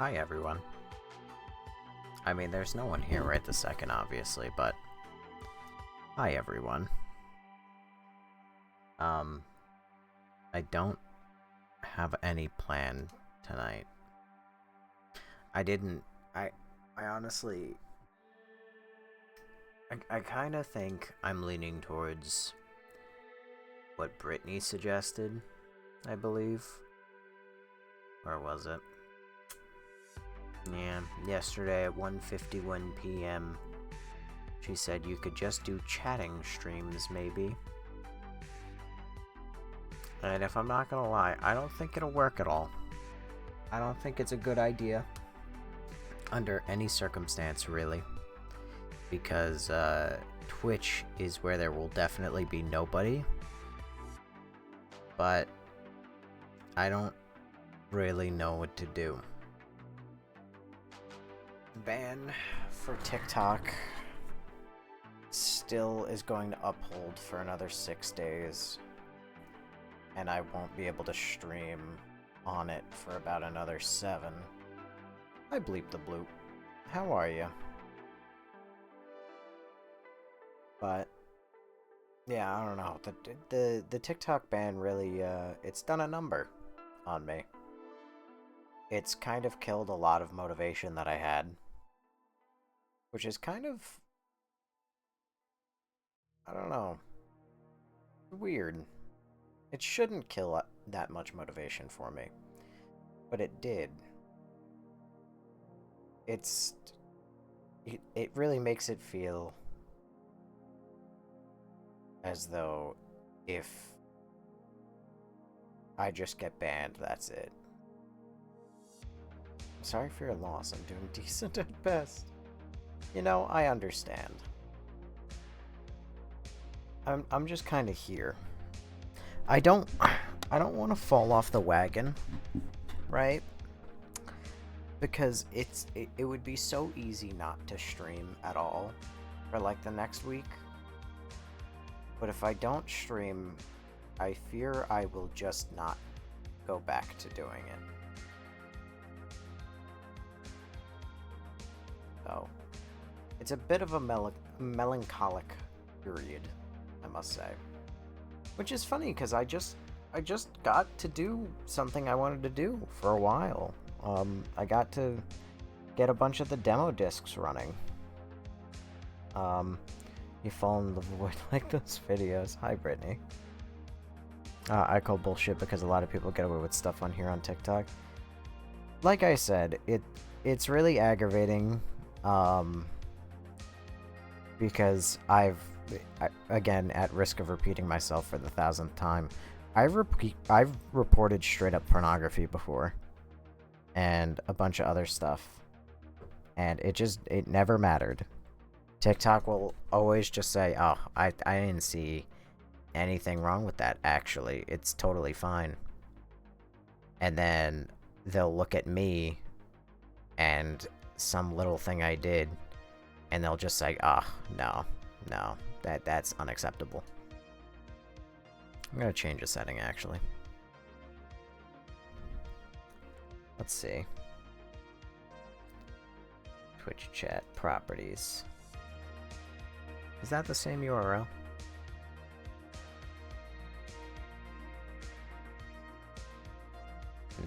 Hi everyone. I mean, there's no one here right this second, obviously, but hi everyone. Um, I don't have any plan tonight. I didn't. I honestly. I kind of think I'm leaning towards what Brittany suggested, I believe. Or was it? Yeah, yesterday at 1:51 p.m. She said you could just do chatting streams, maybe. And if I'm not gonna lie, I don't think it'll work at all. I don't think it's a good idea. Under any circumstance, really. Because, Twitch is where there will definitely be nobody. But I don't really know what to do. Ban for TikTok still is going to uphold for another 6 days. And I won't be able to stream on it for about another 7. I bleep the bloop. How are you? But yeah, I don't know. The TikTok ban really it's done a number on me. It's kind of killed a lot of motivation that I had, which is kind of, I don't know, weird. It shouldn't kill that much motivation for me, but it did. It really makes it feel as though if I just get banned, that's it. Sorry for your loss, I'm doing decent at best. You know, I understand. I'm just kind of here. I don't want to fall off the wagon, right? Because it would be so easy not to stream at all for like the next week. But if I don't stream, I fear I will just not go back to doing it. So, it's a bit of a melancholic period, I must say. Which is funny because I just got to do something I wanted to do for a while. I got to get a bunch of the demo discs running. You fall in the void like those videos. Hi, Brittany. I call bullshit because a lot of people get away with stuff on here on TikTok. Like I said, it's really aggravating, because again, at risk of repeating myself for the 1000th time, I've reported straight up pornography before, and a bunch of other stuff, and it never mattered. TikTok will always just say, oh, I didn't see anything wrong with that, actually. It's totally fine. And then they'll look at me and some little thing I did, and they'll just say, oh, no, that's unacceptable. I'm gonna change a setting, actually. Let's see. Twitch chat properties. Is that the same URL?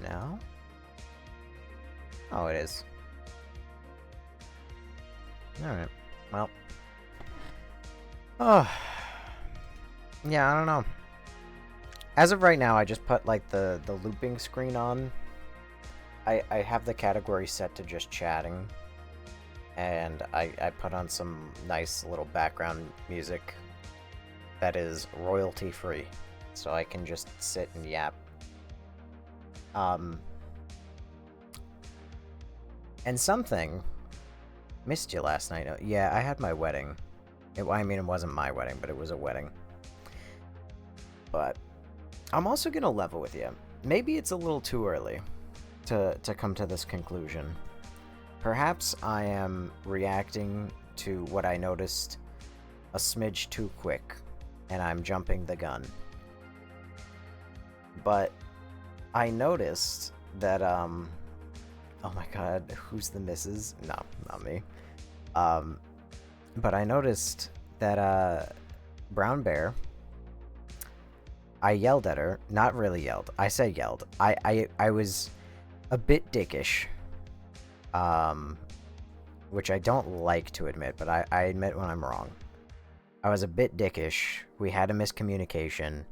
No? Oh, it is. Alright. Well. Oh. Yeah, I don't know. As of right now, I just put, like, the looping screen on. I have the category set to just chatting. And I put on some nice little background music that is royalty free, so I can just sit and yap. And something missed you last night. Yeah, I had my wedding. I mean, it wasn't my wedding, but it was a wedding. But I'm also gonna level with you. Maybe it's a little too early to come to this conclusion. Perhaps I am reacting to what I noticed a smidge too quick, and I'm jumping the gun. But I noticed that Oh my god, who's the missus? No, not me. Um, but I noticed that Brown Bear. I yelled at her. Not really yelled. I say yelled. I was a bit dickish. Um, which I don't like to admit, but I admit when I'm wrong. I was a bit dickish. We had a miscommunication.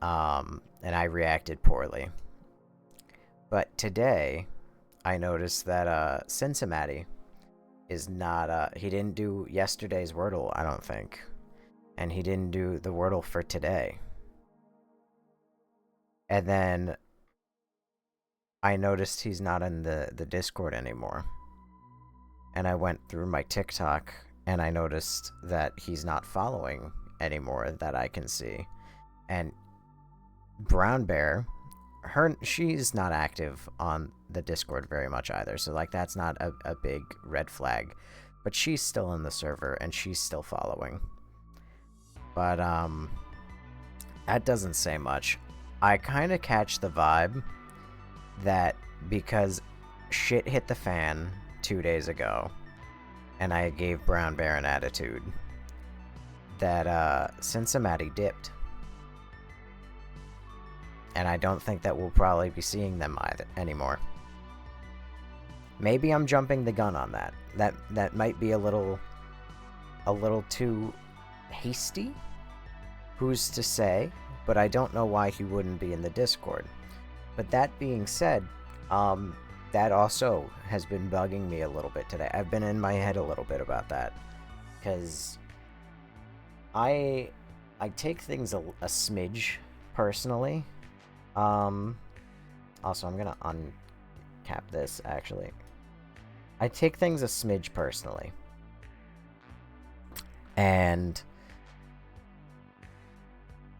And I reacted poorly. But today, I noticed that Cincinnati is not. He didn't do yesterday's Wordle, I don't think, and he didn't do the Wordle for today. And then I noticed he's not in the Discord anymore. And I went through my TikTok and I noticed that he's not following anymore that I can see. And Brown Bear, she's not active on the Discord very much either. So like that's not a big red flag. But she's still in the server and she's still following. But that doesn't say much. I kind of catch the vibe that because shit hit the fan 2 days ago and I gave Brown Bear an attitude, that Cincinnati dipped. And I don't think that we'll probably be seeing them anymore. Maybe I'm jumping the gun on that. That might be a little too hasty. Who's to say? But I don't know why he wouldn't be in the Discord. But that being said, that also has been bugging me a little bit today. I've been in my head a little bit about that. Because I take things a smidge personally. Also, I'm gonna uncap this, actually. I take things a smidge personally. And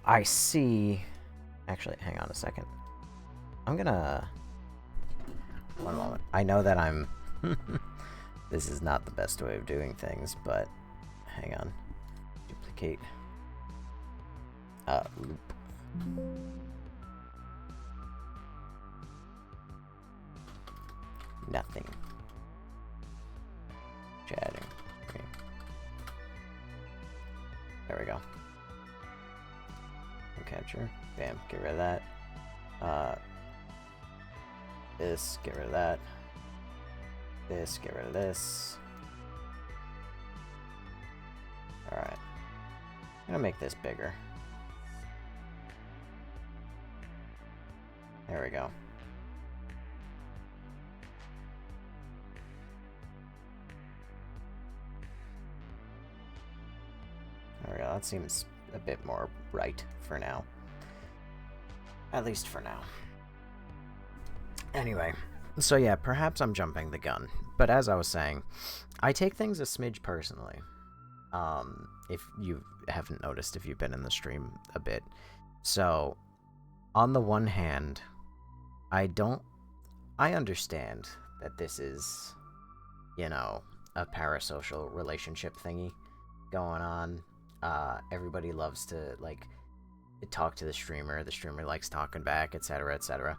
I see... Actually, hang on a second. I'm gonna... One moment. I know that I'm... This is not the best way of doing things, but... Hang on. Duplicate. Loop. Nothing. Chatting. Okay. There we go. Capture. Bam. Get rid of that. This. Get rid of that. This. Get rid of this. Alright. I'm gonna make this bigger. There we go. There we go. That seems a bit more right for now. At least for now. Anyway, so yeah, perhaps I'm jumping the gun. But as I was saying, I take things a smidge personally. If you haven't noticed, if you've been in the stream a bit. So, on the one hand, I understand that this is, you know, a parasocial relationship thingy going on. Everybody loves to, like, talk to the streamer likes talking back, etc., etc.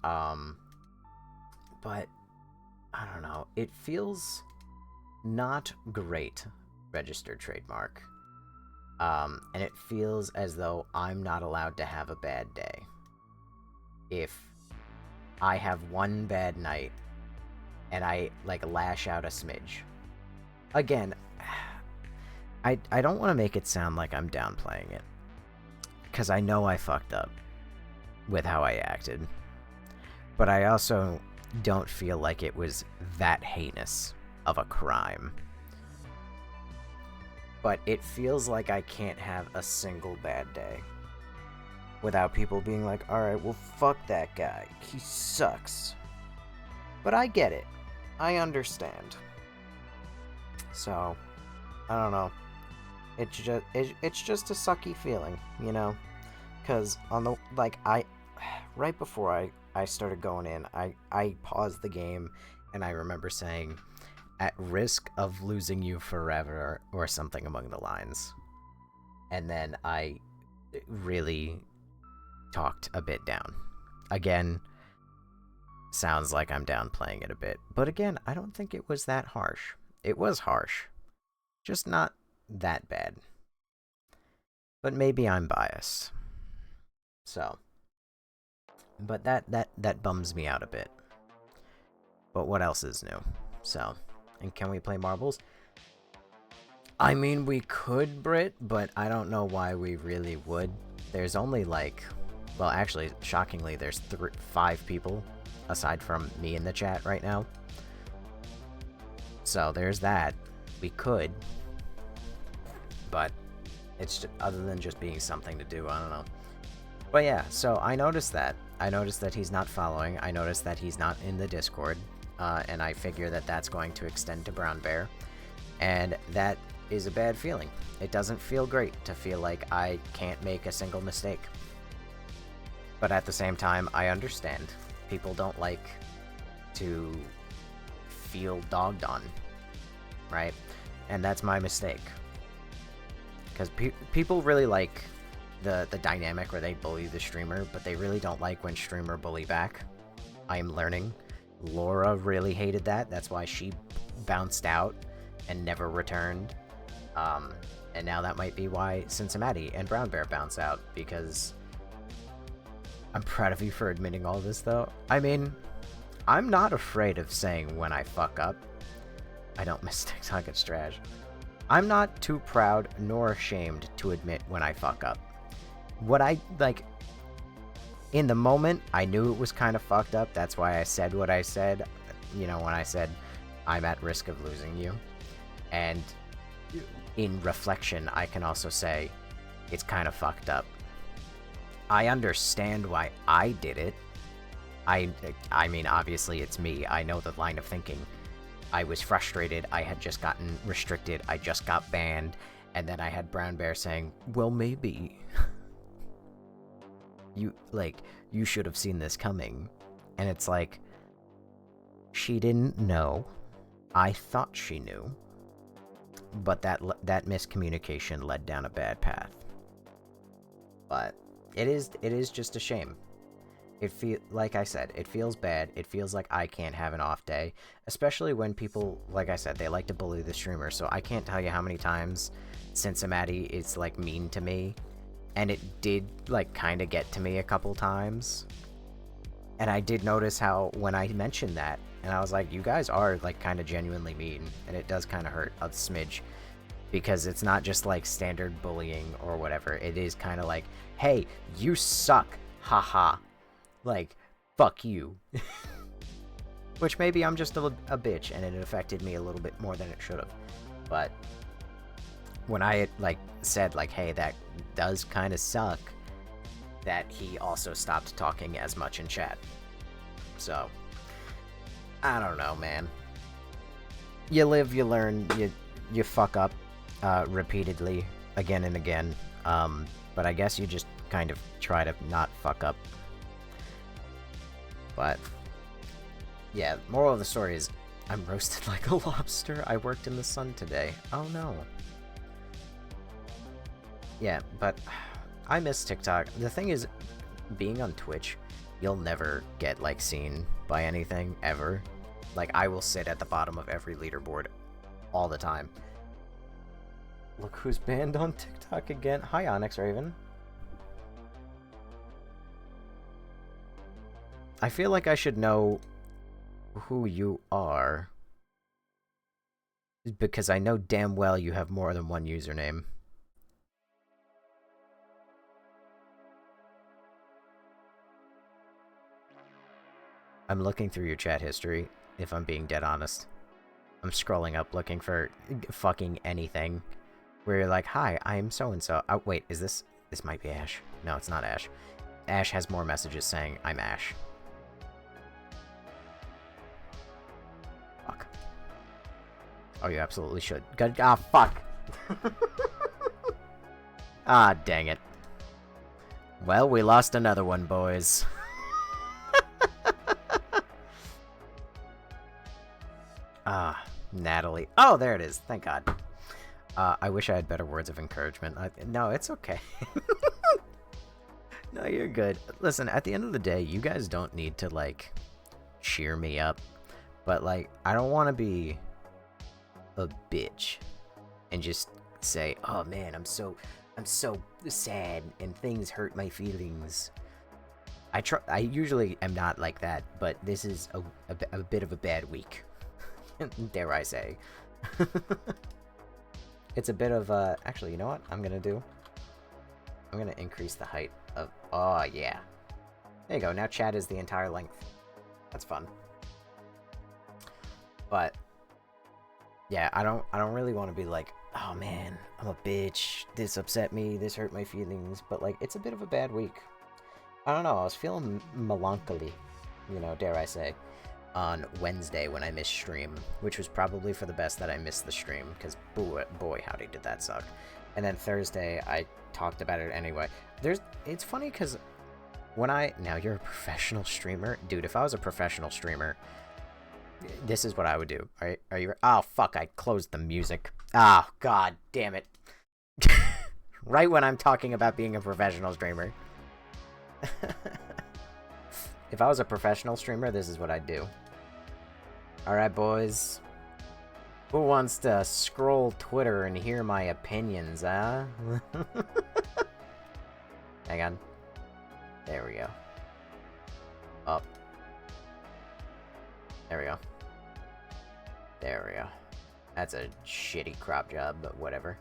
But I don't know, it feels not great, registered trademark. And it feels as though I'm not allowed to have a bad day. If I have one bad night and I, like, lash out a smidge. Again, I don't want to make it sound like I'm downplaying it, because I know I fucked up with how I acted. But I also don't feel like it was that heinous of a crime. But it feels like I can't have a single bad day without people being like, alright, well, fuck that guy. He sucks. But I get it. I understand. So, I don't know. It's just a sucky feeling, you know? Because on the, like, right before I started going in, I paused the game and I remember saying, at risk of losing you forever, or something among the lines. And then I really talked a bit down. Again, sounds like I'm downplaying it a bit. But again, I don't think it was that harsh. It was harsh, just not that bad. But maybe I'm biased. So, but that bums me out a bit. But what else is new? So, and can we play marbles? I mean, we could, Brit, but I don't know why we really would. There's only like, well, actually, shockingly, there's 5 people aside from me in the chat right now. So there's that. We could, but it's just, other than just being something to do, I don't know. But yeah, so I noticed that. I noticed that he's not following. I noticed that he's not in the Discord, and I figure that that's going to extend to Brown Bear, and that is a bad feeling. It doesn't feel great to feel like I can't make a single mistake. But at the same time, I understand. People don't like to feel dogged on, right? And that's my mistake. Because people really like the dynamic where they bully the streamer, but they really don't like when streamer bully back. I am learning. Laura really hated that. That's why she bounced out and never returned. And now that might be why Cincinnati and Brown Bear bounce out, because I'm proud of you for admitting all this, though. I mean, I'm not afraid of saying when I fuck up. I don't miss TikTok, it's trash. I'm not too proud nor ashamed to admit when I fuck up. What I, like, in the moment, I knew it was kind of fucked up. That's why I said what I said, you know, when I said I'm at risk of losing you. And in reflection, I can also say it's kind of fucked up. I understand why I did it. I mean, obviously it's me. I know the line of thinking. I was frustrated. I had just gotten restricted. I just got banned. And then I had Brown Bear saying, well, maybe. You should have seen this coming. And it's like, she didn't know. I thought she knew. But that miscommunication led down a bad path. But it is just a shame. Like I said, it feels bad. It feels like I can't have an off day, especially when people, like I said, they like to bully the streamer. So I can't tell you how many times Cincinnati is like mean to me, and it did like kind of get to me a couple times. And I did notice how when I mentioned that, and I was like, you guys are like kind of genuinely mean, and it does kind of hurt a smidge, because it's not just like standard bullying or whatever. It is kind of like, hey, you suck, haha. Like, fuck you. Which maybe I'm just a bitch and it affected me a little bit more than it should have. But when I like said like, hey, that does kind of suck, that he also stopped talking as much in chat. So I don't know, man. You live, you learn, you fuck up repeatedly again and again. But I guess you just kind of try to not fuck up. But yeah, moral of the story is I'm roasted like a lobster. I worked in the sun today. Oh no. Yeah, but I miss TikTok. The thing is, being on Twitch, you'll never get like seen by anything ever. Like, I will sit at the bottom of every leaderboard all the time. Look who's banned on TikTok again. Hi, Onyx Raven. I feel like I should know who you are, because I know damn well you have more than one username. I'm looking through your chat history, if I'm being dead honest. I'm scrolling up looking for fucking anything where you're like, hi, I'm so-and-so. Oh, wait, is this... This might be Ash. No, it's not Ash. Ash has more messages saying, I'm Ash. Fuck. Oh, you absolutely should. Good. Ah, fuck. Ah, dang it. Well, we lost another one, boys. Ah, Natalie. Oh, there it is. Thank God. I wish I had better words of encouragement. No, it's okay. No, you're good. Listen, at the end of the day, you guys don't need to, like, cheer me up. But, like, I don't want to be a bitch and just say, oh man, I'm so sad and things hurt my feelings. I usually am not like that, but this is a bit of a bad week. Dare I say. It's a bit of actually, you know what I'm gonna do? I'm gonna increase the height of, oh yeah. There you go, now chat is the entire length. That's fun. But yeah, I don't really want to be like, oh man, I'm a bitch, this upset me, this hurt my feelings, but like, it's a bit of a bad week. I don't know, I was feeling melancholy, you know, dare I say, on Wednesday when I missed stream, which was probably for the best that I missed the stream, because boy howdy did that suck. And then Thursday, I talked about it anyway. It's funny, because now you're a professional streamer? Dude, if I was a professional streamer, this is what I would do. Are you? Oh fuck! I closed the music. Oh god, damn it! Right when I'm talking about being a professional streamer. If I was a professional streamer, this is what I'd do. All right, boys. Who wants to scroll Twitter and hear my opinions, huh? Hang on. There we go. Up. There we go. There we go. That's a shitty crop job, but whatever.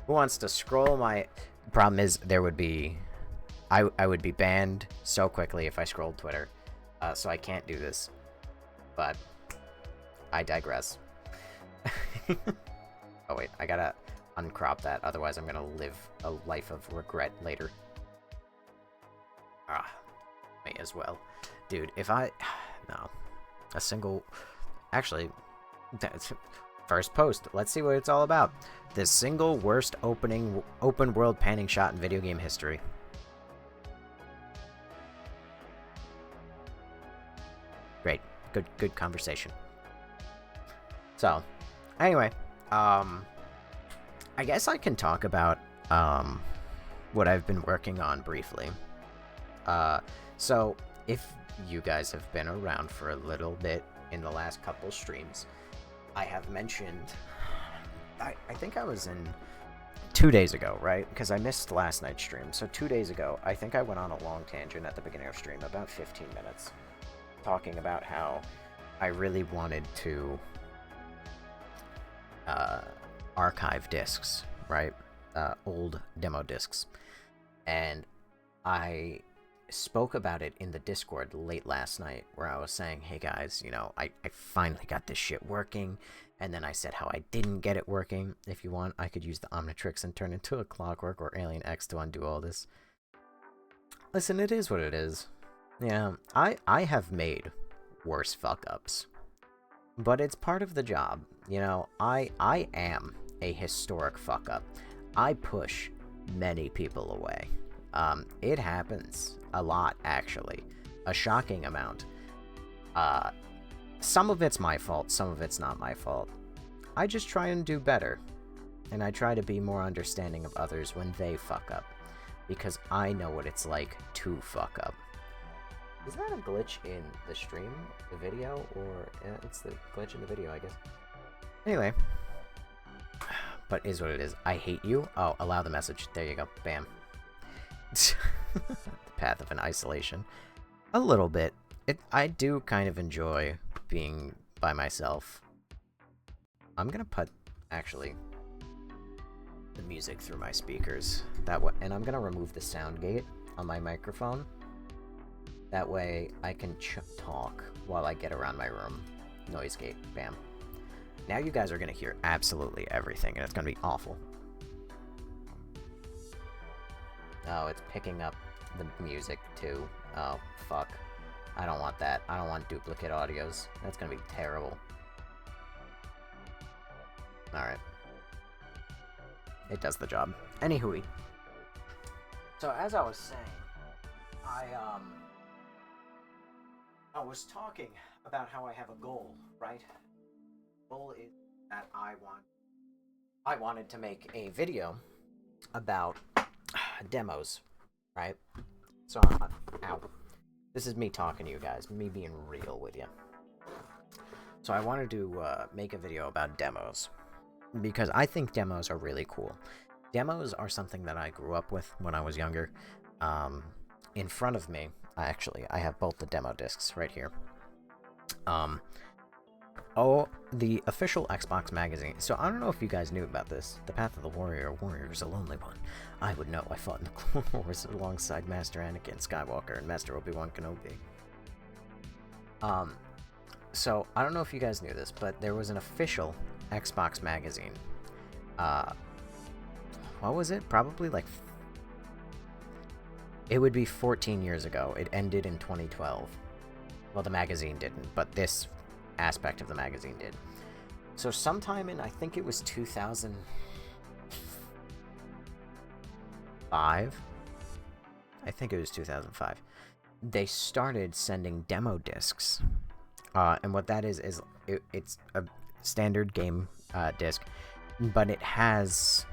Who wants to scroll my... Problem is, there would be... I would be banned so quickly if I scrolled Twitter. So I can't do this. But I digress. Oh wait, I gotta uncrop that, otherwise I'm gonna live a life of regret later. May as well. Dude, if I... No. A single... Actually, first post. Let's see what it's all about. The single worst open world panning shot in video game history. Great. Good conversation. So, anyway, I guess I can talk about what I've been working on briefly. So if you guys have been around for a little bit in the last couple streams, I have mentioned, I think I was in 2 days ago, right? Because I missed last night's stream. So 2 days ago, I think I went on a long tangent at the beginning of stream, about 15 minutes, talking about how I really wanted to archive discs, right? Old demo discs. And I spoke about it in the Discord late last night, where I was saying, hey guys, you know, I finally got this shit working. And then I said how I didn't get it working. If you want, I could use the Omnitrix and turn into a Clockwork or Alien X to undo all this. Listen, it is what it is. Yeah, I have made worse fuck-ups. But it's part of the job. You know, I am a historic fuck-up. I push many people away. It happens a lot, actually. A shocking amount. Some of it's my fault, some of it's not my fault. I just try and do better. And I try to be more understanding of others when they fuck up. Because I know what it's like to fuck up. Is that a glitch in the stream, the video, or it's the glitch in the video, I guess. Anyway. But is what it is. I hate you. Oh, allow the message. There you go. Bam. The path of an isolation. A little bit. I do kind of enjoy being by myself. I'm gonna put, actually, the music through my speakers. That way, and I'm gonna remove the sound gate on my microphone. That way, I can talk while I get around my room. Noise gate. Bam. Now you guys are gonna hear absolutely everything, and it's gonna be awful. Oh, it's picking up the music, too. Oh, fuck. I don't want that. I don't want duplicate audios. That's gonna be terrible. Alright. It does the job. Anywho. So, as I was saying, I was talking about how I have a goal, right? The goal is that I wanted to make a video about demos, right? So, ow. This is me talking to you guys, me being real with you. So I wanted to make a video about demos, because I think demos are really cool. Demos are something that I grew up with when I was younger. In front of me, I have both the demo discs right here. The official Xbox magazine. So I don't know if you guys knew about this. The Path of the Warrior is a lonely one. I would know. I fought in the Clone Wars alongside Master Anakin Skywalker and Master Obi-Wan Kenobi. So I don't know if you guys knew this, but there was an official Xbox magazine. What was it? Probably like... It would be 14 years ago. It ended in 2012. Well, the magazine didn't, but this aspect of the magazine did. So sometime in, I think it was 2005. I think it was 2005. They started sending demo discs. And what that is it's a standard game disc, but it has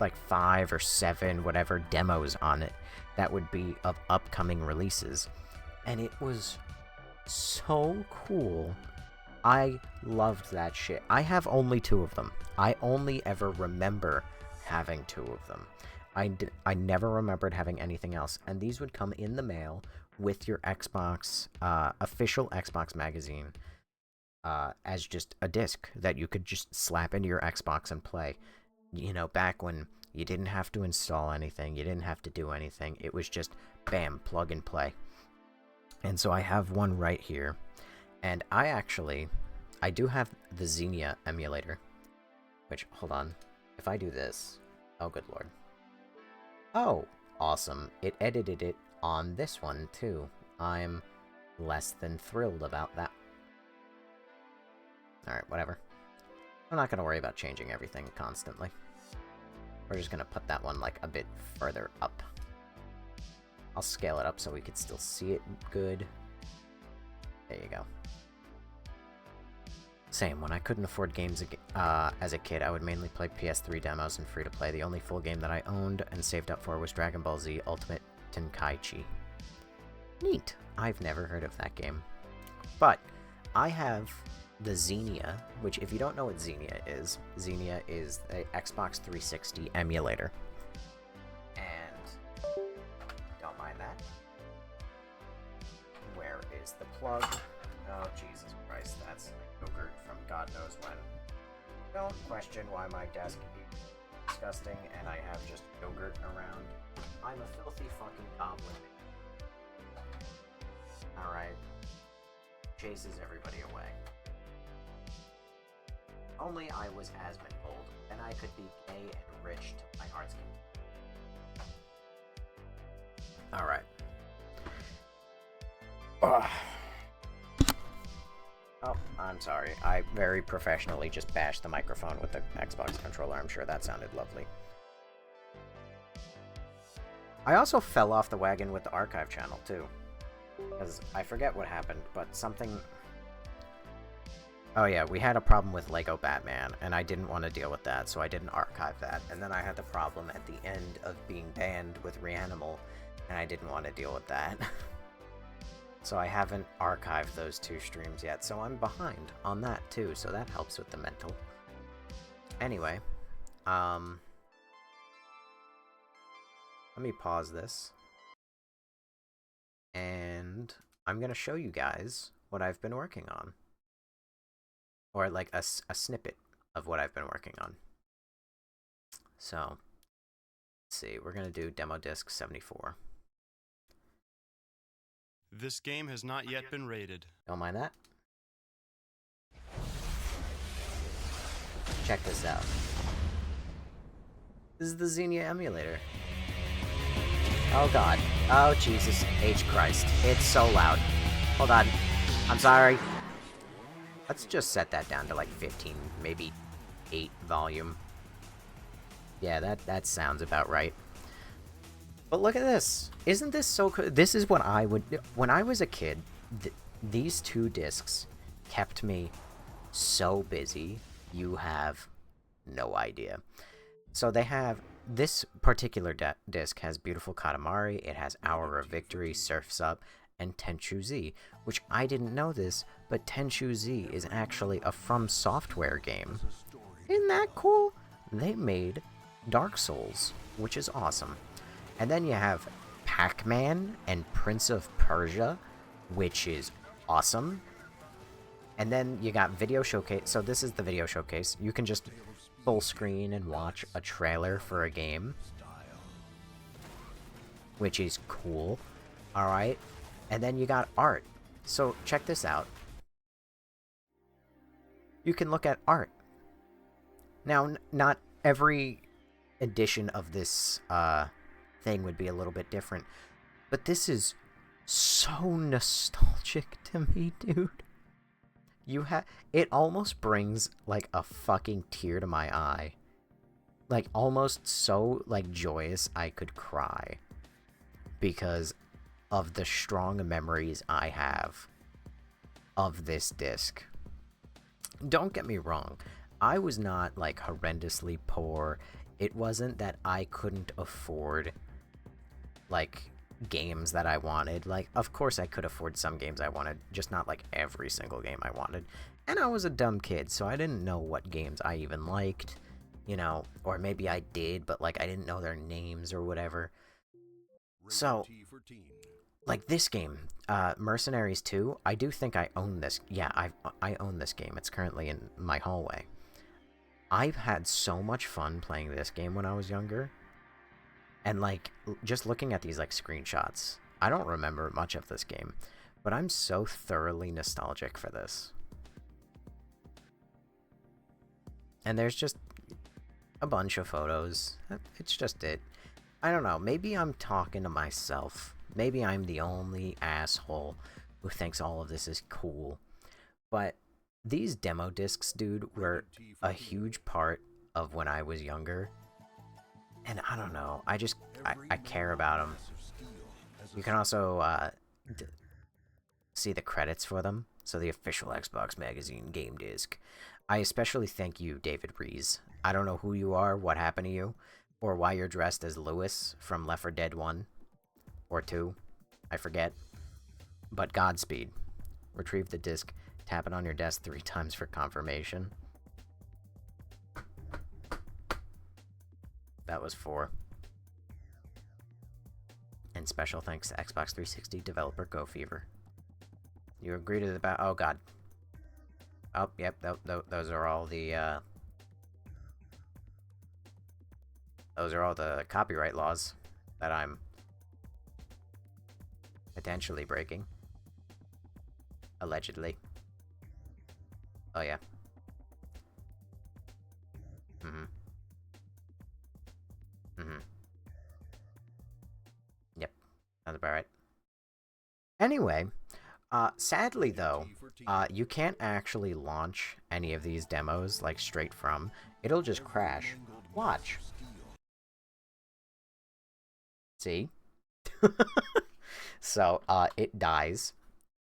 like 5 or 7 whatever demos on it that would be of upcoming releases. And it was so cool. I loved that shit. I have only 2 of them. I only ever remember having 2 of them. I never remembered having anything else. And these would come in the mail with your Xbox, official Xbox magazine, as just a disc that you could just slap into your Xbox and play. You know, back when you didn't have to install anything, you didn't have to do anything. It was just, bam, plug and play. And so I have one right here. And I do have the Xenia emulator. Which, hold on. If I do this... Oh, good lord. Oh, awesome. It edited it on this one, too. I'm less than thrilled about that. Alright, whatever. I'm not going to worry about changing everything constantly. We're just going to put that one, like, a bit further up. I'll scale it up so we could still see it good. There you go. Same, when I couldn't afford games as a kid, I would mainly play PS3 demos and free-to-play. The only full game that I owned and saved up for was Dragon Ball Z Ultimate Tenkaichi. Neat. I've never heard of that game. But I have the Xenia, which, if you don't know what Xenia is a Xbox 360 emulator. And don't mind that. Where is the plug? Oh, Jesus Christ, that's yogurt from God knows when. Don't question why my desk is disgusting and I have just yogurt around. I'm a filthy fucking goblin. Alright. Chases everybody away. Only I was Asmund old, and I could be gay and rich to my heart's content. Alright. Oh, I'm sorry. I very professionally just bashed the microphone with the Xbox controller. I'm sure that sounded lovely. I also fell off the wagon with the archive channel, too. Because I forget what happened, but something... Oh yeah, we had a problem with Lego Batman, and I didn't want to deal with that, so I didn't archive that. And then I had the problem at the end of being banned with Reanimal, and I didn't want to deal with that. So I haven't archived those 2 streams yet, so I'm behind on that too, so that helps with the mental. Anyway, let me pause this. And I'm going to show you guys what I've been working on. Or like a snippet of what I've been working on. So, let's see, we're going to do Demo Disc 74. This game has not yet been rated. Don't mind that. Check this out. This is the Xenia emulator. Oh god. Oh Jesus H. Christ. It's so loud. Hold on. I'm sorry. Let's just set that down to like 15, maybe 8 volume. Yeah, that sounds about right. But look at this. Isn't this so cool? This is what I would... When I was a kid, these 2 discs kept me so busy, you have no idea. So they have this particular disc has Beautiful Katamari, it has Hour of Victory, Surf's Up, and Tenchu Z, which I didn't know this, but Tenchu Z is actually a From Software game. Isn't that cool? They made Dark Souls, which is awesome. And then you have Pac-Man and Prince of Persia, which is awesome. And then you got Video Showcase. So this is the Video Showcase. You can just full screen and watch a trailer for a game, which is cool. Alright. And then you got art. So check this out. You can look at art. Now, not every edition of this thing would be a little bit different, but this is so nostalgic to me, dude. It almost brings like a fucking tear to my eye. Like almost so like joyous I could cry because of the strong memories I have of this disc. Don't get me wrong, I was not like horrendously poor. It wasn't that I couldn't afford like games that I wanted. Like, of course I could afford some games I wanted, just not like every single game I wanted. And I was a dumb kid, so I didn't know what games I even liked, you know, or maybe I did, but like I didn't know their names or whatever. So, like this game, Mercenaries 2, I do think I own this. Yeah, I own this game. It's currently in my hallway. I've had so much fun playing this game when I was younger. And like, just looking at these like screenshots, I don't remember much of this game, but I'm so thoroughly nostalgic for this. And there's just a bunch of photos. It's just it. I don't know, maybe I'm talking to myself. Maybe I'm the only asshole who thinks all of this is cool. But these demo discs, dude, were a huge part of when I was younger. And I don't know, I care about them. You can also see the credits for them. So the official Xbox Magazine game disc. I especially thank you, David Rees. I don't know who you are, what happened to you, or why you're dressed as Lewis from Left 4 Dead 1 or 2. I forget. But Godspeed. Retrieve the disc. Tap it on your desk 3 times for confirmation. That was 4. And special thanks to Xbox 360 developer GoFever. You agree to the oh god. Oh, yep, those are all the, those are all the copyright laws that I'm potentially breaking. Allegedly. Oh, yeah. Yep. Sounds about right. Anyway, sadly though, you can't actually launch any of these demos, like, straight from. It'll just crash. Watch. See? So, it dies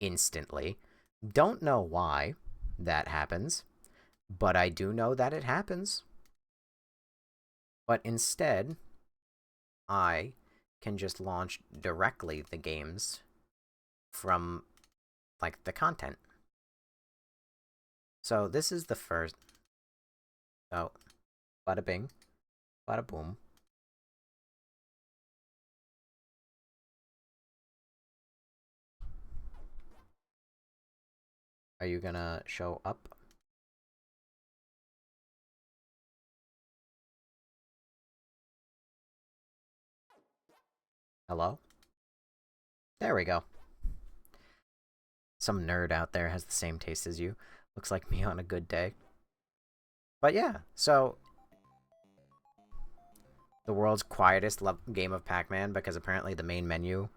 instantly. Don't know why that happens, but I do know that it happens. But instead, I can just launch directly the games from, like, the content. So this is the first. So, bada bing, bada boom. Are you gonna show up? Hello? There we go. Some nerd out there has the same taste as you. Looks like me on a good day. But yeah, so the world's quietest game of Pac-Man, because apparently the main menu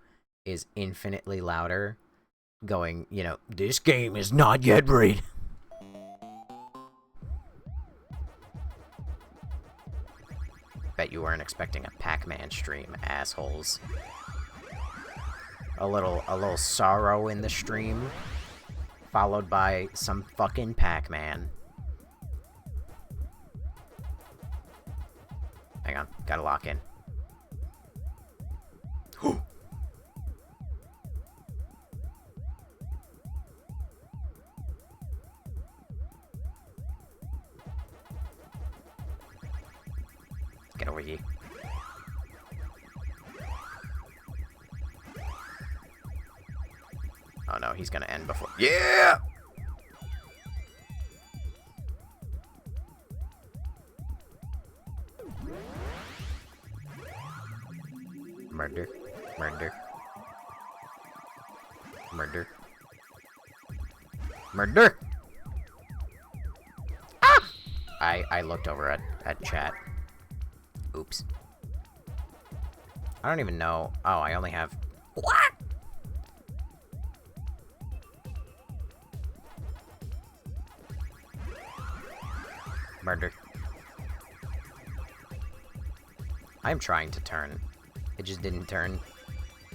is infinitely louder, going, you know, this game is not yet ready. Bet you weren't expecting a Pac-Man stream, assholes. A little sorrow in the stream, followed by some fucking Pac-Man. Hang on, Gotta lock in. Get over here. Oh no, he's gonna end before. Yeah! Murder. Murder. Murder. Murder! Ah! I looked over at chat. Oops. I don't even know. Oh, I only have... What? Murder. I'm trying to turn. It just didn't turn.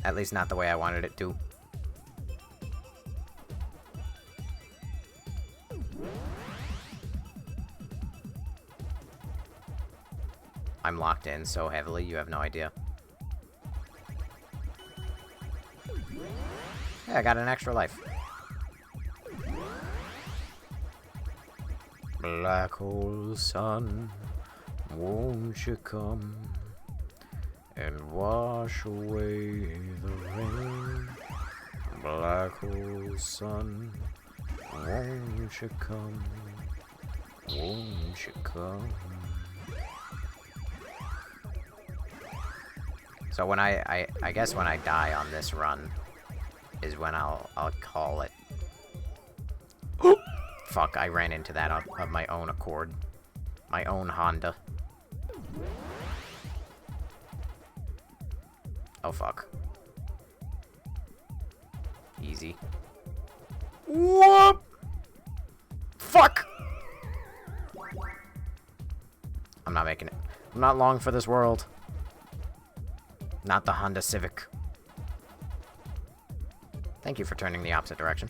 At least not the way I wanted it to. I'm locked in so heavily, you have no idea. Yeah, I got an extra life. Black hole sun, won't you come and wash away the rain? Black hole sun, won't you come? Won't you come? So when I guess when I die on this run is when I'll call it. Fuck, I ran into that of my own accord. My own Honda. Oh fuck. Easy. Whoop! Fuck! I'm not making it. I'm not long for this world. Not the Honda Civic. Thank you for turning the opposite direction.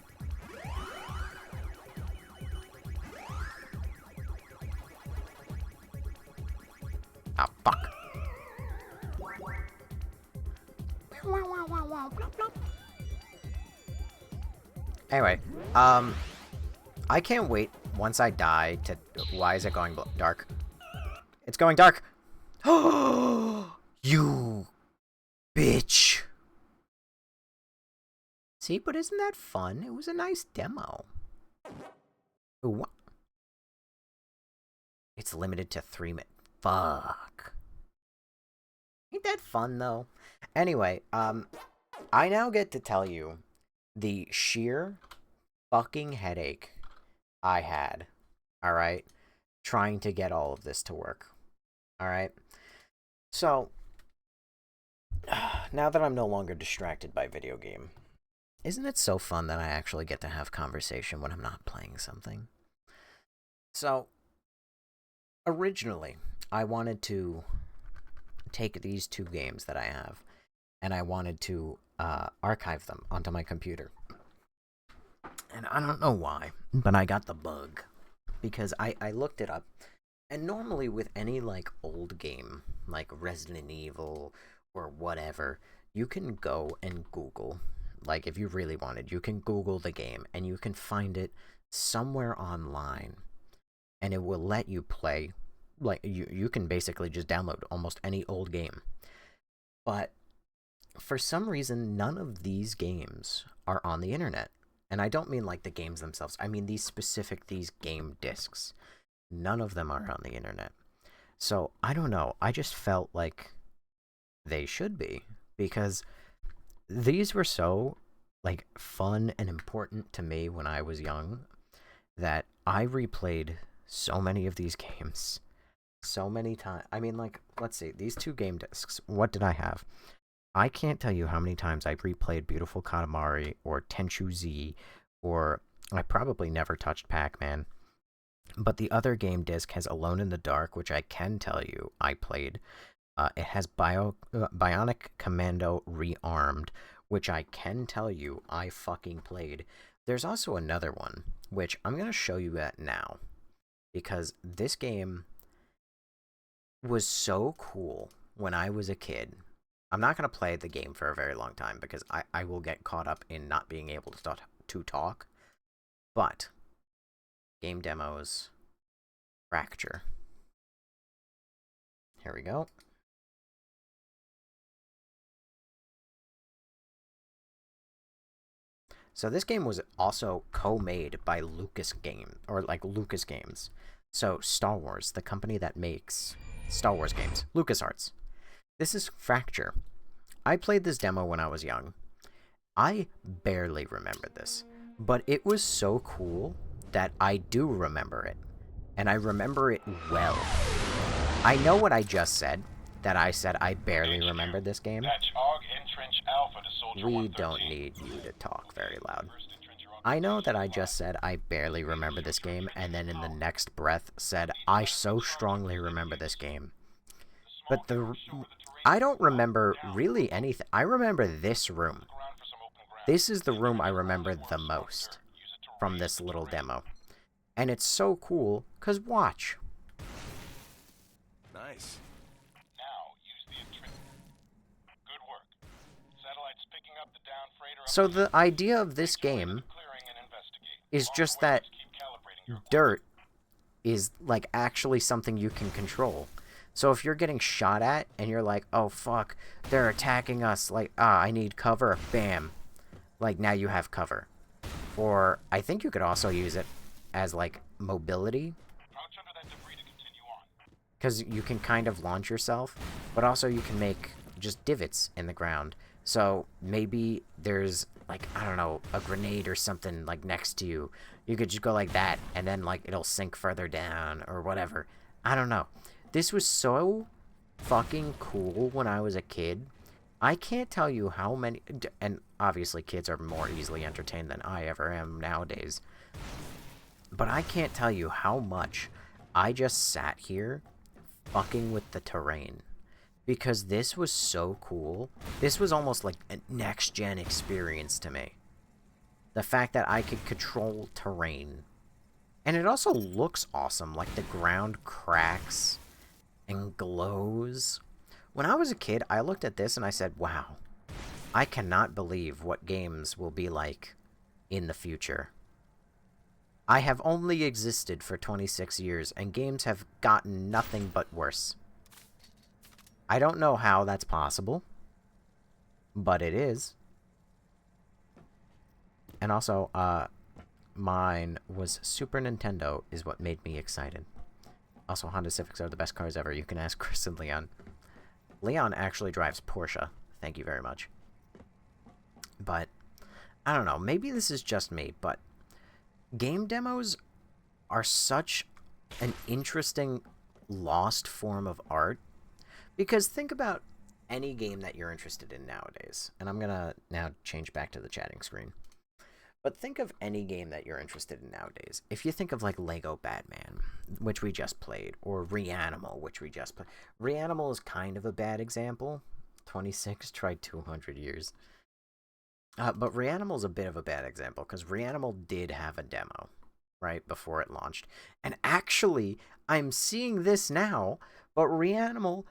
Ah, fuck. Anyway, I can't wait once I die to... Why is it going dark? It's going dark! You... bitch! See, but isn't that fun? It was a nice demo. Ooh, what? It's limited to 3 minutes. Fuck. Ain't that fun, though? Anyway, I now get to tell you the sheer fucking headache I had, alright, trying to get all of this to work, alright? So, now that I'm no longer distracted by video game, isn't it so fun that I actually get to have conversation when I'm not playing something? So, originally, I wanted to take these 2 games that I have, and I wanted to archive them onto my computer. And I don't know why, but I got the bug. Because I looked it up, and normally with any, like, old game, like Resident Evil or whatever, you can go and Google, like, if you really wanted, you can Google the game, and you can find it somewhere online, and it will let you play. Like, you can basically just download almost any old game. But for some reason, none of these games are on the internet. And I don't mean like the games themselves. I mean these game discs. None of them are on the internet. So, I don't know. I just felt like they should be. Because these were so, like, fun and important to me when I was young that I replayed so many of these games so many times. I mean, like, let's see, these 2 game discs, what did I have? I can't tell you how many times I replayed Beautiful Katamari or Tenchu Z, or I probably never touched Pac-Man. But the other game disc has Alone in the Dark, which I can tell you I played. It has Bionic Commando Rearmed, which I can tell you I fucking played. There's also another one, which I'm going to show you that now. Because this game was so cool when I was a kid. I'm not going to play the game for a very long time because I will get caught up in not being able to talk. But game demos, Fracture. Here we go. So this game was also co-made by Lucas Games. So Star Wars, the company that makes Star Wars games, LucasArts. This is Fracture. I played this demo when I was young. I barely remember this, but it was so cool that I do remember it, and I remember it well. I know what I just said, that I said I barely remembered this game. We don't need you to talk very loud. I know that I just said I barely remember this game, and then in the next breath said I so strongly remember this game. But I don't remember really anything. I remember this room. This is the room I remember the most from this little demo. And it's so cool, because watch. Nice. So the idea of this game is just that dirt is like actually something you can control. So if you're getting shot at and you're like, oh fuck, they're attacking us, like, I need cover, bam. Like, now you have cover. Or I think you could also use it as like mobility, because you can kind of launch yourself, but also you can make just divots in the ground. So maybe there's, like, I don't know, a grenade or something, like, next to you. You could just go like that, and then, like, it'll sink further down, or whatever. I don't know. This was so fucking cool when I was a kid. I can't tell you how many... And obviously kids are more easily entertained than I ever am nowadays. But I can't tell you how much I just sat here fucking with the terrain. Because this was so cool. This was almost like a next-gen experience to me. The fact that I could control terrain. And it also looks awesome. Like, the ground cracks and glows. When I was a kid, I looked at this and I said, wow, I cannot believe what games will be like in the future. I have only existed for 26 years, and games have gotten nothing but worse. I don't know how that's possible, but it is. And also, mine was Super Nintendo is what made me excited. Also, Honda Civics are the best cars ever. You can ask Chris and Leon. Leon actually drives Porsche. Thank you very much. But, I don't know. Maybe this is just me, but game demos are such an interesting lost form of art. Because think about any game that you're interested in nowadays. And I'm going to now change back to the chatting screen. But think of any game that you're interested in nowadays. If you think of, like, Lego Batman, which we just played, or Reanimal, which we just played. Reanimal is kind of a bad example. 26 tried 200 years. But Reanimal is a bit of a bad example, because Reanimal did have a demo, right, before it launched. And actually, I'm seeing this now, but Reanimal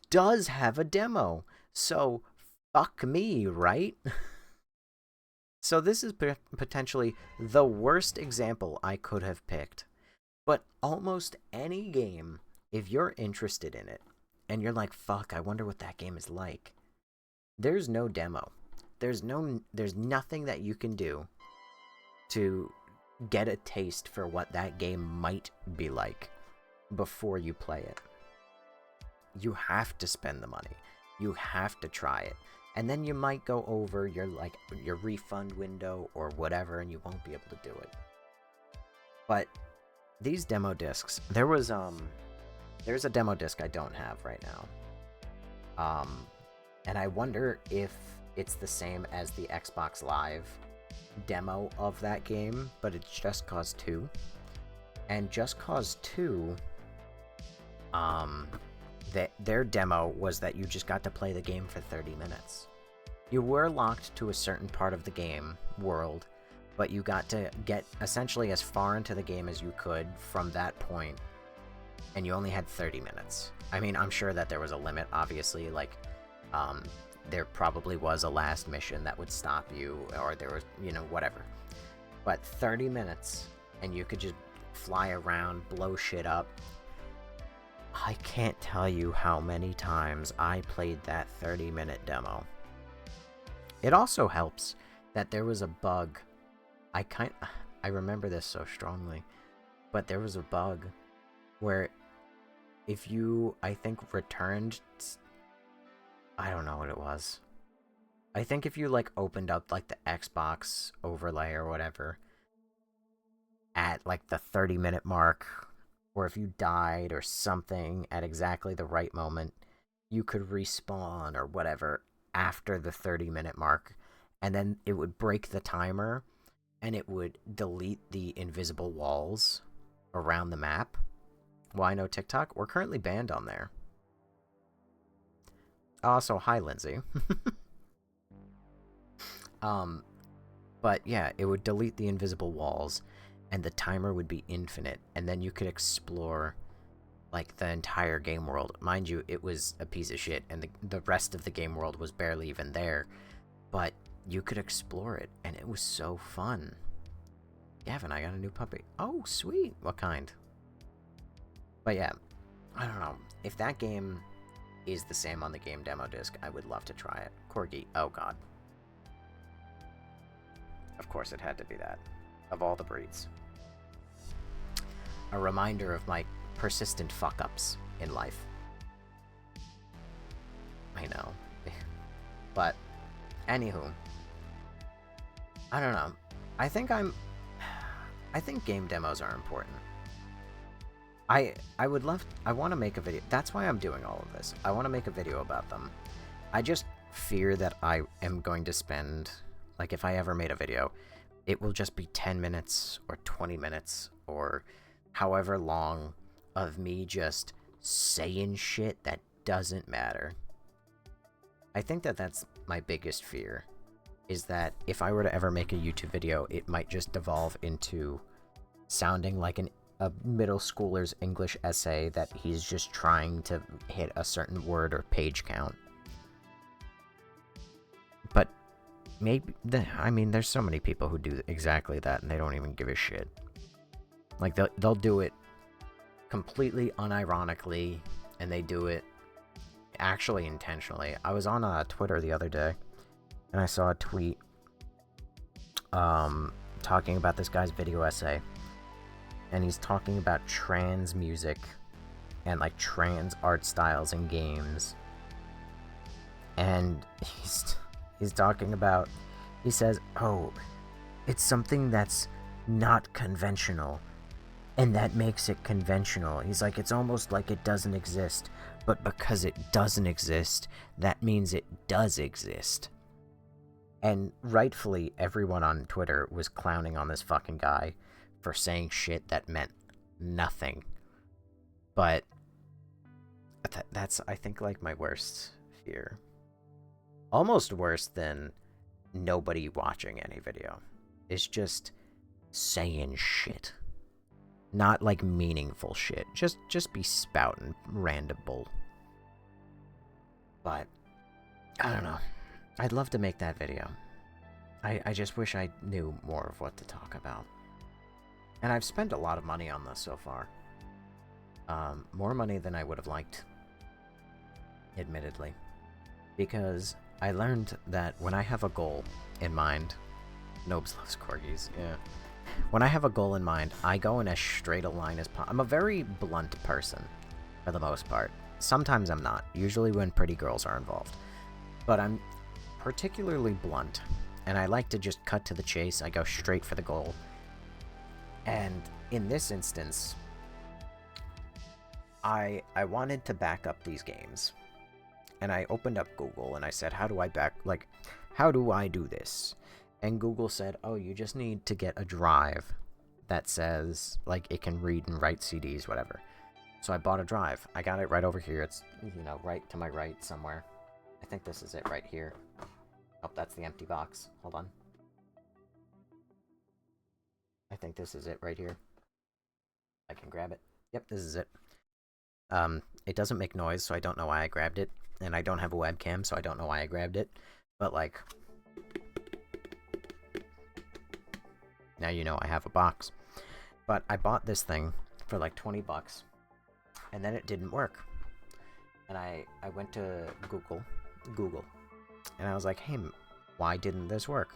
does have a demo. So, fuck me, right? So this is potentially the worst example I could have picked. But almost any game, if you're interested in it, and you're like, fuck, I wonder what that game is like, there's no demo. There's nothing that you can do to get a taste for what that game might be like before you play it. You have to spend the money. You have to try it. And then you might go over your refund window or whatever, and you won't be able to do it. But these demo discs, there's a demo disc I don't have right now. And I wonder if it's the same as the Xbox Live demo of that game, but it's Just Cause 2. And Just Cause 2, their demo was that you just got to play the game for 30 minutes. You were locked to a certain part of the game world, but you got to get essentially as far into the game as you could from that point. and you only had 30 minutes. I mean, I'm sure that there was a limit, obviously, like, there probably was a last mission that would stop you, or there was, you know, whatever. But 30 minutes, and you could just fly around, blow shit up. I can't tell you how many times I played that 30-minute demo. It also helps that there was a bug. I remember this so strongly, but there was a bug where if you, I think, returned, I don't know what it was. I think if you, like, opened up, like, the Xbox overlay or whatever at, like, the 30-minute mark, or if you died or something at exactly the right moment, you could respawn or whatever after the 30-minute mark, and then it would break the timer, and it would delete the invisible walls around the map. Why no TikTok? We're currently banned on there. Also, hi, Lindsay. But yeah, it would delete the invisible walls, and the timer would be infinite, and then you could explore, like, the entire game world. Mind you, it was a piece of shit, and the rest of the game world was barely even there, but you could explore it, and it was so fun. Gavin, I got a new puppy. Oh, sweet. What kind? But yeah, I don't know. If that game is the same on the game demo disc, I would love to try it. Corgi. Oh, God. Of course it had to be that. Of all the breeds. A reminder of my persistent fuck-ups in life. I know. But, anywho. I don't know. I think game demos are important. I want to make a video. That's why I'm doing all of this. I want to make a video about them. I just fear that I am going to spend, like, if I ever made a video, it will just be 10 minutes or 20 minutes or however long of me just saying shit that doesn't matter. I think that that's my biggest fear, is that if I were to ever make a YouTube video, it might just devolve into sounding like a middle schooler's English essay that he's just trying to hit a certain word or page count. But maybe, I mean, there's so many people who do exactly that, and they don't even give a shit. Like, they'll do it completely unironically, and they do it actually intentionally. I was on Twitter the other day, and I saw a tweet talking about this guy's video essay, and he's talking about trans music and, like, trans art styles in games. And he's talking about, he says, oh, it's something that's not conventional, and that makes it conventional. He's like, it's almost like it doesn't exist, but because it doesn't exist, that means it does exist. And rightfully, everyone on Twitter was clowning on this fucking guy for saying shit that meant nothing. But that's, I think, like, my worst fear. Almost worse than nobody watching any video. It's just saying shit. Not, like, meaningful shit. Just be spouting random bull. But I don't know. I'd love to make that video. I just wish I knew more of what to talk about. And I've spent a lot of money on this so far. More money than I would have liked, admittedly. Because I learned that when I have a goal in mind... Nobes loves corgis, yeah. When I have a goal in mind, I go in as straight a line as possible. I'm a very blunt person, for the most part. Sometimes I'm not, usually when pretty girls are involved. But I'm particularly blunt, and I like to just cut to the chase. I go straight for the goal. And in this instance, I wanted to back up these games. And I opened up Google and I said, how do I do this? And Google said, oh, you just need to get a drive that says, like, it can read and write CDs, whatever. So I bought a drive. I got it right over here. It's, you know, right to my right somewhere. I think this is it right here. Oh, that's the empty box. Hold on. I think this is it right here. I can grab it. Yep, this is it. It doesn't make noise, so I don't know why I grabbed it. And I don't have a webcam, so I don't know why I grabbed it. But, like, now you know I have a box. But I bought this thing for like 20 bucks, and then it didn't work. And I went to Google, and I was like, hey, why didn't this work?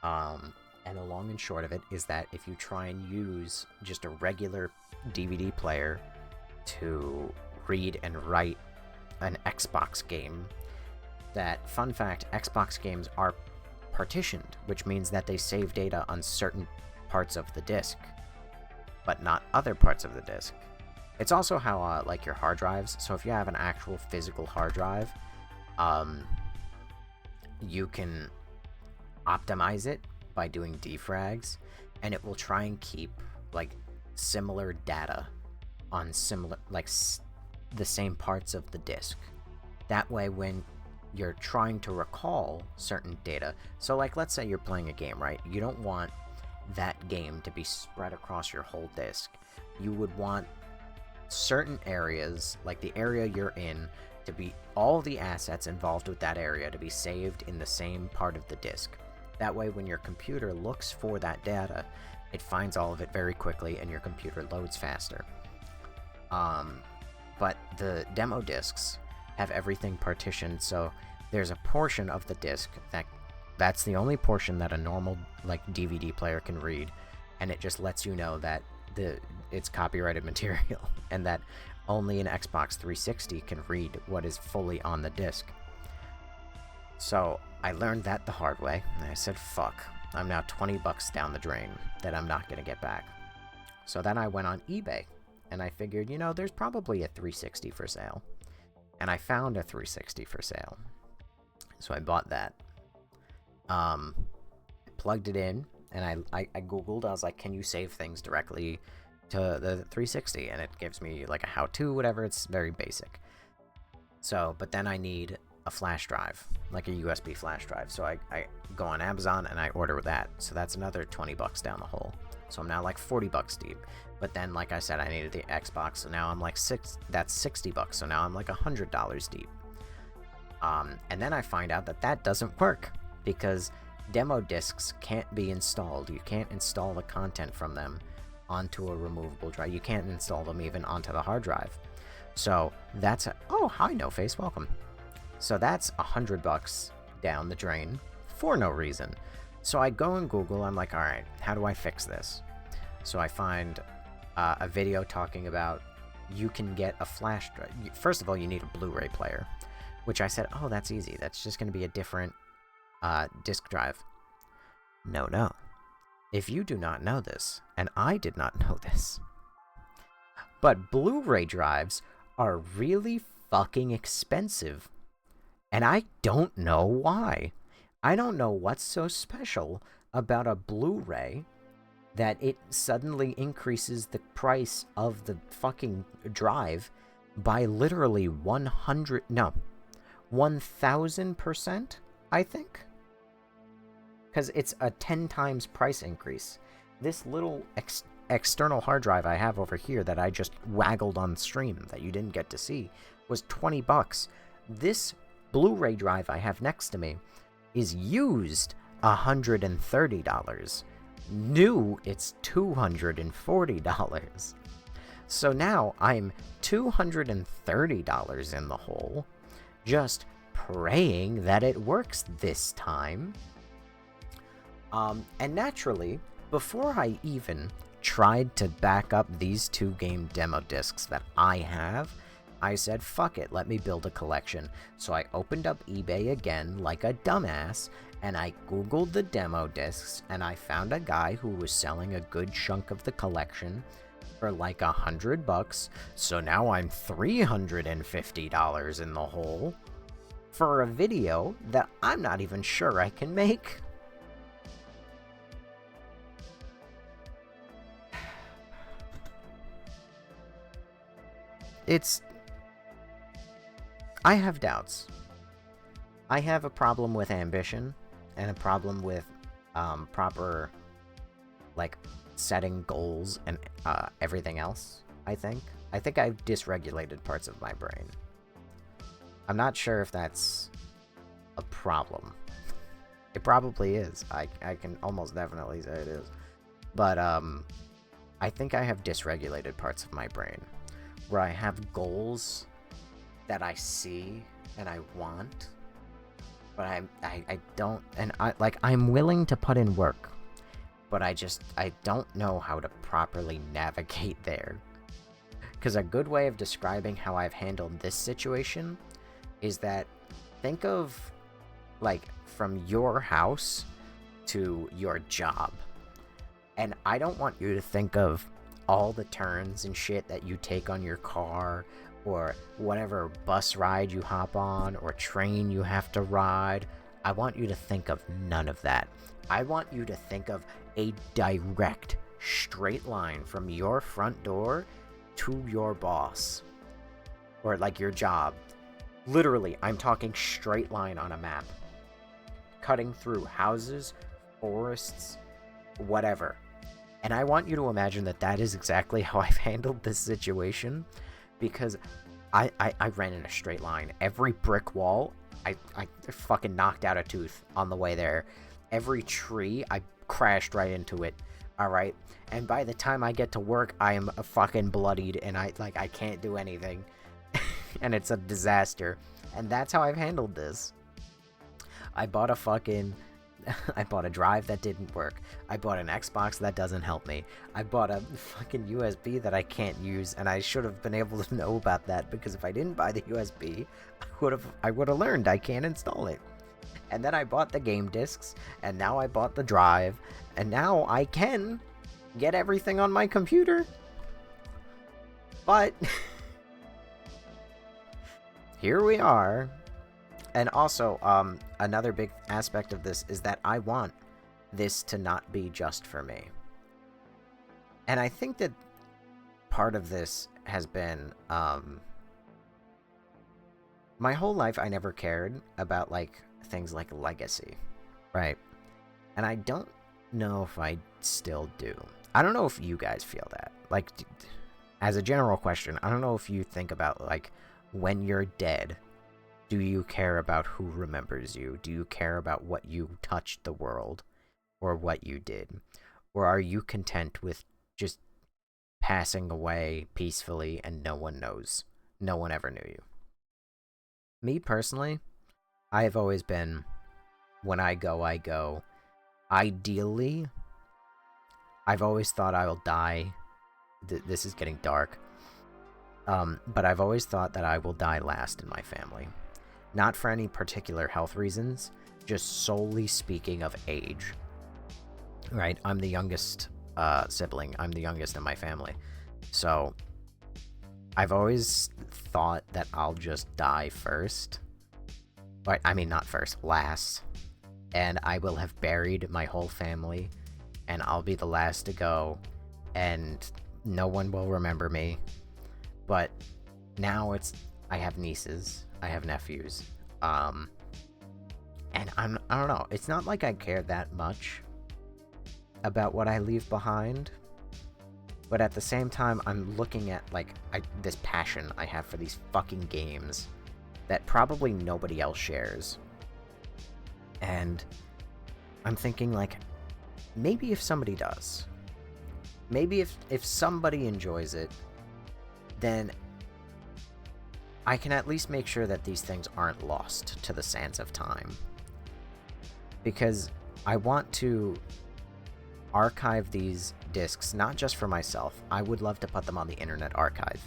And the long and short of it is that if you try and use just a regular DVD player to read and write an Xbox game, that, fun fact, Xbox games are partitioned, which means that they save data on certain parts of the disk, but not other parts of the disk. It's also how, like, your hard drives, so if you have an actual physical hard drive, you can optimize it by doing defrags, and it will try and keep, like, similar data on similar, like, the same parts of the disk. That way, when you're trying to recall certain data, so, like, let's say you're playing a game, right? You don't want that game to be spread across your whole disk. You would want certain areas, like the area you're in, to be all the assets involved with that area to be saved in the same part of the disk. That way, when your computer looks for that data, it finds all of it very quickly and your computer loads faster. But the demo discs have everything partitioned, so there's a portion of the disk that's the only portion that a normal, like, DVD player can read, and it just lets you know that it's copyrighted material, and that only an Xbox 360 can read what is fully on the disc. So I learned that the hard way, and I said, fuck, I'm now 20 bucks down the drain that I'm not going to get back. So then I went on eBay, and I figured, you know, there's probably a 360 for sale. And I found a 360 for sale. So I bought that. Plugged it in, and I Googled, I was like, can you save things directly to the 360? And it gives me, like, a how-to, whatever, it's very basic. So, but then I need a flash drive, like a USB flash drive. So I go on Amazon, and I order that. So that's another 20 bucks down the hole. So I'm now, like, 40 bucks deep. But then, like I said, I needed the Xbox, so now I'm, like, that's 60 bucks, so now I'm, like, $100 deep. And then I find out that that doesn't work, because demo discs can't be installed. You can't install the content from them onto a removable drive. You can't install them even onto the hard drive. So that's oh, hi, No Face, welcome. So that's $100 down the drain for no reason. So I go on Google, I'm like, all right, how do I fix this? So I find a video talking about you can get a flash drive. First of all, you need a Blu-ray player, which I said, oh, that's easy. That's just going to be a different disk drive. No. If you do not know this, and I did not know this, but Blu-ray drives are really fucking expensive. And I don't know why. I don't know what's so special about a Blu-ray that it suddenly increases the price of the fucking drive by literally 1,000%, I think? Because it's a 10 times price increase. This little external hard drive I have over here that I just waggled on stream that you didn't get to see was 20 bucks. This Blu-ray drive I have next to me is used $130. New, it's $240. So now I'm $230 in the hole, just praying that it works this time. And naturally, before I even tried to back up these 2 game demo discs that I have, I said, fuck it, let me build a collection. So I opened up eBay again like a dumbass, and I Googled the demo discs, and I found a guy who was selling a good chunk of the collection for like $100. So now I'm $350 in the hole for a video that I'm not even sure I can make. I have doubts. I have a problem with ambition and a problem with proper, like, setting goals and everything else, I think. I think I've dysregulated parts of my brain. I'm not sure if that's a problem. It probably is. I can almost definitely say it is. But, I think I have dysregulated parts of my brain where I have goals that I see and I want, but I don't, and I'm willing to put in work, but I don't know how to properly navigate there. Because a good way of describing how I've handled this situation is that, think of, like, from your house to your job. And I don't want you to think of all the turns and shit that you take on your car, or whatever bus ride you hop on, or train you have to ride. I want you to think of none of that. I want you to think of a direct, straight line from your front door to your boss. Or, like, your job. Literally, I'm talking straight line on a map. Cutting through houses, forests, whatever. And I want you to imagine that that is exactly how I've handled this situation, because I ran in a straight line. Every brick wall, I fucking knocked out a tooth on the way there. Every tree, I crashed right into it. Alright? And by the time I get to work, I am fucking bloodied, and I can't do anything. And it's a disaster. And that's how I've handled this. I bought a drive that didn't work. I bought an Xbox that doesn't help me. I bought a fucking USB that I can't use, and I should have been able to know about that, because if I didn't buy the USB, I would have learned I can't install it. And then I bought the game discs, and now I bought the drive, and now I can get everything on my computer. But here we are. And also, another big aspect of this is that I want this to not be just for me. And I think that part of this has been, my whole life I never cared about, like, things like legacy, right? And I don't know if I still do. I don't know if you guys feel that. Like, as a general question, I don't know if you think about, like, when you're dead, do you care about who remembers you? Do you care about what you touched the world, or what you did? Or are you content with just passing away peacefully and no one knows? No one ever knew you. Me personally, I have always been, when I go, I go. Ideally, I've always thought I will die. This is getting dark. But I've always thought that I will die last in my family. Not for any particular health reasons, just solely speaking of age. Right? I'm the youngest sibling. I'm the youngest in my family. So, I've always thought that I'll just die first. But, I mean, not first, last. And I will have buried my whole family, and I'll be the last to go, and no one will remember me. But now I have nieces, I have nephews, and I don't know, it's not like I care that much about what I leave behind, but at the same time, I'm looking at, like, this passion I have for these fucking games that probably nobody else shares, and I'm thinking, like, maybe if somebody does, maybe if somebody enjoys it, then I can at least make sure that these things aren't lost to the sands of time. Because I want to archive these discs, not just for myself. I would love to put them on the Internet Archive.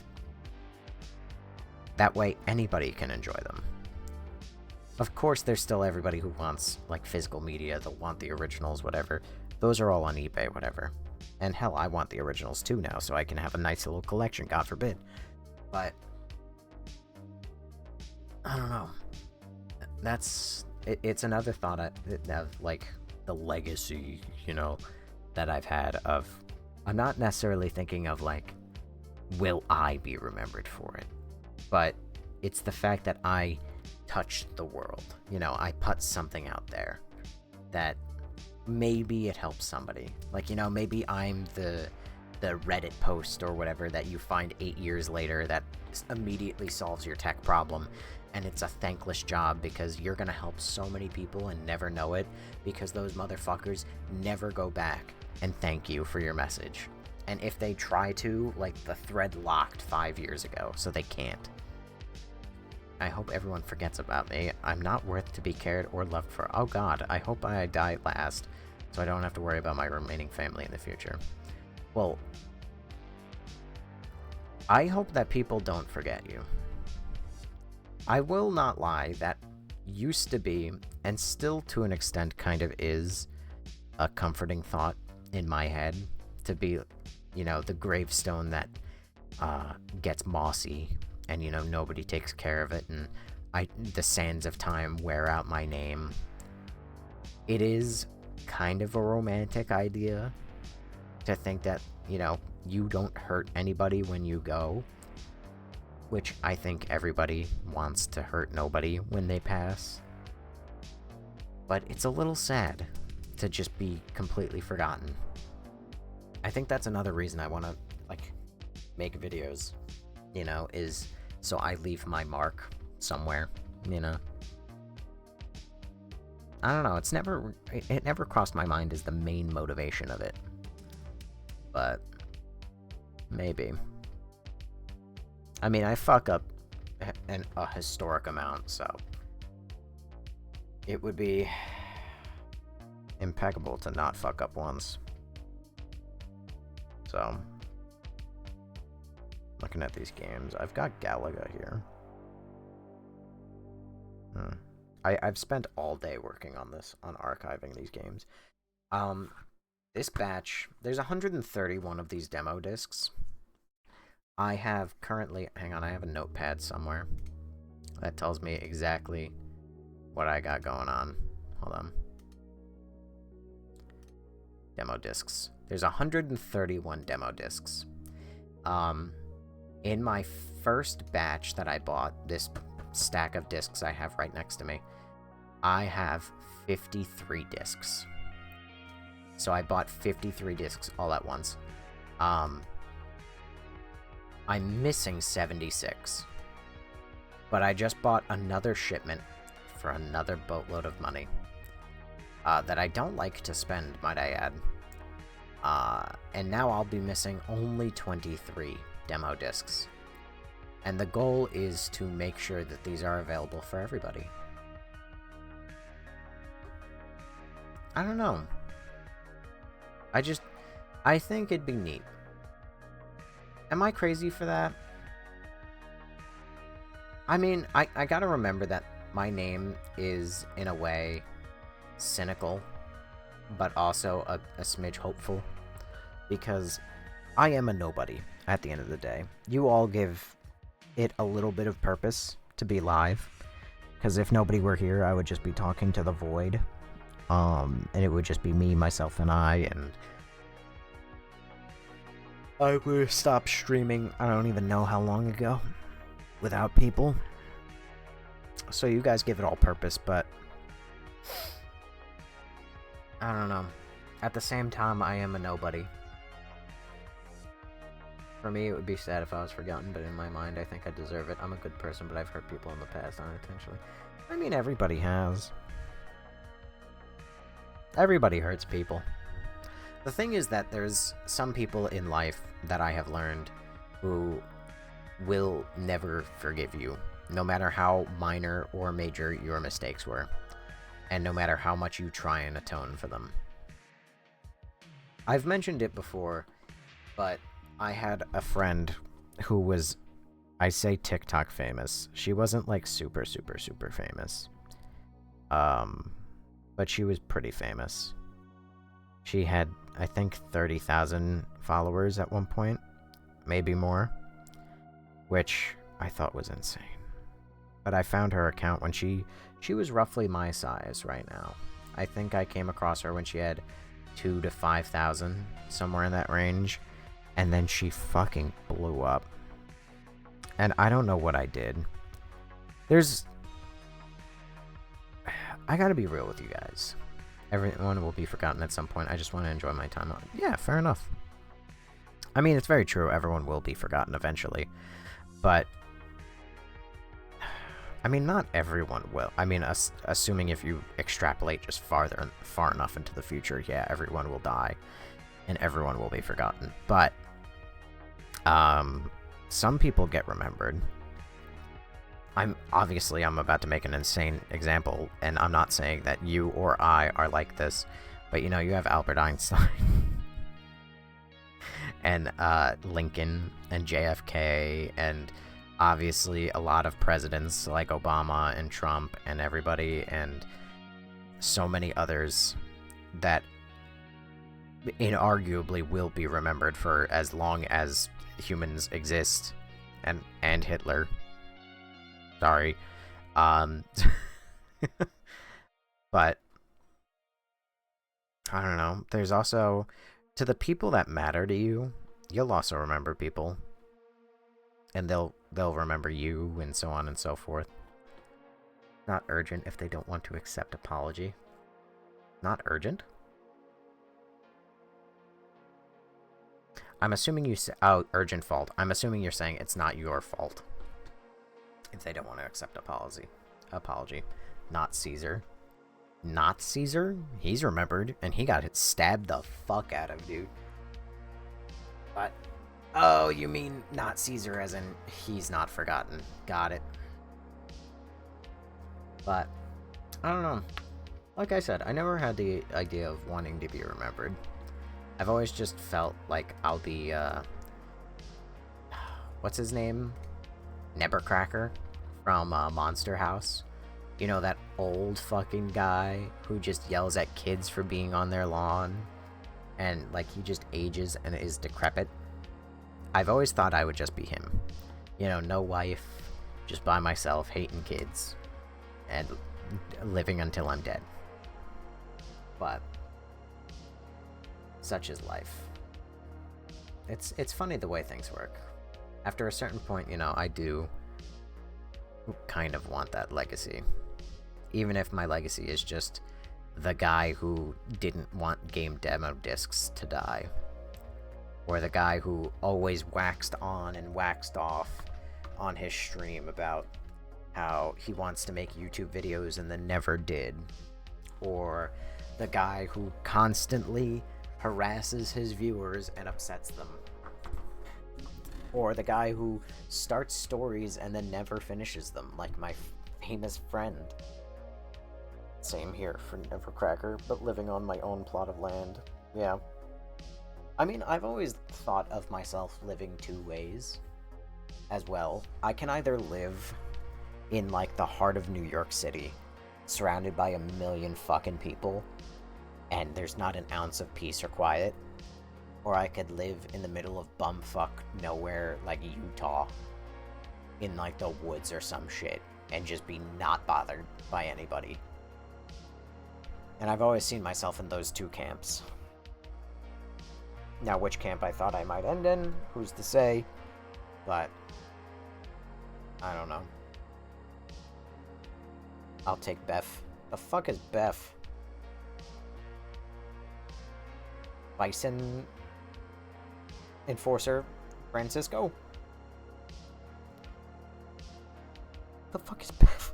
That way, anybody can enjoy them. Of course, there's still everybody who wants, like, physical media, they'll want the originals, whatever. Those are all on eBay, whatever. And hell, I want the originals too now, so I can have a nice little collection, God forbid. But I don't know. It's another thought of, like, the legacy, you know, that I've had of, I'm not necessarily thinking of, like, will I be remembered for it? But it's the fact that I touched the world. You know, I put something out there that maybe it helps somebody. Like, you know, maybe I'm the the Reddit post or whatever that you find 8 years later that immediately solves your tech problem. And it's a thankless job because you're going to help so many people and never know it because those motherfuckers never go back and thank you for your message. And if they try to, like, the thread locked 5 years ago, so they can't. I hope everyone forgets about me. I'm not worth to be cared or loved for. Oh god, I hope I die last, so I don't have to worry about my remaining family in the future. Well, I hope that people don't forget you. I will not lie, that used to be, and still to an extent kind of is, a comforting thought in my head, to be, you know, the gravestone that gets mossy, and, you know, nobody takes care of it, and the sands of time wear out my name. It is kind of a romantic idea to think that, you know, you don't hurt anybody when you go, which I think everybody wants to hurt nobody when they pass. But it's a little sad to just be completely forgotten. I think that's another reason I want to, like, make videos, you know, is so I leave my mark somewhere, you know. I don't know, it never crossed my mind as the main motivation of it. But maybe. I mean, I fuck up a historic amount, so it would be impeccable to not fuck up once. So, looking at these games, I've got Galaga here. I've spent all day working on this, on archiving these games. This batch, there's 131 of these demo discs. I have currently, hang on, I have a notepad somewhere that tells me exactly what I got going on. Hold on. Demo discs. There's 131 demo discs. In my first batch that I bought, this stack of discs I have right next to me, I have 53 discs. So I bought 53 discs all at once. I'm missing 76. But I just bought another shipment for another boatload of money. That I don't like to spend, might I add. And now I'll be missing only 23 demo discs. And the goal is to make sure that these are available for everybody. I don't know. I think it'd be neat. Am I crazy for that? I mean, I gotta remember that my name is, in a way, cynical, but also a smidge hopeful. Because I am a nobody at the end of the day. You all give it a little bit of purpose to be live. Because if nobody were here, I would just be talking to the void. And it would just be me, myself, and I, and I would stop streaming, I don't even know how long ago, without people. So you guys give it all purpose, but I don't know. At the same time, I am a nobody. For me, it would be sad if I was forgotten, but in my mind, I think I deserve it. I'm a good person, but I've hurt people in the past unintentionally. I mean, everybody has. Everybody hurts people. The thing is that there's some people in life that I have learned who will never forgive you, no matter how minor or major your mistakes were, and no matter how much you try and atone for them. I've mentioned it before, but I had a friend who was, I say TikTok famous. She wasn't like super famous. But she was pretty famous. She had, I think, 30,000 followers at one point. Maybe more. Which I thought was insane. But I found her account when she was roughly my size right now. I think I came across her when she had 2,000 to 5,000, somewhere in that range. And then she fucking blew up. And I don't know what I did. I gotta be real with you guys. Everyone will be forgotten at some point. I just want to enjoy my time. Yeah, fair enough. I mean, it's very true. Everyone will be forgotten eventually. But, I mean, not everyone will. I mean, assuming if you extrapolate just far enough into the future, yeah, everyone will die. And everyone will be forgotten. But, some people get remembered. I'm about to make an insane example, and I'm not saying that you or I are like this, but you know, you have Albert Einstein and Lincoln and JFK, and obviously a lot of presidents like Obama and Trump and everybody, and so many others that inarguably will be remembered for as long as humans exist, and Hitler. Sorry. But I don't know. There's also, to the people that matter to you, you'll also remember people. And they'll remember you, and so on and so forth. Not urgent if they don't want to accept apology. Not urgent? I'm assuming you say, oh, urgent fault. I'm assuming you're saying it's not your fault if they don't want to accept apology. Not Caesar. Not Caesar? He's remembered, and he got stabbed the fuck out of, dude. But, oh, you mean not Caesar as in he's not forgotten. Got it. But, I don't know. Like I said, I never had the idea of wanting to be remembered. I've always just felt like I'll be, what's his name? Nebercracker from Monster House. You know, that old fucking guy who just yells at kids for being on their lawn, and like he just ages and is decrepit. I've always thought I would just be him. You know, no wife, just by myself, hating kids, and living until I'm dead. But such is life. It's funny the way things work. After a certain point, you know, I do kind of want that legacy. Even if my legacy is just the guy who didn't want game demo discs to die. Or the guy who always waxed on and waxed off on his stream about how he wants to make YouTube videos and then never did. Or the guy who constantly harasses his viewers and upsets them. Or the guy who starts stories and then never finishes them, like my famous friend. Same here for Nevercracker, but living on my own plot of land. Yeah. I mean, I've always thought of myself living two ways as well. I can either live in, like, the heart of New York City, surrounded by 1 million fucking people, and there's not an ounce of peace or quiet. Or I could live in the middle of bumfuck nowhere, like Utah, in, like, the woods or some shit, and just be not bothered by anybody. And I've always seen myself in those two camps. Now, which camp I thought I might end in, who's to say? But I don't know. I'll take Beth. The fuck is Beth? Bison Enforcer Francisco? The fuck is Beth?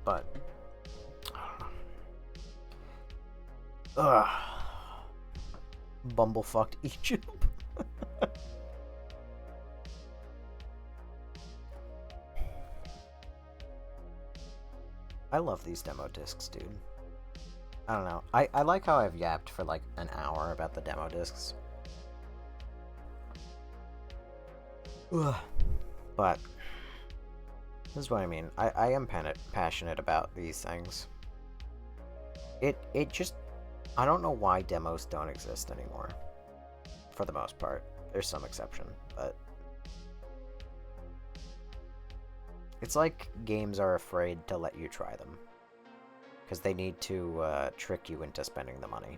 But bumblefucked Egypt. I love these demo discs, dude. I don't know. I like how I've yapped for like an hour about the demo discs. Ugh. But this is what I mean. I am passionate about these things. It just, I don't know why demos don't exist anymore. For the most part. There's some exception, but it's like games are afraid to let you try them. Because they need to trick you into spending the money.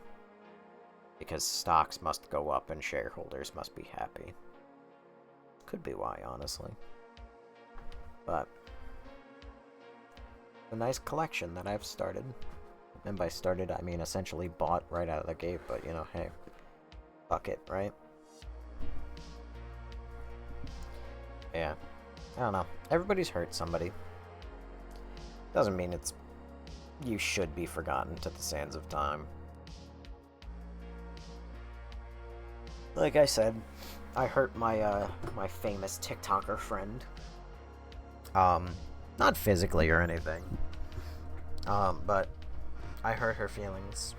Because stocks must go up and shareholders must be happy. Could be why, honestly. But a nice collection that I've started. And by started, I mean essentially bought right out of the gate, but you know, hey, fuck it, right? Yeah. I don't know. Everybody's hurt somebody. Doesn't mean it's... You should be forgotten to the sands of time. Like I said, I hurt my, my famous TikToker friend. Not physically or anything. But I hurt her feelings.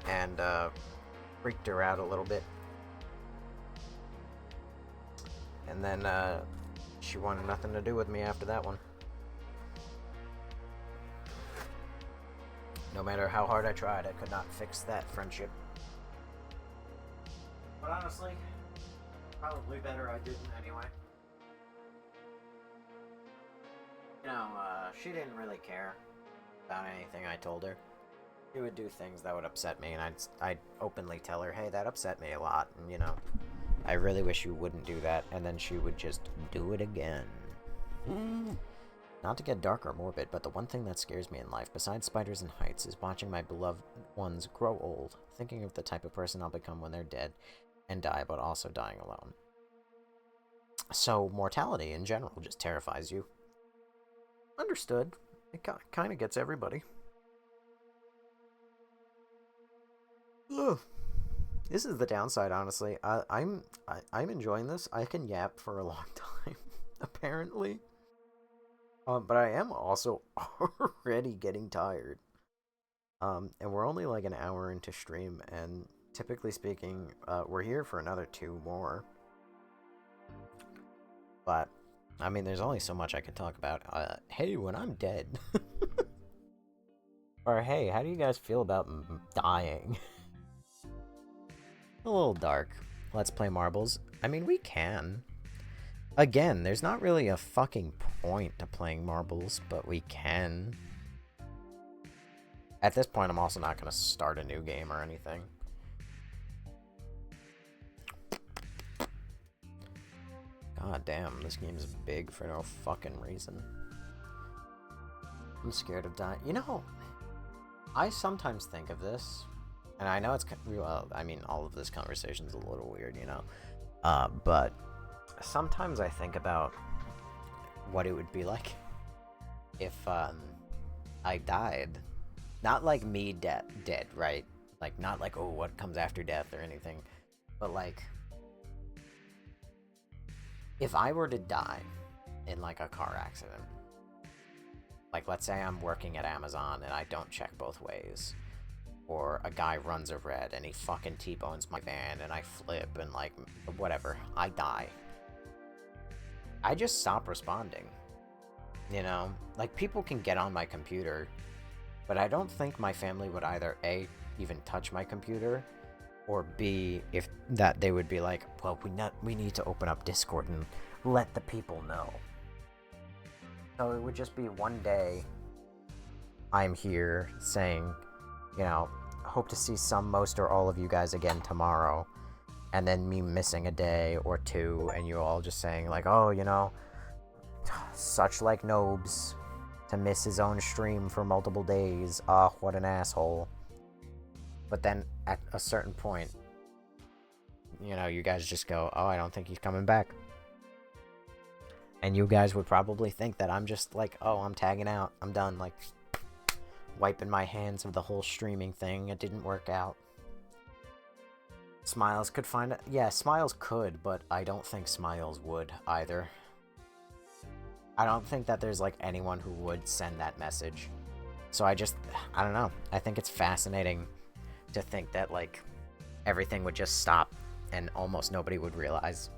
And, freaked her out a little bit. And then, she wanted nothing to do with me after that one. No matter how hard I tried, I could not fix that friendship. But honestly, probably better I didn't anyway. You know, she didn't really care about anything I told her. She would do things that would upset me, and I'd openly tell her, hey, that upset me a lot, and you know, I really wish you wouldn't do that, and then she would just do it again. Not to get dark or morbid, but the one thing that scares me in life, besides spiders and heights, is watching my beloved ones grow old, thinking of the type of person I'll become when they're dead and die, but also dying alone. So, mortality in general just terrifies you. Understood. It kind of gets everybody. Ugh. This is the downside, honestly. I'm enjoying this. I can yap for a long time, apparently. But I am also already getting tired. And we're only like an hour into stream, and typically speaking, we're here for another 2 more. But, I mean, there's only so much I can talk about. Hey, when I'm dead. Or, hey, how do you guys feel about dying? A little dark. Let's play marbles. I mean, we can. Again, there's not really a fucking point to playing marbles, but we can. At this point, I'm also not going to start a new game or anything. God damn, this game is big for no fucking reason. I'm scared of dying. You know, I sometimes think of this, and I know it's, well, I mean, all of this conversation's a little weird, you know, but sometimes I think about what it would be like if, I died. Not like me dead, right? Like, not like, oh, what comes after death or anything, but like, if I were to die in like a car accident, like let's say I'm working at Amazon and I don't check both ways, or a guy runs a red and he fucking T-bones my van and I flip and like, whatever, I die. I just stop responding, you know? Like, people can get on my computer, but I don't think my family would either A, even touch my computer, or B, if that they would be like, well, we need to open up Discord and let the people know. So it would just be one day I'm here saying, you know, hope to see some, most, or all of you guys again tomorrow, and then me missing a day or 2, and you all just saying like, oh, you know, such like Nobes to miss his own stream for multiple days. Ah, what an asshole. But then at a certain point, you know, you guys just go, oh, I don't think he's coming back. And you guys would probably think that I'm just like, oh, I'm tagging out, I'm done, like, wiping my hands of the whole streaming thing. It didn't work out. Smiles could find it. Yeah, Smiles could, but I don't think Smiles would either. I don't think that there's like anyone who would send that message. So I don't know. I think it's fascinating to think that like everything would just stop and almost nobody would realize.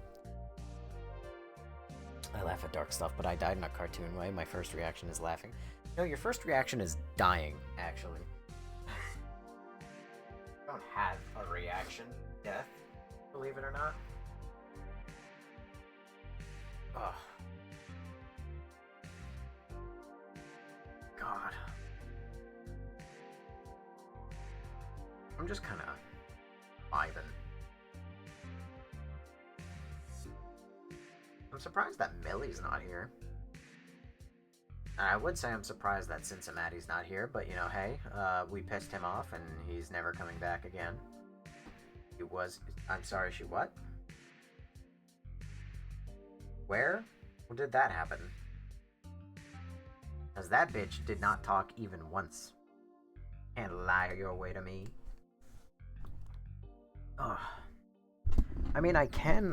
I laugh at dark stuff, but I died in a cartoon way. My first reaction is laughing. No, your first reaction is dying, actually. I don't have a reaction. Death, believe it or not. Ugh. God. I'm just kind of vibing. I'm surprised that Millie's not here. I would say I'm surprised that Cincinnati's not here, but you know, hey, we pissed him off and he's never coming back again. He was. I'm sorry, she what? Where? When did that happen? Because that bitch did not talk even once. Can't lie your way to me. Ugh. I mean, I can,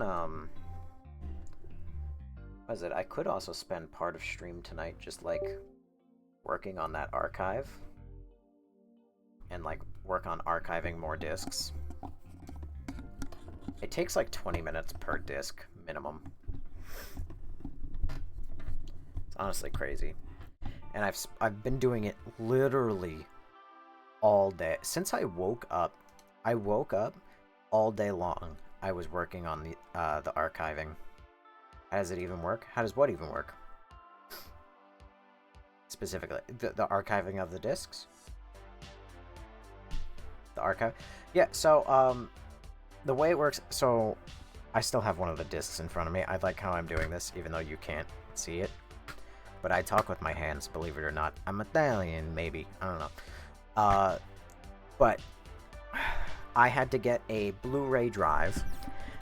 what is it? I could also spend part of stream tonight just, like, working on that archive. And, like, work on archiving more discs. It takes, like, 20 minutes per disc, minimum. It's honestly crazy. And I've been doing it literally all day. Since I woke up all day long. I was working on the archiving. How does it even work? How does what even work? Specifically, the archiving of the discs? The archive? Yeah, so, the way it works, so, I still have one of the discs in front of me. I like how I'm doing this, even though you can't see it. But I talk with my hands, believe it or not. I'm Italian, maybe. I don't know. But I had to get a Blu-ray drive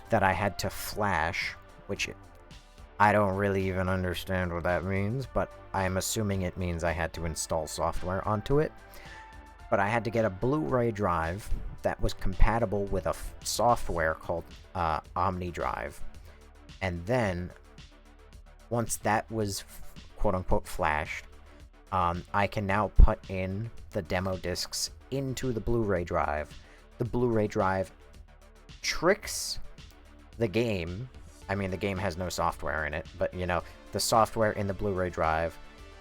that I had to flash, which I don't really even understand what that means, but I'm assuming it means I had to install software onto it. But I had to get a Blu-ray drive that was compatible with a software called OmniDrive. And then, once that was quote-unquote flashed, I can now put in the demo discs into the Blu-ray drive. The Blu-ray drive tricks the game. I mean, the game has no software in it, but, you know, the software in the Blu-ray drive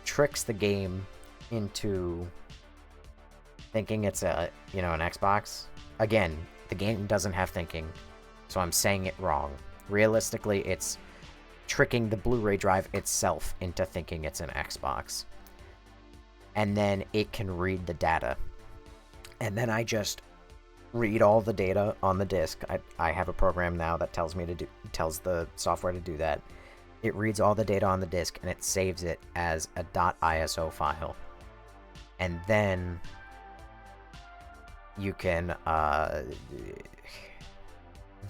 tricks the game into thinking it's an Xbox. Again, the game doesn't have thinking, so I'm saying it wrong. Realistically, it's tricking the Blu-ray drive itself into thinking it's an Xbox. And then it can read the data. And then I just read all the data on the disc. I have a program now that tells the software to do that. It reads all the data on the disc and it saves it as a .iso file. And then you can the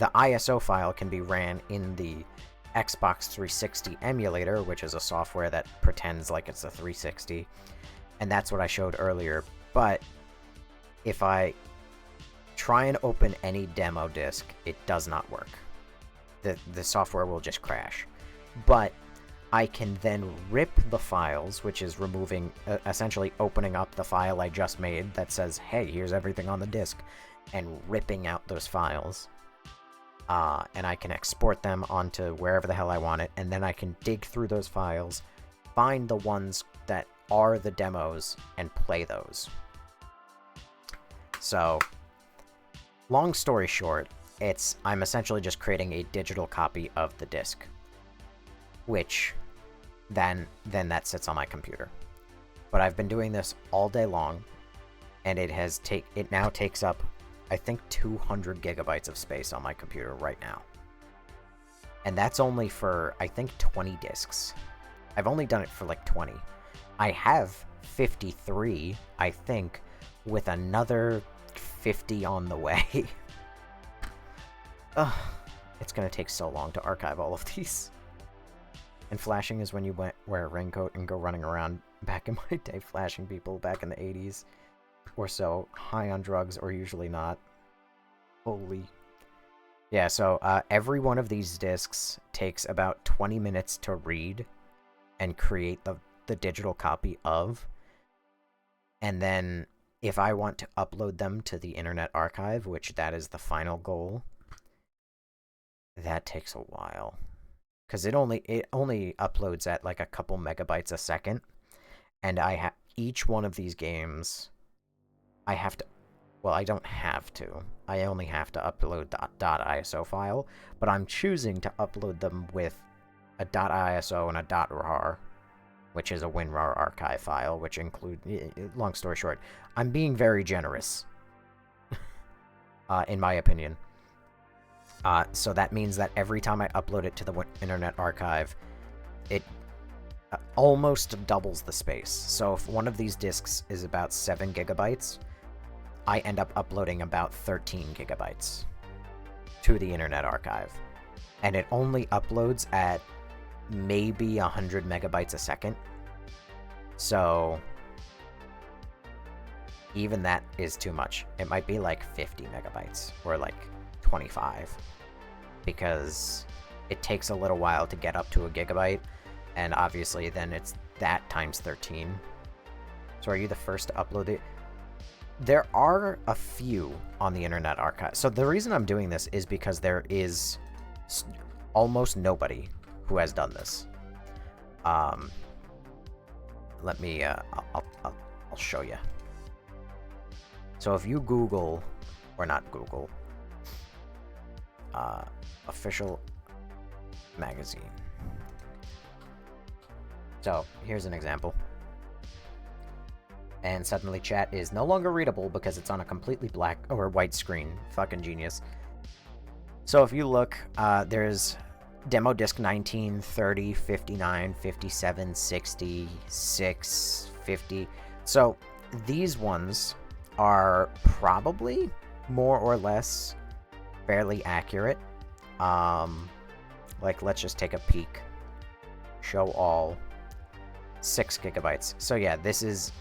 ISO file can be ran in the Xbox 360 emulator, which is a software that pretends like it's a 360. And that's what I showed earlier. But if I try and open any demo disc, it does not work. The software will just crash. But I can then rip the files, which is removing, essentially opening up the file I just made that says, hey, here's everything on the disc, and ripping out those files. And I can export them onto wherever the hell I want it, and then I can dig through those files, find the ones that are the demos, and play those. So, long story short, I'm essentially just creating a digital copy of the disc, which then that sits on my computer. But I've been doing this all day long, and it now takes up, I think, 200 gigabytes of space on my computer right now. And that's only for, I think, 20 discs. I've only done it for like 20. I have 53, I think, with another 50 on the way. Ugh, it's gonna take so long to archive all of these. And flashing is when you wear a raincoat and go running around back in my day, flashing people back in the 80s or so, high on drugs or usually not. Holy. Yeah, so every one of these discs takes about 20 minutes to read and create the digital copy of. And then if I want to upload them to the Internet Archive, which that is the final goal, that takes a while. Because it only uploads at like a couple megabytes a second. And each one of these games, I have to... Well, I don't have to. I only have to upload the .iso file, but I'm choosing to upload them with a .iso and a .rar, which is a WinRAR archive file, which include... Long story short, I'm being very generous, in my opinion. So that means that every time I upload it to the Internet Archive, almost doubles the space. So if one of these disks is about 7 gigabytes, I end up uploading about 13 gigabytes to the Internet Archive. And it only uploads at maybe 100 megabytes a second. So even that is too much. It might be like 50 megabytes or like 25, because it takes a little while to get up to a gigabyte, and obviously then it's that times 13. So are you the first to upload it? There are a few on the Internet Archive. So the reason I'm doing this is because there is almost nobody who has done this. Let me, I'll show you. So if you Google, or not Google, official magazine. So here's an example. And suddenly chat is no longer readable because it's on a completely black or white screen. Fucking genius. So if you look, there's demo disc 19, 30, 59, 57, 60, 6, 50. So these ones are probably more or less fairly accurate. Like, let's just take a peek. Show all. 6 gigabytes. So yeah, this is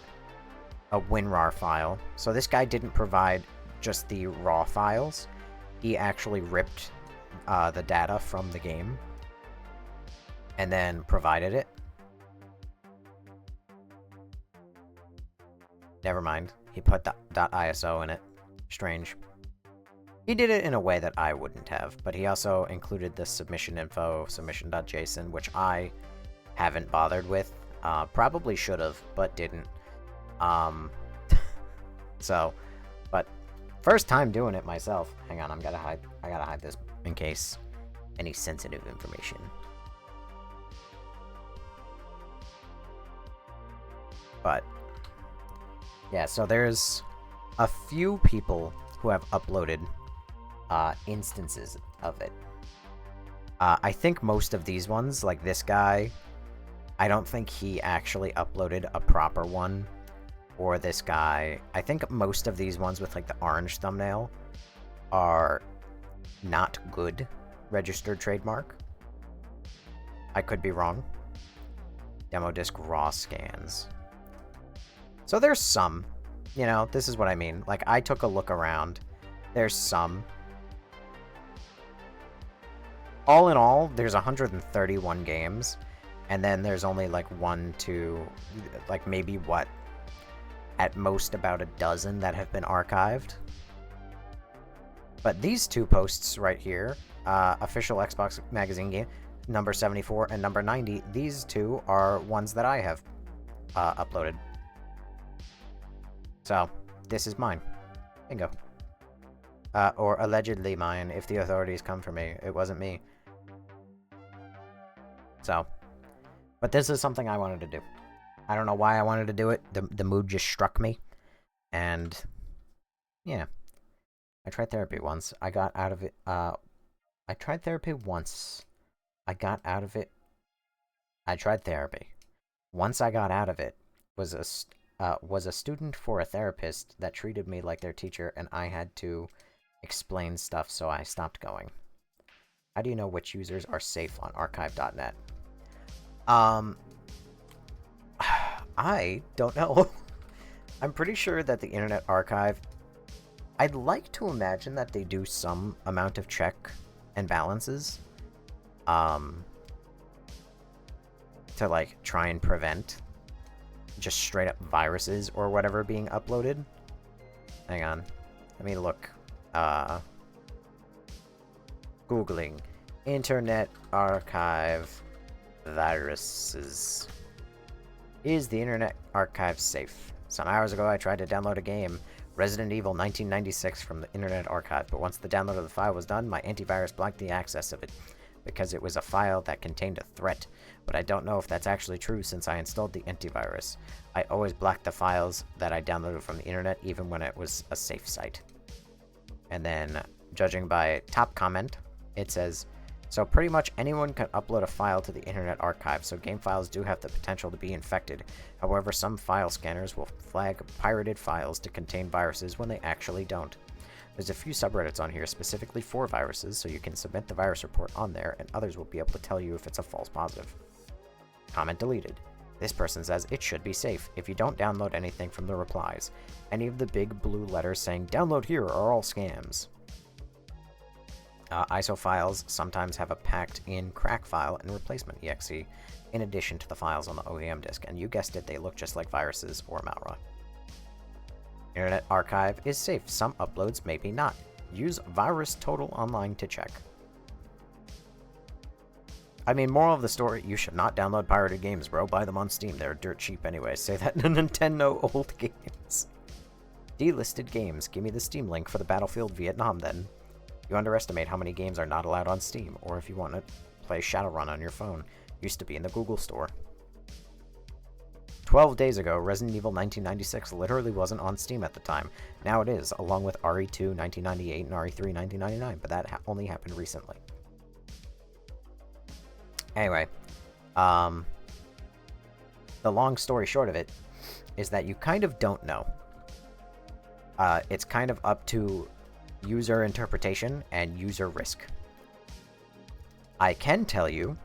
a WinRAR file. So this guy didn't provide just the raw files. He actually ripped the data from the game and then provided it. Never mind. He put .iso in it. Strange. He did it in a way that I wouldn't have, but he also included the submission info, submission.json, which I haven't bothered with. Probably should have, but didn't. So, but first time doing it myself. Hang on, I gotta hide this in case any sensitive information. But yeah, so there's a few people who have uploaded instances of it. I think most of these ones, like this guy, I don't think he actually uploaded a proper one. Or this guy. I think most of these ones with like the orange thumbnail are not good registered trademark. I could be wrong. Demo disc raw scans. So there's some. You know, this is what I mean. Like, I took a look around. There's some. All in all, there's 131 games. And then there's only like 1, 2, like maybe what? At most about a dozen that have been archived. But these two posts right here, official Xbox magazine game, number 74 and number 90, these two are ones that I have uploaded. So, this is mine. Bingo. Or allegedly mine, if the authorities come for me. It wasn't me. So, but this is something I wanted to do. I don't know why I wanted to do it. The mood just struck me. And, yeah. I tried therapy once. I got out of it. I tried therapy once. I got out of it. I tried therapy. Once I got out of it, was a student for a therapist that treated me like their teacher, and I had to explain stuff, so I stopped going. How do you know which users are safe on archive.net? I don't know. I'm pretty sure that the Internet Archive, I'd like to imagine that they do some amount of check and balances, to like try and prevent just straight up viruses or whatever being uploaded. Hang on. Let me look. Googling Internet Archive viruses. Is the Internet Archive safe? Some hours ago, I tried to download a game, Resident Evil 1996, from the Internet Archive, but once the download of the file was done, my antivirus blocked the access of it because it was a file that contained a threat. But I don't know if that's actually true since I installed the antivirus. I always blocked the files that I downloaded from the internet, even when it was a safe site. And then, judging by top comment, it says, So pretty much anyone can upload a file to the Internet Archive, so game files do have the potential to be infected. However, some file scanners will flag pirated files to contain viruses when they actually don't. There's a few subreddits on here specifically for viruses, so you can submit the virus report on there, and others will be able to tell you if it's a false positive. Comment deleted. This person says it should be safe if you don't download anything from the replies. Any of the big blue letters saying download here are all scams. ISO files sometimes have a packed-in crack file and replacement exe, in addition to the files on the OEM disk, and you guessed it, they look just like viruses or malware. Internet Archive is safe. Some uploads may be not. Use VirusTotal Online to check. I mean, moral of the story, you should not download pirated games, bro. Buy them on Steam. They're dirt cheap anyway. Say that to Nintendo old games. Delisted games. Give me the Steam link for the Battlefield Vietnam, then. You underestimate how many games are not allowed on Steam, or if you want to play Shadowrun on your phone. Used to be in the Google Store. 12 days ago, Resident Evil 1996 literally wasn't on Steam at the time. Now it is, along with RE2 1998 and RE3 1999, but that only happened recently. Anyway, the long story short of it is that you kind of don't know. It's kind of up to user interpretation and user risk. I can tell you,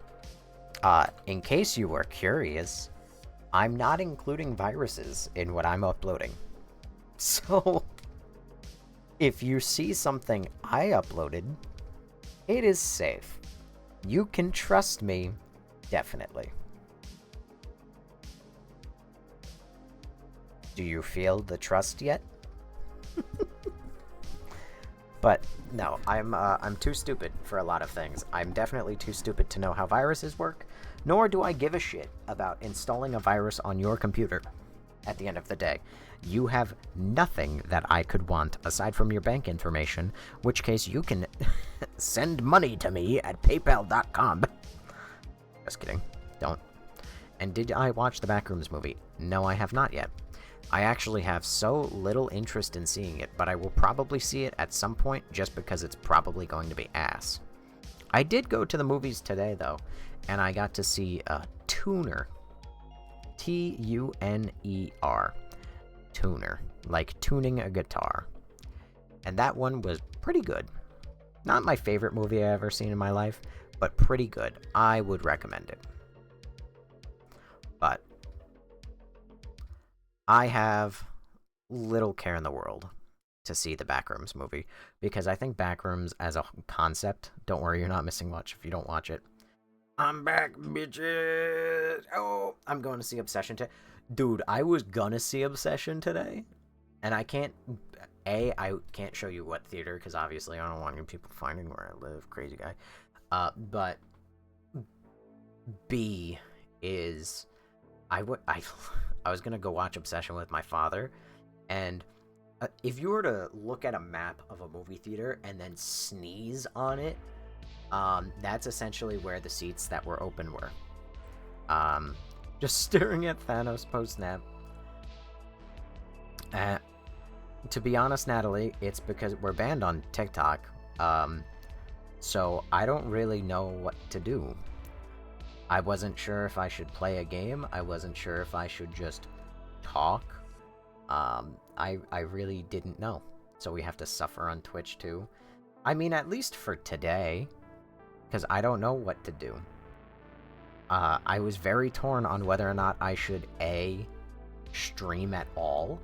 in case you were curious, I'm not including viruses in what I'm uploading. So, if you see something I uploaded, it is safe. You can trust me, definitely. Do you feel the trust yet? But no, I'm too stupid for a lot of things. I'm definitely too stupid to know how viruses work, nor do I give a shit about installing a virus on your computer. At the end of the day, you have nothing that I could want aside from your bank information, which case you can send money to me at paypal.com. Just kidding. Don't. And did I watch the Backrooms movie? No, I have not yet. I actually have so little interest in seeing it, but I will probably see it at some point just because it's probably going to be ass. I did go to the movies today, though, and I got to see Tuner. Tuner. Tuner. Like tuning a guitar. And that one was pretty good. Not my favorite movie I've ever seen in my life, but pretty good. I would recommend it. But I have little care in the world to see the Backrooms movie, because I think Backrooms as a concept, don't worry, you're not missing much if you don't watch it. I'm back, bitches! Oh, I'm going to see Obsession today. Dude, I was gonna see Obsession today, and I can't... I can't show you what theater, because obviously I don't want you people finding where I live, crazy guy. But B is... I was gonna go watch Obsession with my father, and if you were to look at a map of a movie theater and then sneeze on it, that's essentially where the seats that were open were. Just staring at Thanos post-snap. To be honest, Natalie, it's because we're banned on TikTok, so I don't really know what to do. I wasn't sure if I should play a game. I wasn't sure if I should just talk. I really didn't know. So we have to suffer on Twitch too. I mean, at least for today, because I don't know what to do. I was very torn on whether or not I should A, stream at all,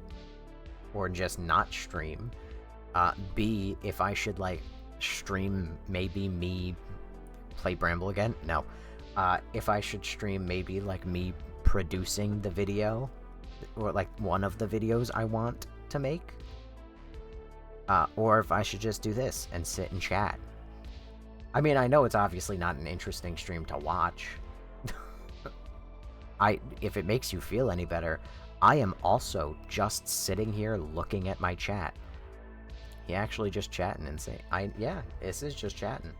or just not stream. B, if I should, like, stream maybe me play Bramble again. No. If I should stream maybe, like, me producing the video, or, like, one of the videos I want to make. Or if I should just do this and sit and chat. I mean, I know it's obviously not an interesting stream to watch. If it makes you feel any better, I am also just sitting here looking at my chat. He actually just chatting and saying, yeah, this is just chatting.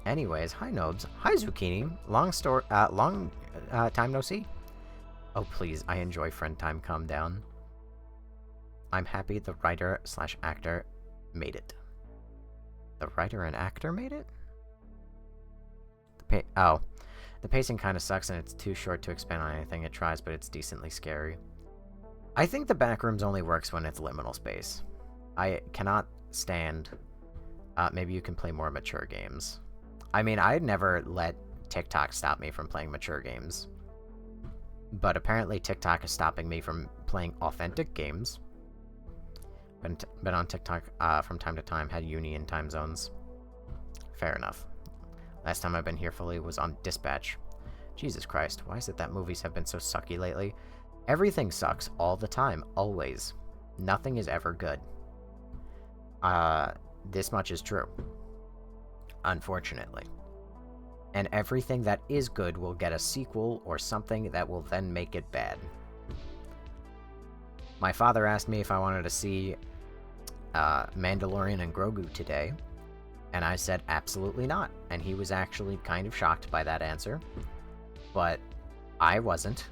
Anyways, hi Nobes, hi Zucchini, long time no see. Oh please, I enjoy friend time, calm down. I'm happy the writer/actor made it. The writer and actor made it? The pacing kind of sucks and it's too short to expand on anything it tries, but it's decently scary. I think the Backrooms only works when it's liminal space. I cannot stand... maybe you can play more mature games. I mean, I'd never let TikTok stop me from playing mature games. But apparently TikTok is stopping me from playing authentic games. Been on TikTok from time to time, had union time zones. Fair enough. Last time I've been here fully was on Dispatch. Jesus Christ, why is it that movies have been so sucky lately? Everything sucks all the time, always. Nothing is ever good. This much is true. Unfortunately. And everything that is good will get a sequel or something that will then make it bad. My father asked me if I wanted to see Mandalorian and Grogu today, and I said absolutely not, and he was actually kind of shocked by that answer, but I wasn't,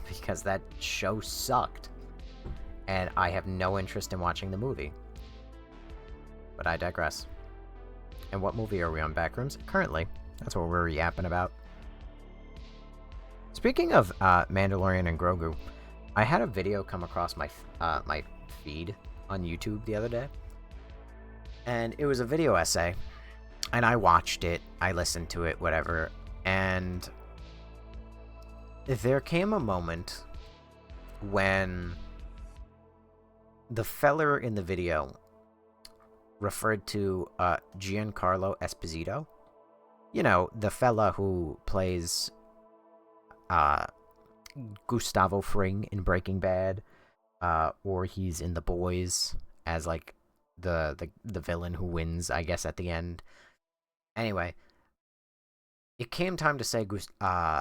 because that show sucked, and I have no interest in watching the movie. But I digress. And what movie are we on, Backrooms? Currently. That's what we're yapping about. Speaking of Mandalorian and Grogu, I had a video come across my my feed on YouTube the other day, and it was a video essay, and I watched it, I listened to it, whatever, and there came a moment when the feller in the video referred to Giancarlo Esposito. You know, the fella who plays Gustavo Fring in Breaking Bad, or he's in The Boys as like the villain who wins, I guess, at the end. Anyway, it came time to say Giancarlo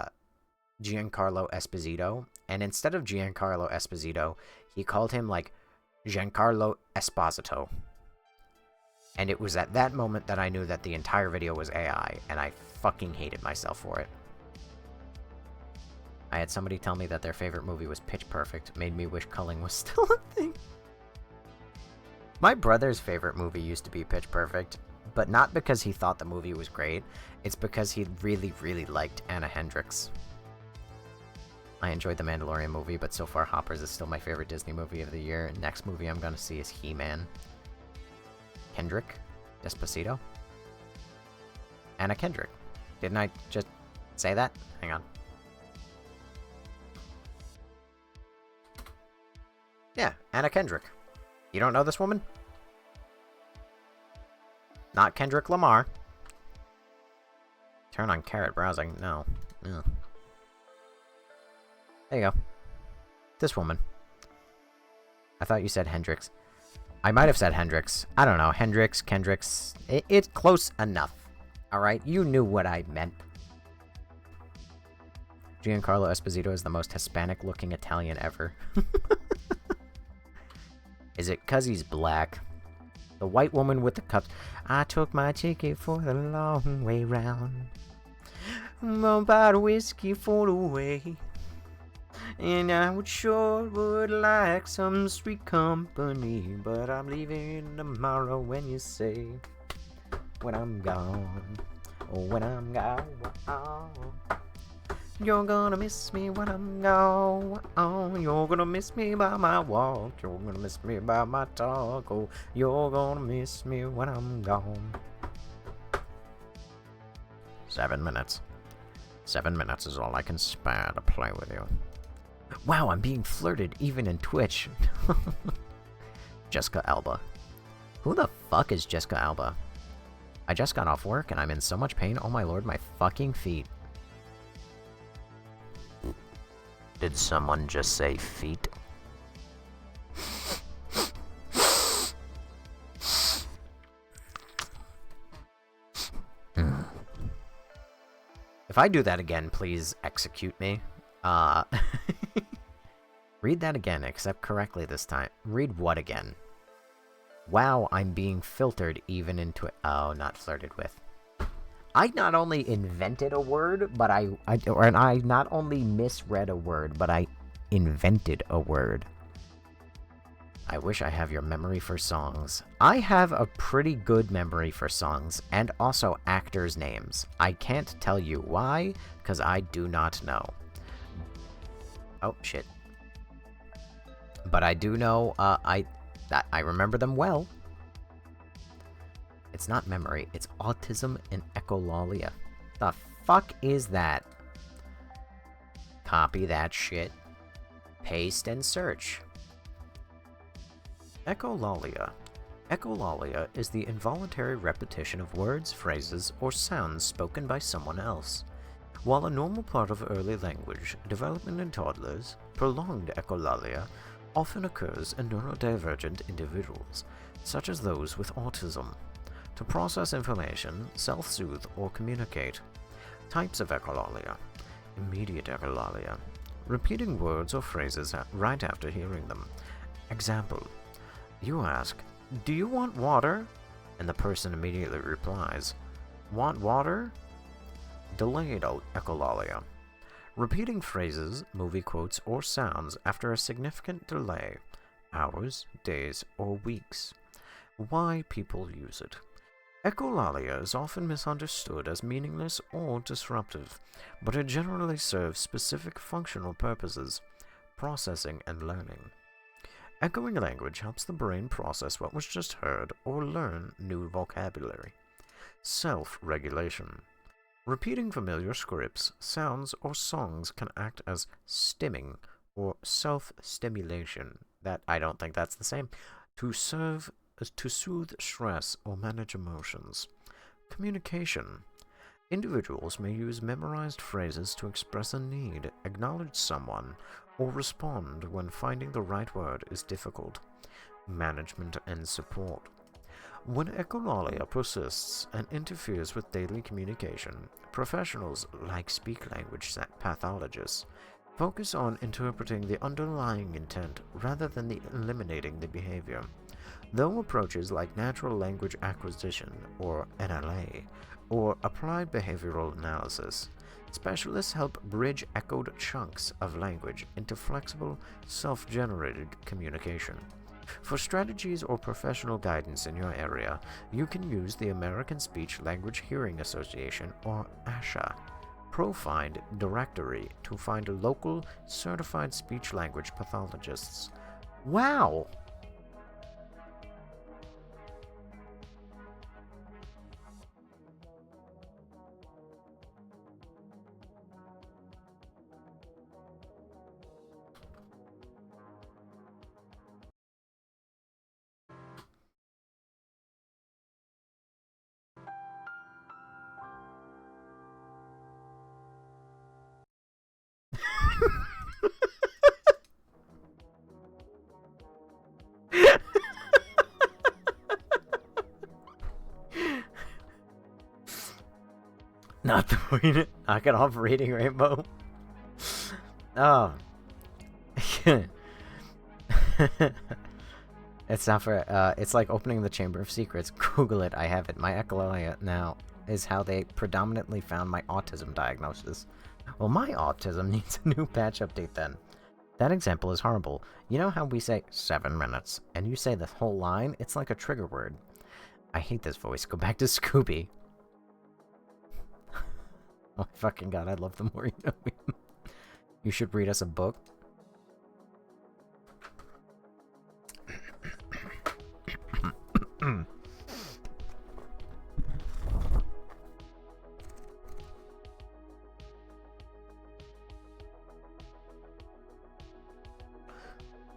Esposito, and instead of Giancarlo Esposito, he called him like Giancarlo Esposito. And it was at that moment that I knew that the entire video was AI, and I fucking hated myself for it. I had somebody tell me that their favorite movie was Pitch Perfect. Made me wish culling was still a thing. My brother's favorite movie used to be Pitch Perfect, but not because he thought the movie was great. It's because he really, really liked Anna Hendricks. I enjoyed the Mandalorian movie, but so far Hoppers is still my favorite Disney movie of the year. Next movie I'm gonna see is He-Man. Kendrick? Despacito? Anna Kendrick. Didn't I just say that? Hang on. Yeah, Anna Kendrick. You don't know this woman? Not Kendrick Lamar. Turn on carrot browsing. No. Ugh. There you go. This woman. I thought you said Hendrix. I might have said Hendrix. I don't know. Hendrix, Kendricks. It's close enough. Alright? You knew what I meant. Giancarlo Esposito is the most Hispanic-looking Italian ever. Is it 'cause he's black? The white woman with the cups. I took my ticket for the long way round. About whiskey for the way. And I would like some sweet company, but I'm leaving tomorrow when you say, when I'm gone, when I'm gone. You're gonna miss me when I'm gone. You're gonna miss me by my walk. You're gonna miss me by my talk. Oh, you're gonna miss me when I'm gone. 7 minutes. 7 minutes is all I can spare to play with you. Wow, I'm being flirted even in Twitch. Jessica Alba. Who the fuck is Jessica Alba? I just got off work and I'm in so much pain. Oh my lord, my fucking feet. Did someone just say feet? If I do that again, please execute me. Read that again, except correctly this time. Read what again? Wow, I'm being filtered even into it. Oh, not flirted with. I not only invented a word, but I not only misread a word, but I invented a word. I wish I have your memory for songs. I have a pretty good memory for songs, and also actors' names. I can't tell you why, because I do not know. Oh, shit. But I do know, I remember them well. It's not memory, it's autism and echolalia. The fuck is that? Copy that shit. Paste and search. Echolalia. Echolalia is the involuntary repetition of words, phrases, or sounds spoken by someone else. While a normal part of early language development in toddlers, prolonged echolalia often occurs in neurodivergent individuals, such as those with autism, to process information, self-soothe, or communicate. Types of echolalia. Immediate echolalia. Repeating words or phrases right after hearing them. Example. You ask, "Do you want water?" And the person immediately replies, "Want water?" Delayed echolalia. Repeating phrases, movie quotes, or sounds after a significant delay, hours, days, or weeks. Why people use it. Echolalia is often misunderstood as meaningless or disruptive, but it generally serves specific functional purposes, processing and learning. Echoing language helps the brain process what was just heard or learn new vocabulary. Self-regulation. Repeating familiar scripts, sounds, or songs can act as stimming or self-stimulation. I don't think that's the same. To soothe stress or manage emotions. Communication. Individuals may use memorized phrases to express a need, acknowledge someone, or respond when finding the right word is difficult. Management and support. When echolalia persists and interferes with daily communication, professionals like speech-language pathologists focus on interpreting the underlying intent rather than eliminating the behavior. Though approaches like natural language acquisition, or NLA, or applied behavioral analysis, specialists help bridge echoed chunks of language into flexible, self-generated communication. For strategies or professional guidance in your area, you can use the American Speech Language Hearing Association, or ASHA, Profind directory to find local certified speech-language pathologists. Wow! Not the way to knock it off reading Rainbow. Oh. It's not for, it's like opening the Chamber of Secrets. Google it, I have it. My echolalia now is how they predominantly found my autism diagnosis. Well, my autism needs a new patch update then. That example is horrible. You know how we say 7 minutes, and you say the whole line? It's like a trigger word. I hate this voice. Go back to Scooby. Oh my fucking god, I love the more you know me. You should read us a book.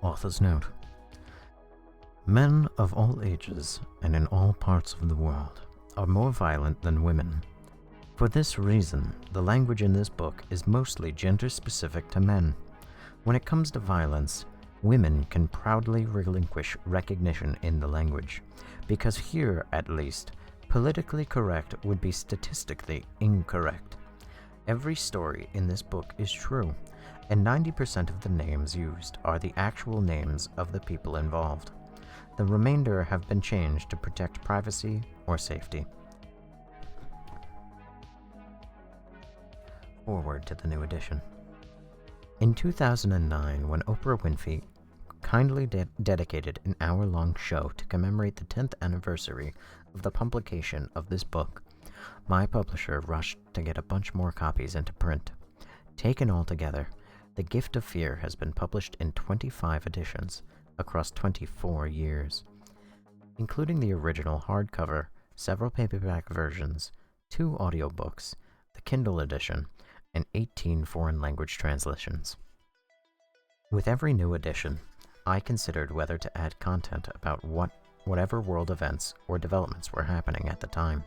Author's note. Men of all ages and in all parts of the world are more violent than women. For this reason, the language in this book is mostly gender-specific to men. When it comes to violence, women can proudly relinquish recognition in the language, because here, at least, politically correct would be statistically incorrect. Every story in this book is true, and 90% of the names used are the actual names of the people involved. The remainder have been changed to protect privacy or safety. Forward to the new edition. In 2009, when Oprah Winfrey kindly dedicated an hour-long show to commemorate the 10th anniversary of the publication of this book. My publisher rushed to get a bunch more copies into print. Taken all together, The Gift of Fear has been published in 25 editions across 24 years, including the original hardcover, several paperback versions, 2 audiobooks, the Kindle edition, and 18 foreign language translations. With every new edition, I considered whether to add content about whatever world events or developments were happening at the time.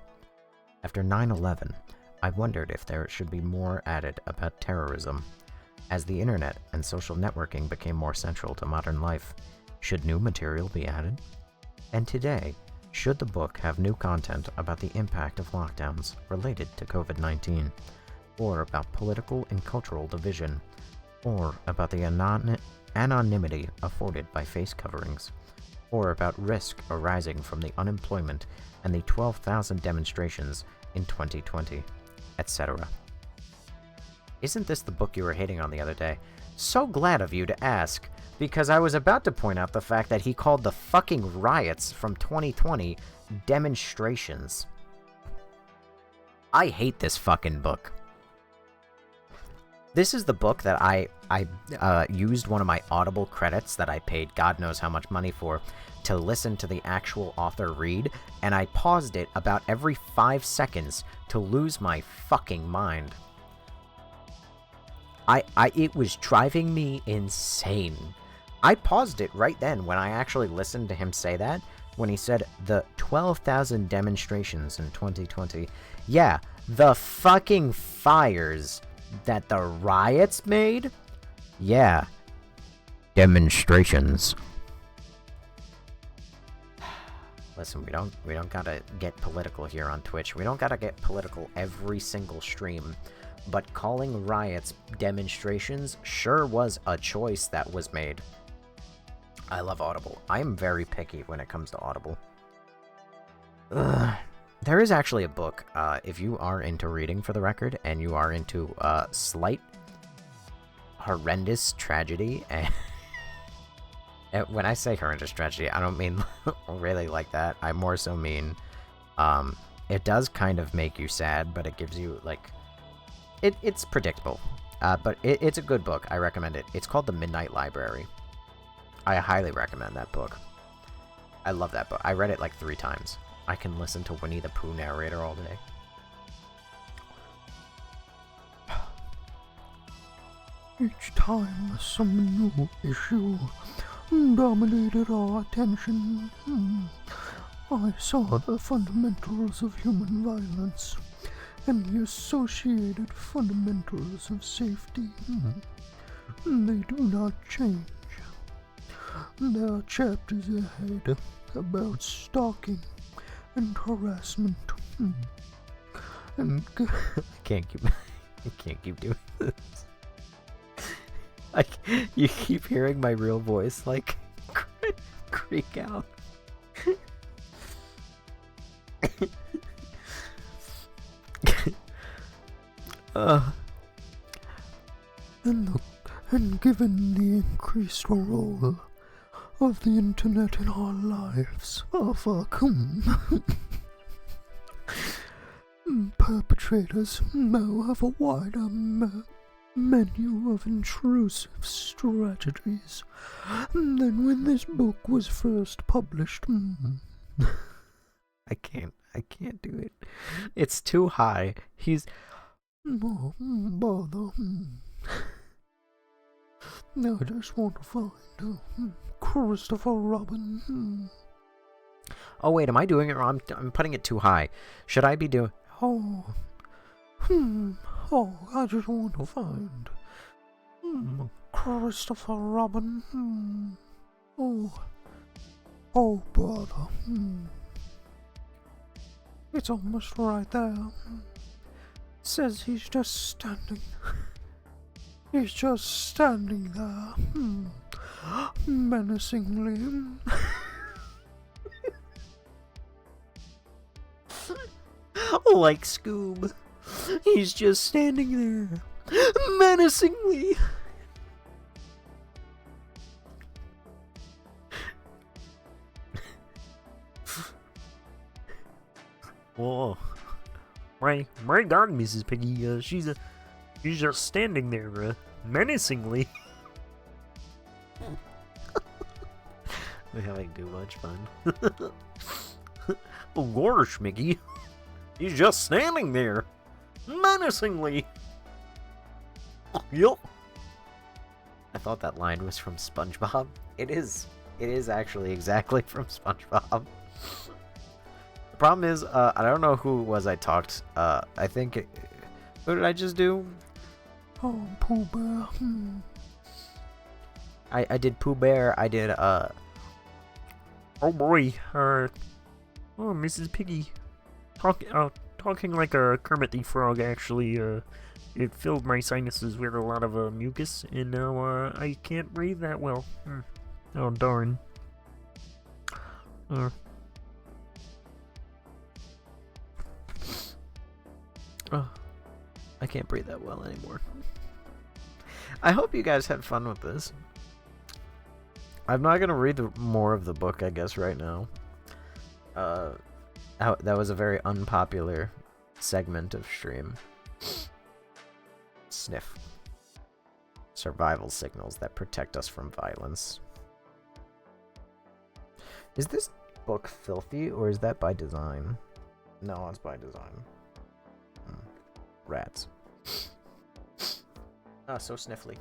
After 9/11, I wondered if there should be more added about terrorism. As the internet and social networking became more central to modern life, should new material be added? And today, should the book have new content about the impact of lockdowns related to COVID-19, or about political and cultural division, or about the anonymity afforded by face coverings, or about risk arising from the unemployment and the 12,000 demonstrations in 2020, etc. Isn't this the book you were hating on the other day? So glad of you to ask, because I was about to point out the fact that he called the fucking riots from 2020 demonstrations. I hate this fucking book. This is the book that I used one of my Audible credits that I paid God knows how much money for to listen to the actual author read, and I paused it about every 5 seconds to lose my fucking mind. It was driving me insane. I paused it right then when I actually listened to him say that, when he said the 12,000 demonstrations in 2020. Yeah, the fucking fires that the riots made? Yeah. Demonstrations. Listen, we don't gotta get political here on Twitch. We don't gotta get political every single stream. But calling riots demonstrations sure was a choice that was made. I love Audible. I am very picky when it comes to Audible. There is actually a book, if you are into reading, for the record, and you are into slight, horrendous tragedy, and when I say horrendous tragedy, I don't mean really like that. I more so mean, it does kind of make you sad, but it gives you, like, it's predictable. But it's a good book. I recommend it. It's called The Midnight Library. I highly recommend that book. I love that book. I read it like 3 times. I can listen to Winnie the Pooh narrator all day. Each time some new issue dominated our attention, I saw the fundamentals of human violence and the associated fundamentals of safety. They do not change. There are chapters ahead about stalking and harassment. And I can't keep doing this. You keep hearing my real voice, like, creak out. and given the increased role of the internet in our lives, perpetrators now have a wider menu of intrusive strategies than when this book was first published. I can't do it. It's too high. Oh, bother. I just want to find Christopher Robin. Oh wait, am I doing it wrong? I'm putting it too high. Should I be doing... Oh, I just want to find Christopher Robin. Oh, brother. It's almost right there. Says he's just standing. He's just standing there, menacingly. Like Scoob. He's just standing there, menacingly. Oh, my God, Mrs. Piggy, she's just standing there, menacingly. We're having too much fun. Oh gosh, Mickey. He's just standing there, menacingly. Yup. I thought that line was from SpongeBob. It is. It is actually exactly from SpongeBob. The problem is, I don't know who it was I talked. I think. Who did I just do? Oh, Pooh Bear. I did Pooh Bear. I did, Oh boy. Oh, Mrs. Piggy. Talking like a Kermit the Frog, actually, it filled my sinuses with a lot of, mucus, and now, I can't breathe that well. Oh, darn. I can't breathe that well anymore. I hope you guys had fun with this. I'm not gonna read more of the book, I guess, right now. That was a very unpopular segment of stream. Sniff. Survival signals that protect us from violence. Is this book filthy, or is that by design? No, it's by design. Rats. Ah, so sniffly.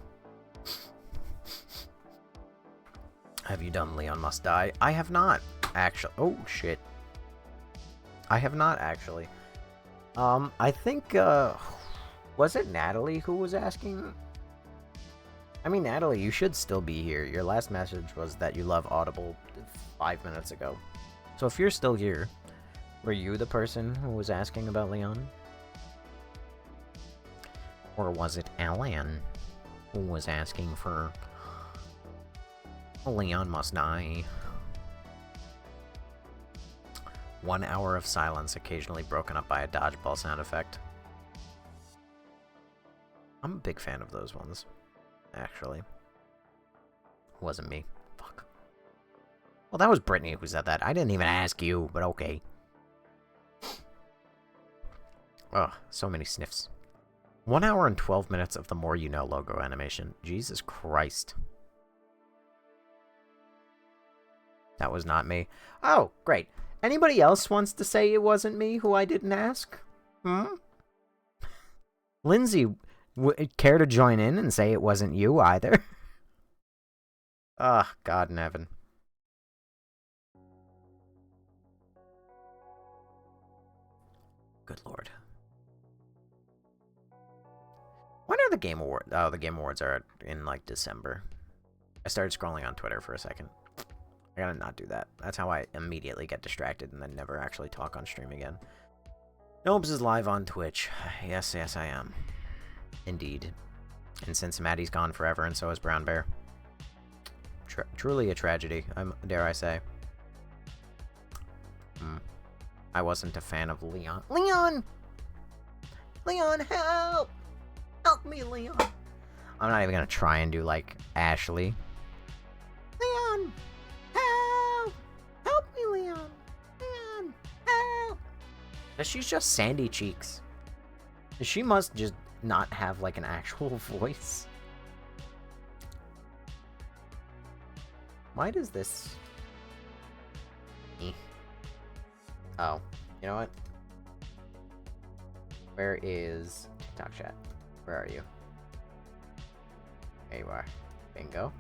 Have you done Leon Must Die? I have not, actually. Oh, shit. I have not, actually. I think, was it Natalie who was asking? I mean, Natalie, you should still be here. Your last message was that you love Audible 5 minutes ago. So if you're still here, were you the person who was asking about Leon? Or was it Alan who was asking for Leon Must Die? 1 hour of silence, occasionally broken up by a dodgeball sound effect. I'm a big fan of those ones, actually. Wasn't me. Fuck. Well, that was Brittany who said that. I didn't even ask you, but okay. Ugh, so many sniffs. 1 hour and 12 minutes of the More You Know logo animation. Jesus Christ. That was not me. Oh, great. Anybody else wants to say it wasn't me who I didn't ask? Lindsay, care to join in and say it wasn't you either? Ugh, God in heaven. Good Lord. When are the Game Awards? Oh, the Game Awards are in, like, December. I started scrolling on Twitter for a second. I gotta not do that. That's how I immediately get distracted and then never actually talk on stream again. Nobes is live on Twitch. Yes, yes, I am. Indeed. And Cincinnati's gone forever, and so is Brown Bear. Truly a tragedy, dare I say. I wasn't a fan of Leon. Leon! Leon, help! Help me, Leon! I'm not even gonna try and do, like, Ashley. Leon! Help! Help me, Leon! Leon! Help! But she's just Sandy Cheeks. She must just not have, like, an actual voice. Why does this... Oh, you know what? Where is TikTok chat? Where are you? There you are. Bingo.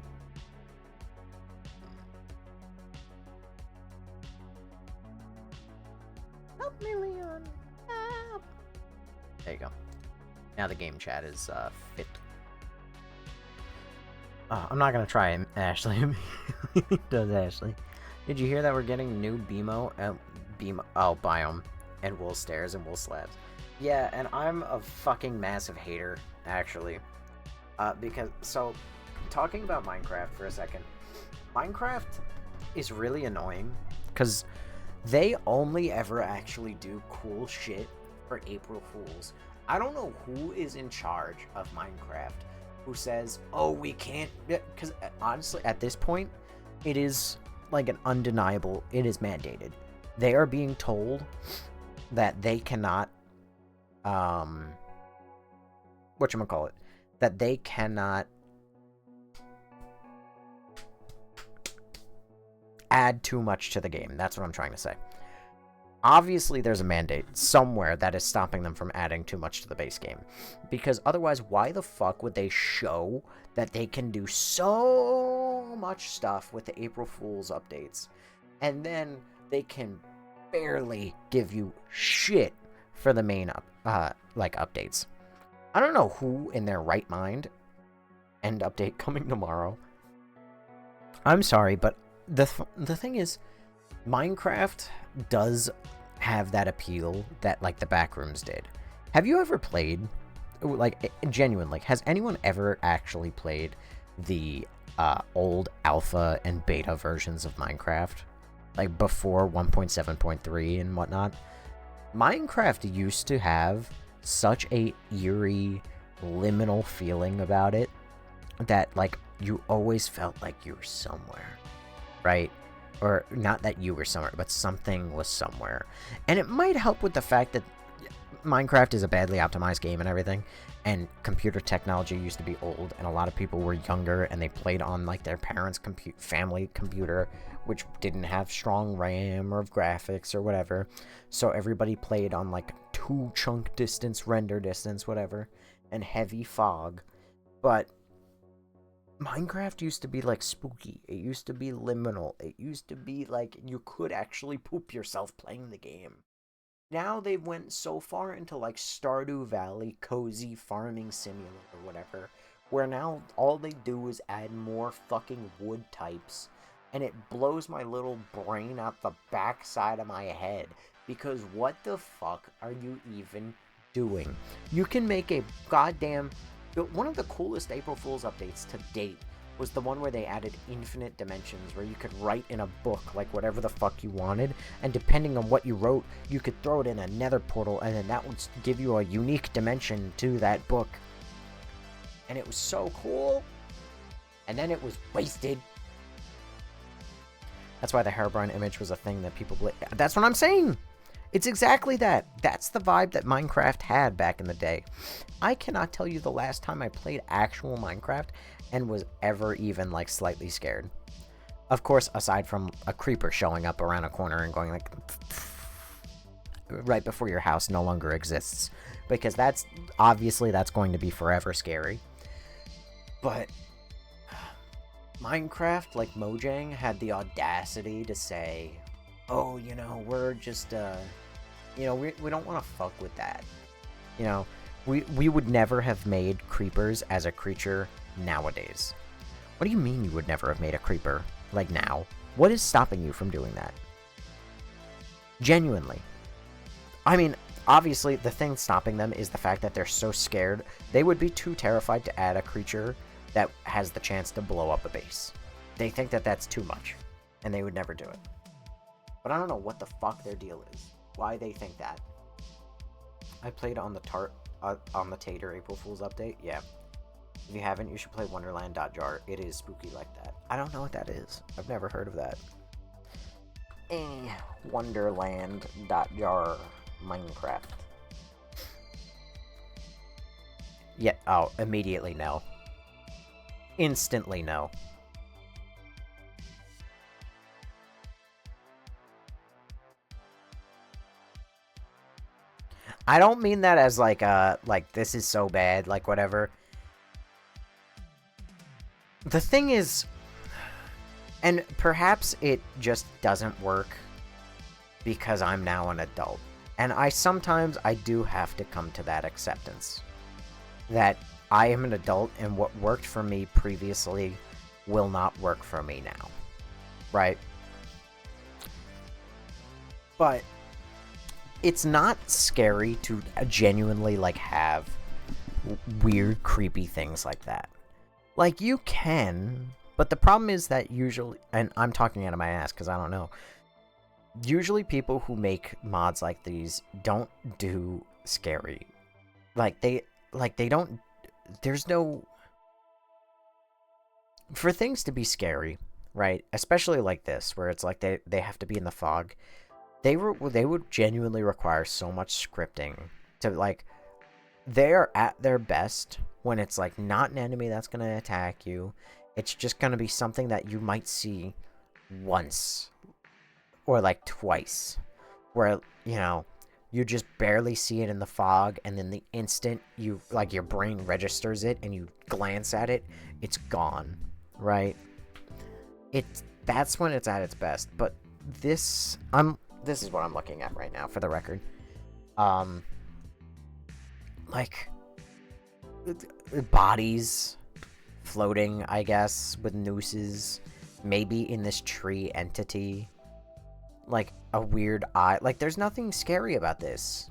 Help me, Leon. Help. There you go. Now the game chat is fit. Oh, I'm not gonna try him, Ashley. Does Ashley? Did you hear that we're getting new biome and wool stairs and wool slabs? Yeah, and I'm a fucking massive hater, actually. Because, so, talking about Minecraft for a second. Minecraft is really annoying, because they only ever actually do cool shit for April Fools. I don't know who is in charge of Minecraft who says, oh, we can't, because honestly, at this point, it is like an undeniable, it is mandated. They are being told that they cannot, whatchamacallit, that they cannot add too much to the game. That's what I'm trying to say. Obviously, there's a mandate somewhere that is stopping them from adding too much to the base game. Because otherwise, why the fuck would they show that they can do so much stuff with the April Fool's updates, and then they can barely give you shit for the main updates? I don't know who in their right mind, end update coming tomorrow. I'm sorry, but the thing is, Minecraft does have that appeal that, like, the Backrooms did. Have you ever played, like, genuinely, has anyone ever actually played the old alpha and beta versions of Minecraft? Like, before 1.7.3 and whatnot? Minecraft used to have such a eerie, liminal feeling about it that, like, you always felt like you were somewhere, right? Or not that you were somewhere, but something was somewhere. And it might help with the fact that Minecraft is a badly optimized game and everything, and computer technology used to be old, and a lot of people were younger, and they played on, like, their parents' family computer, which didn't have strong RAM or graphics or whatever. So everybody played on, like, 2 chunk distance, render distance, whatever, and heavy fog. But Minecraft used to be, like, spooky. It used to be liminal. It used to be, like, you could actually poop yourself playing the game. Now they went so far into, like, Stardew Valley, cozy farming simulator or whatever, where now all they do is add more fucking wood types, and it blows my little brain out the backside of my head, because what the fuck are you even doing? You can make a goddamn... One of the coolest April Fool's updates to date was the one where they added infinite dimensions, where you could write in a book, like, whatever the fuck you wanted, and depending on what you wrote, you could throw it in a nether portal, and then that would give you a unique dimension to that book. And it was so cool, and then it was wasted. That's why the Herobrine image was a thing that people... That's what I'm saying! It's exactly that. That's the vibe that Minecraft had back in the day. I cannot tell you the last time I played actual Minecraft and was ever even, like, slightly scared. Of course, aside from a creeper showing up around a corner and going, like, right before your house no longer exists. Because that's, obviously, that's going to be forever scary. But Minecraft, like Mojang, had the audacity to say, oh, you know, we're just, you know, we don't want to fuck with that. You know, we would never have made creepers as a creature nowadays. What do you mean you would never have made a creeper, like, now? What is stopping you from doing that? Genuinely. I mean, obviously, the thing stopping them is the fact that they're so scared. They would be too terrified to add a creature that has the chance to blow up a base. They think that that's too much, and they would never do it. But I don't know what the fuck their deal is. Why they think that. I played on the Tater April Fool's update. Yeah. If you haven't, you should play Wonderland.jar. It is spooky like that. I don't know what that is. I've never heard of that. Wonderland.jar Minecraft. Yeah. Oh, immediately no. Instantly no. I don't mean that as, like, this is so bad, like, whatever. The thing is, and perhaps it just doesn't work because I'm now an adult. And I do have to come to that acceptance. That I am an adult, and what worked for me previously will not work for me now. Right? But it's not scary to genuinely, like, have weird, creepy things like that. Like, you can, but the problem is that usually, and I'm talking out of my ass because I don't know, usually people who make mods like these don't do scary. They don't, there's no, for things to be scary, right? Especially like this, where it's like they have to be in the fog. they would genuinely require so much scripting to, like, they're at their best when it's, like, not an enemy that's going to attack you. It's just going to be something that you might see once or, like, twice, where, you know, you just barely see it in the fog, and then the instant you, like, your brain registers it and you glance at it, it's gone, right? That's when it's at its best. But this is what I'm looking at right now, for the record. Like, bodies floating, I guess, with nooses, maybe in this tree entity, like a weird eye. Like, there's nothing scary about this.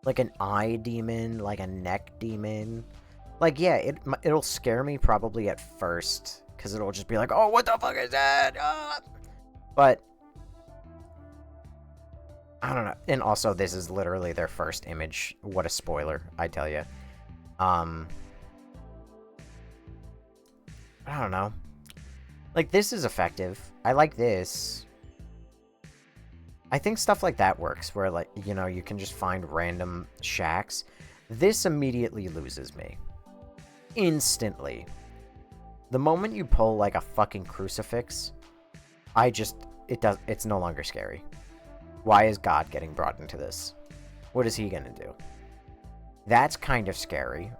Like an eye demon, like a neck demon. Like, yeah, it'll scare me probably at first, because it'll just be like, oh, what the fuck is that? Ah! But I don't know. And also, this is literally their first image. What a spoiler, I tell you. I don't know. Like, this is effective. I like this. I think stuff like that works, where, like, you know, you can just find random shacks. This immediately loses me. Instantly. The moment you pull, like, a fucking crucifix, it's no longer scary. Why is God getting brought into this? What is he gonna do? That's kind of scary.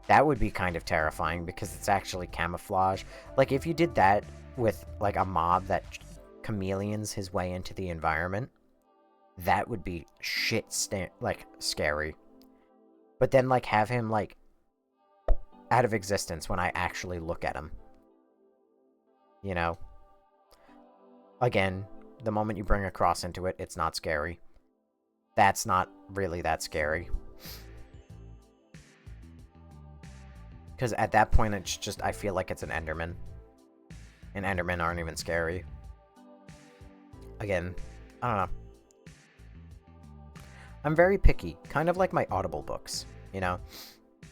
That would be kind of terrifying, because it's actually camouflage. Like, if you did that with, like, a mob that chameleons his way into the environment, that would be like, scary. But then, like, have him, like, out of existence when I actually look at him. You know? Again, the moment you bring a cross into it, it's not scary. That's not really that scary. Because at that point, it's just, I feel like it's an Enderman. And Endermen aren't even scary. Again, I don't know. I'm very picky, kind of like my Audible books, you know?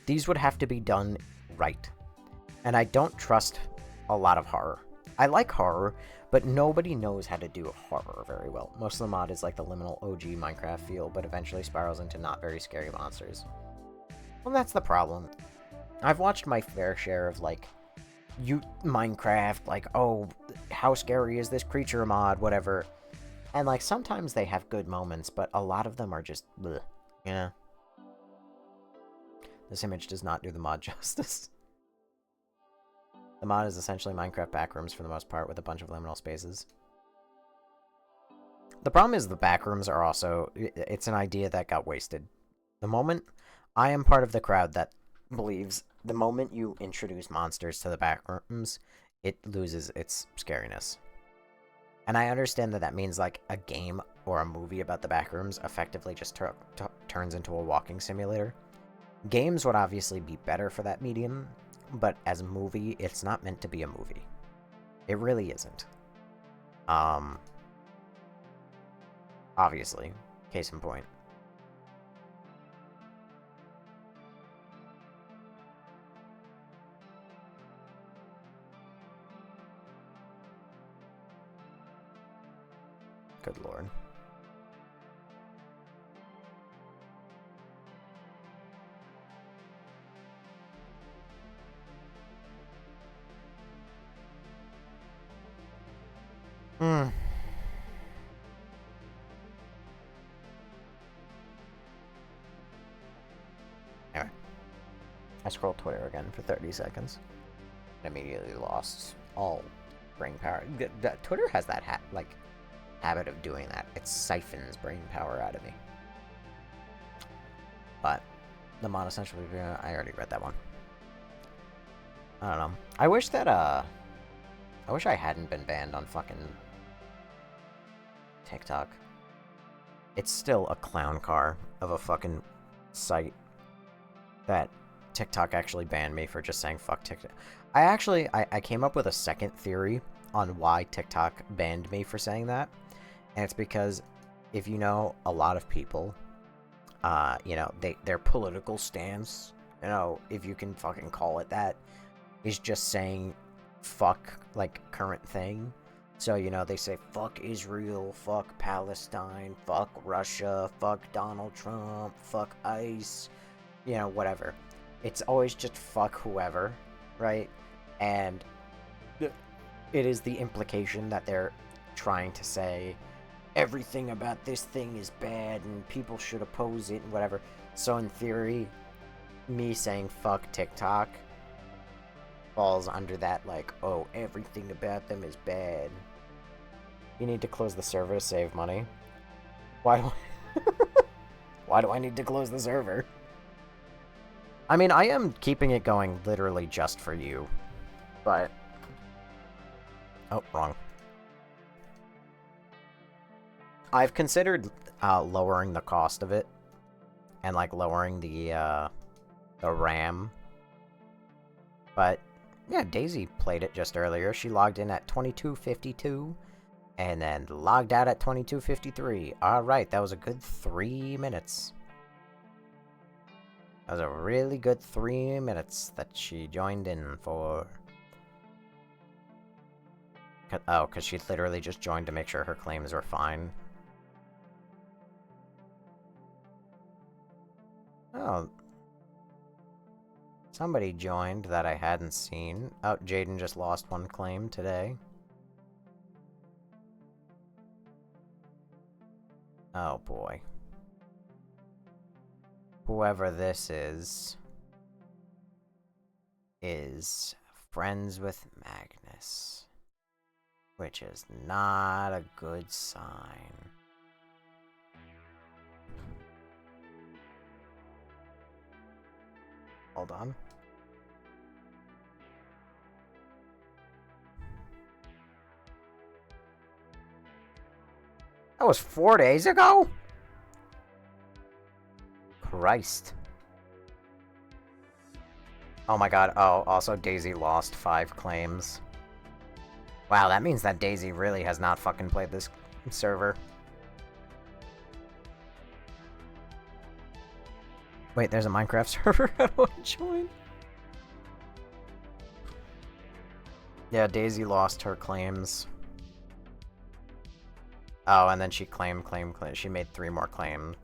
These would have to be done right. And I don't trust a lot of horror. I like horror, but nobody knows how to do horror very well. Most of the mod is like the liminal OG Minecraft feel, but eventually spirals into not very scary monsters. Well, that's the problem. I've watched my fair share of, like, Minecraft, like, oh, how scary is this creature mod, whatever. And, like, sometimes they have good moments, but a lot of them are just, bleh, you know? This image does not do the mod justice. The mod is essentially Minecraft backrooms for the most part, with a bunch of liminal spaces. The problem is the backrooms are also, it's an idea that got wasted. The moment, I am part of the crowd that believes the moment you introduce monsters to the backrooms, it loses its scariness. And I understand that means, like, a game or a movie about the backrooms effectively just turns into a walking simulator. Games would obviously be better for that medium, but as a movie, it's not meant to be a movie. It really isn't. Obviously. Case in point. Good lord. Anyway. I scrolled Twitter again for 30 seconds. And immediately lost all brain power. Twitter has that habit of doing that. It siphons brain power out of me. But the mod essentially, I already read that one. I don't know. I wish I hadn't been banned on fucking TikTok. It's still a clown car of a fucking site that TikTok actually banned me for just saying fuck TikTok. I came up with a second theory on why TikTok banned me for saying that. And it's because, if you know, a lot of people, you know, their political stance, you know, if you can fucking call it that, is just saying fuck, like, current thing. So, they say, fuck Israel, fuck Palestine, fuck Russia, fuck Donald Trump, fuck ICE, whatever. It's always just fuck whoever, right? And it is the implication that they're trying to say everything about this thing is bad and people should oppose it and whatever. So in theory, me saying fuck TikTok falls under that, like, oh, everything about them is bad. You need to close the server to save money. Why do I need to close the server? I mean, I am keeping it going literally just for you, but... Oh, wrong. I've considered lowering the cost of it, and, like, lowering the RAM. But, yeah, Daisy played it just earlier. She logged in at 22:52, and then logged out at 22:53. Alright, that was a good 3 minutes. That was a really good 3 minutes that she joined in for. Oh, because she literally just joined to make sure her claims were fine. Oh. Somebody joined that I hadn't seen. Oh, Jaden just lost one claim today. Oh boy. Whoever this is friends with Magnus, which is not a good sign. Hold on. That was 4 days ago? Christ. Oh my god. Oh, also Daisy lost 5 claims. Wow, that means that Daisy really has not fucking played this server. Wait, there's a Minecraft server? How do I join? Yeah, Daisy lost her claims. Oh, and then she claimed. She made 3 more claims.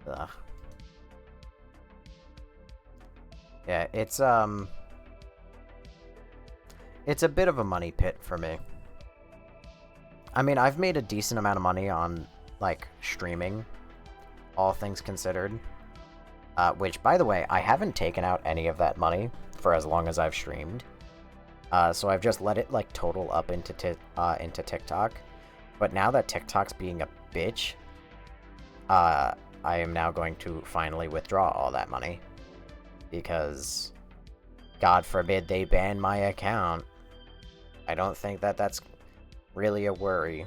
Ugh. Yeah, it's a bit of a money pit for me. I mean, I've made a decent amount of money on, like, streaming, all things considered. Which, by the way, I haven't taken out any of that money for as long as I've streamed. So I've just let it, like, total up into TikTok. But now that TikTok's being a bitch, I am now going to finally withdraw all that money. Because, God forbid they ban my account. I don't think that that's really a worry.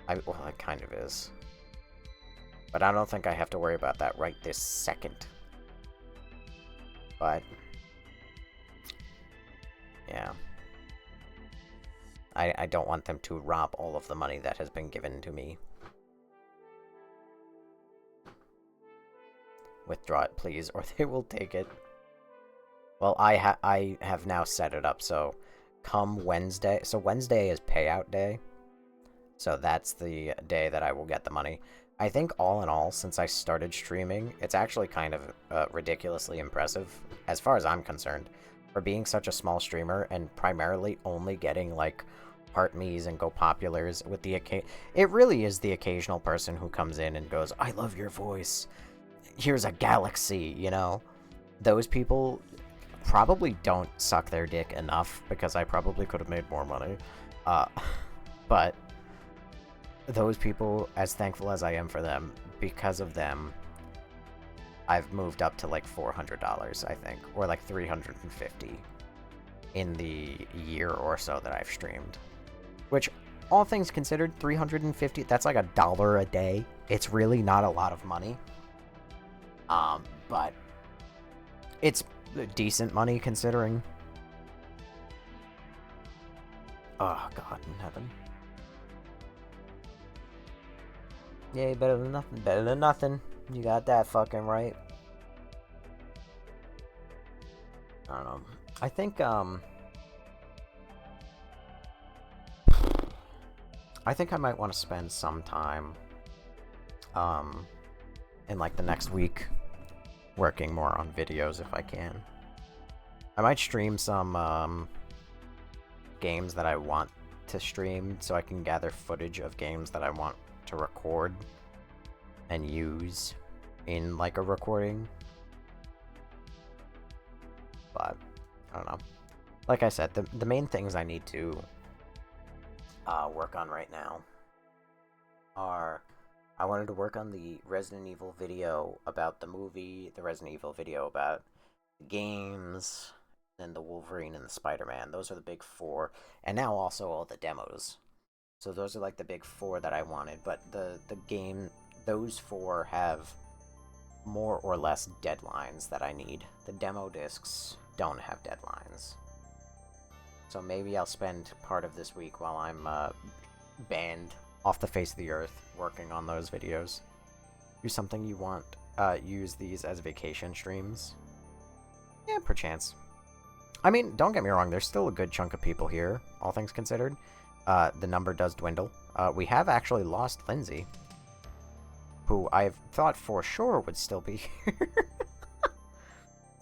Well, it kind of is. But I don't think I have to worry about that right this second. But, yeah. I don't want them to rob all of the money that has been given to me. Withdraw it, please, or they will take it. Well, I have now set it up, so come Wednesday... So Wednesday is payout day. So that's the day that I will get the money. I think all in all, since I started streaming, it's actually kind of ridiculously impressive, as far as I'm concerned, for being such a small streamer and primarily only getting, like, heart me's and go populars with the it really is the occasional person who comes in and goes, I love your voice. Here's a galaxy, you know? Those people probably don't suck their dick enough, because I probably could have made more money. But those people, as thankful as I am for them, because of them, I've moved up to like $400, I think, or like $350 in the year or so that I've streamed. Which, all things considered, $350, that's like $1 a day. It's really not a lot of money. But it's decent money considering. Oh, God in heaven. Yay, better than nothing. Better than nothing. You got that fucking right. I don't know. I think, I think I might want to spend some time in like the next week working more on videos if I can. I might stream some games that I want to stream so I can gather footage of games that I want to record and use in like a recording. But I don't know. Like I said, the main things I need to work on right now are I wanted to work on the Resident Evil video about the movie, the Resident Evil video about the games, and the Wolverine and the Spider-Man. Those are the big four. And now also all the demos. So those are like the big four that I wanted. But the game, those four have more or less deadlines that I need. The demo discs don't have deadlines. So maybe I'll spend part of this week while I'm banned off the face of the earth working on those videos. Do something you want. Use these as vacation streams. Yeah, perchance. I mean, don't get me wrong, there's still a good chunk of people here, all things considered. The number does dwindle. We have actually lost Lindsay, who I've thought for sure would still be here.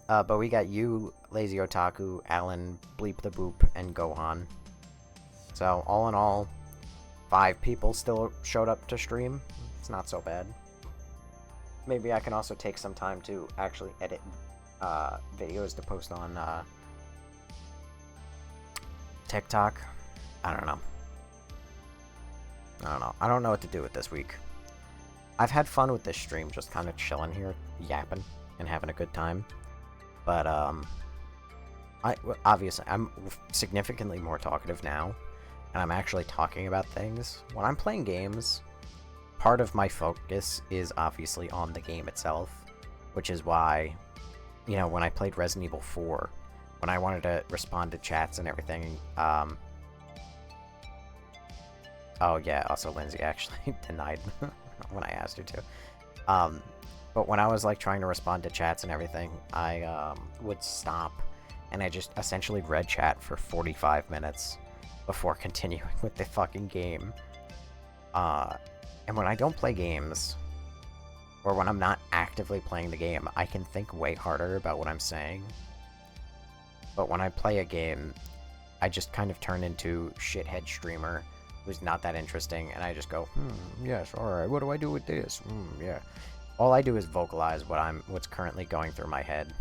But we got you, Lazy Otaku, Alan, Bleep the Boop, and Gohan. So, all in all, 5 people still showed up to stream. It's not so bad. Maybe I can also take some time to actually edit videos to post on TikTok. I don't know. I don't know what to do with this week. I've had fun with this stream, just kind of chilling here, yapping, and having a good time. But, obviously, I'm significantly more talkative now, and I'm actually talking about things. When I'm playing games, part of my focus is obviously on the game itself, which is why, you know, when I played Resident Evil 4, when I wanted to respond to chats and everything, oh yeah, also Lindsay actually denied when I asked her to. But when I was like trying to respond to chats and everything, I would stop and I just essentially read chat for 45 minutes before continuing with the fucking game. And when I don't play games, or when I'm not actively playing the game, I can think way harder about what I'm saying. But when I play a game, I just kind of turn into shithead streamer who's not that interesting, and I just go, yes, alright, what do I do with this? Yeah. All I do is vocalize what's currently going through my head.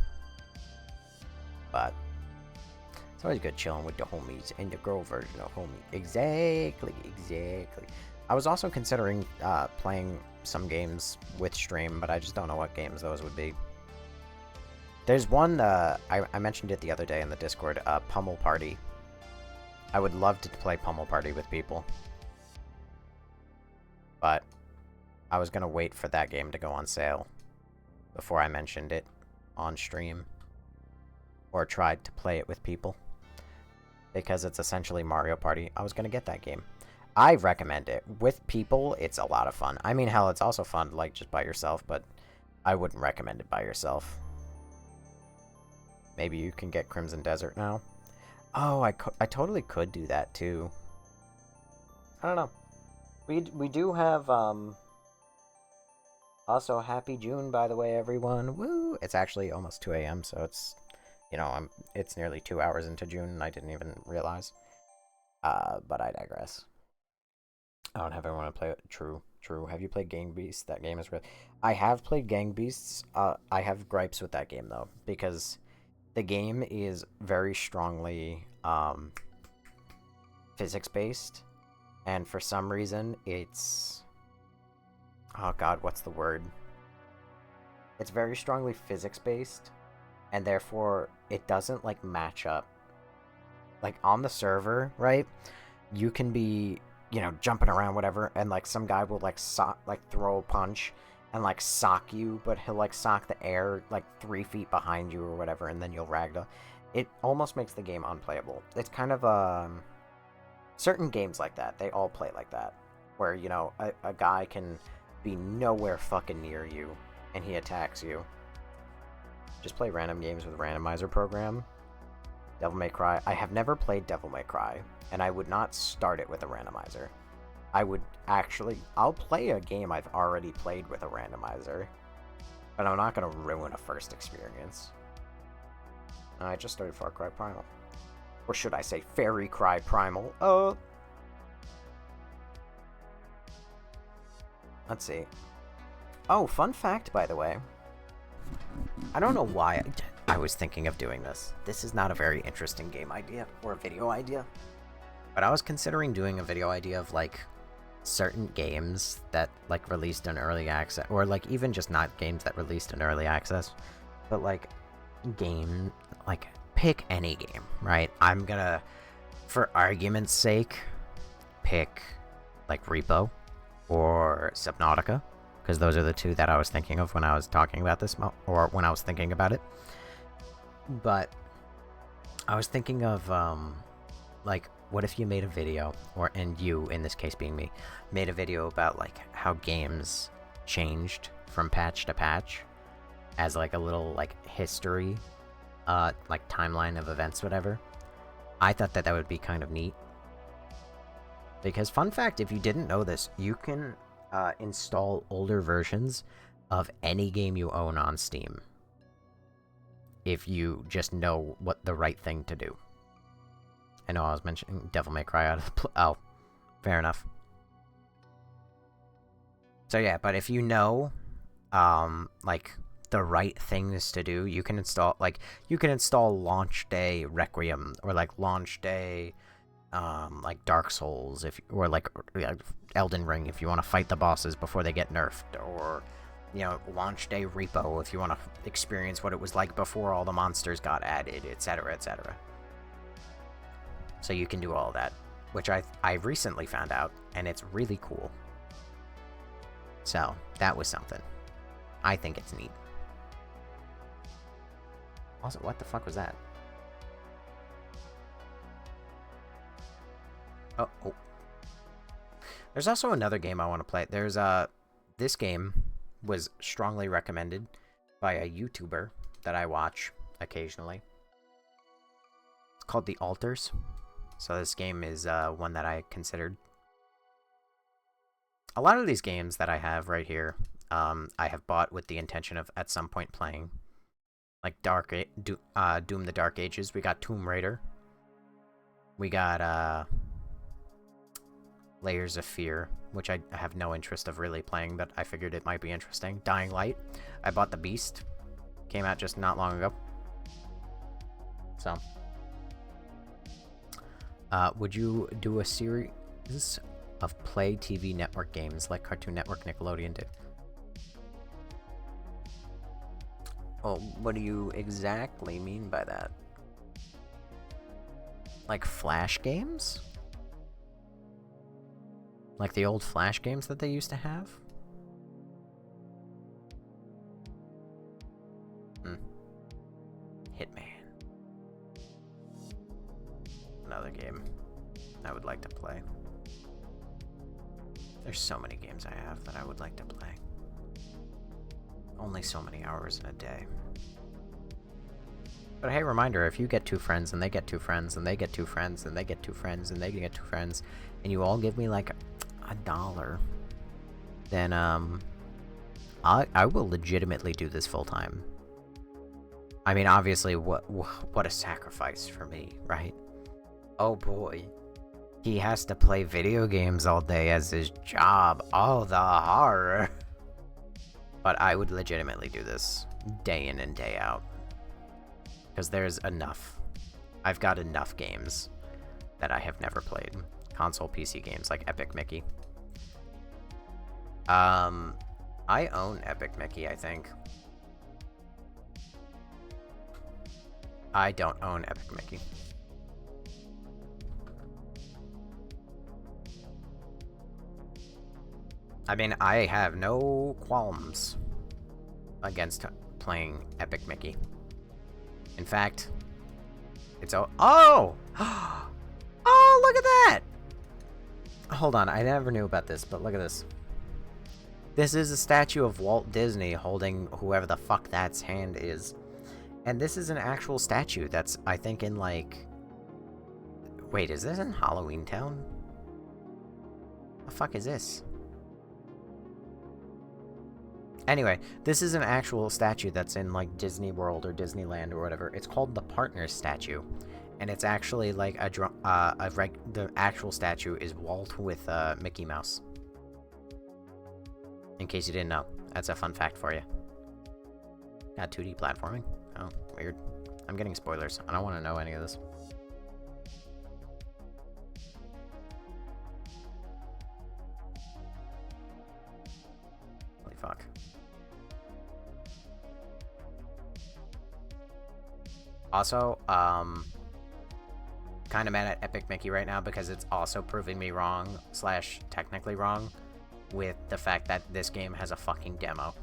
But it's always good chilling with the homies and the girl version of homie. Exactly. I was also considering playing some games with stream, but I just don't know what games those would be. There's one, I mentioned it the other day in the Discord, Pummel Party. I would love to play Pummel Party with people. But I was going to wait for that game to go on sale before I mentioned it on stream. Or tried to play it with people. Because it's essentially Mario Party. I was going to get that game. I recommend it. With people, it's a lot of fun. I mean, hell, it's also fun, like, just by yourself, but I wouldn't recommend it by yourself. Maybe you can get Crimson Desert now. Oh, I totally could do that, too. I don't know. We do have, also, happy June, by the way, everyone. Woo! It's actually almost 2 a.m., so it's, you know, it's nearly 2 hours into June, and I didn't even realize. But I digress. I don't have anyone to play it. True. Have you played Gang Beasts? That game is real. I have played Gang Beasts. I have gripes with that game, though, because the game is very strongly physics-based, and for some reason, it's... Oh god, what's the word? It's very strongly physics-based, and therefore, it doesn't, like, match up. Like, on the server, right, you can be, you know, jumping around, whatever, and, like, some guy will, like, throw a punch and, like, sock you, but he'll, like, sock the air, like, 3 feet behind you or whatever, and then you'll ragdoll. It almost makes the game unplayable. It's kind of, certain games like that, they all play like that, where, you know, a guy can be nowhere fucking near you, and he attacks you. Just play random games with randomizer program. Devil May Cry. I have never played Devil May Cry, and I would not start it with a randomizer. I would actually... I'll play a game I've already played with a randomizer. But I'm not going to ruin a first experience. I just started Far Cry Primal. Or should I say Fairy Cry Primal? Let's see. Oh, fun fact, by the way. I don't know why I was thinking of doing this. This is not a very interesting game idea or a video idea. But I was considering doing a video idea of, like, certain games that, like, released in early access. Or, like, even just not games that released in early access. But, like, pick any game, right? I'm gonna, for argument's sake, pick, like, Repo or Subnautica, because those are the two that I was thinking of when I was talking about this, or when I was thinking about it. But I was thinking of, like, what if you made a video, and you, in this case being me, made a video about, like, how games changed from patch to patch, as, like, a little, like, history, like, timeline of events, whatever. I thought that would be kind of neat. Because, fun fact, if you didn't know this, you can install older versions of any game you own on Steam. If you just know what the right thing to do. I know I was mentioning Devil May Cry out of the oh, fair enough. So yeah, but if you know, like, the right things to do, you can install, like, Launch Day Requiem, or, like, Launch Day, like, Dark Souls, or, like, Elden Ring, if you want to fight the bosses before they get nerfed, or, you know, Launch Day Repo, if you want to experience what it was like before all the monsters got added, etc., etc. So you can do all that, which I recently found out, and it's really cool. So, that was something. I think it's neat. Also, what the fuck was that? Oh. There's also another game I want to play. There's, this game was strongly recommended by a YouTuber that I watch occasionally. It's called The Alters. So this game is, one that I considered. A lot of these games that I have right here, I have bought with the intention of at some point playing. Like Doom the Dark Ages. We got Tomb Raider. We got, Layers of Fear, which I have no interest of really playing, but I figured it might be interesting. Dying Light. I bought The Beast. Came out just not long ago. So. Would you do a series of Play TV Network games like Cartoon Network, Nickelodeon did? Oh, what do you exactly mean by that? Like Flash games? Like the old Flash games that they used to have? Hitman. Another game I would like to play. There's so many games I have that I would like to play. Only so many hours in a day. But hey, reminder, if you get two friends, and they get two friends, and they get two friends, and they get two friends, and they get two friends, and you all give me, like, $1, then, I will legitimately do this full-time. I mean, obviously, what a sacrifice for me, right? Oh boy. He has to play video games all day as his job. Oh, the horror. But I would legitimately do this day in and day out. Because there's enough. I've got enough games that I have never played. Console PC games like Epic Mickey. I own Epic Mickey, I think. I don't own Epic Mickey. I mean, I have no qualms against playing Epic Mickey. In fact, it's oh! Oh, look at that! Hold on, I never knew about this, but look at this. This is a statue of Walt Disney holding whoever the fuck that's hand is. And this is an actual statue that's, I think, in, like... Wait, is this in Halloween Town? The fuck is this? Anyway, this is an actual statue that's in, like, Disney World or Disneyland or whatever. It's called the Partners statue. And it's actually, like, the actual statue is Walt with, Mickey Mouse. In case you didn't know. That's a fun fact for you. Got 2D platforming. Oh, weird. I'm getting spoilers. I don't want to know any of this. Holy fuck. Also, kind of mad at Epic Mickey right now because it's also proving me wrong, / technically wrong, with the fact that this game has a fucking demo.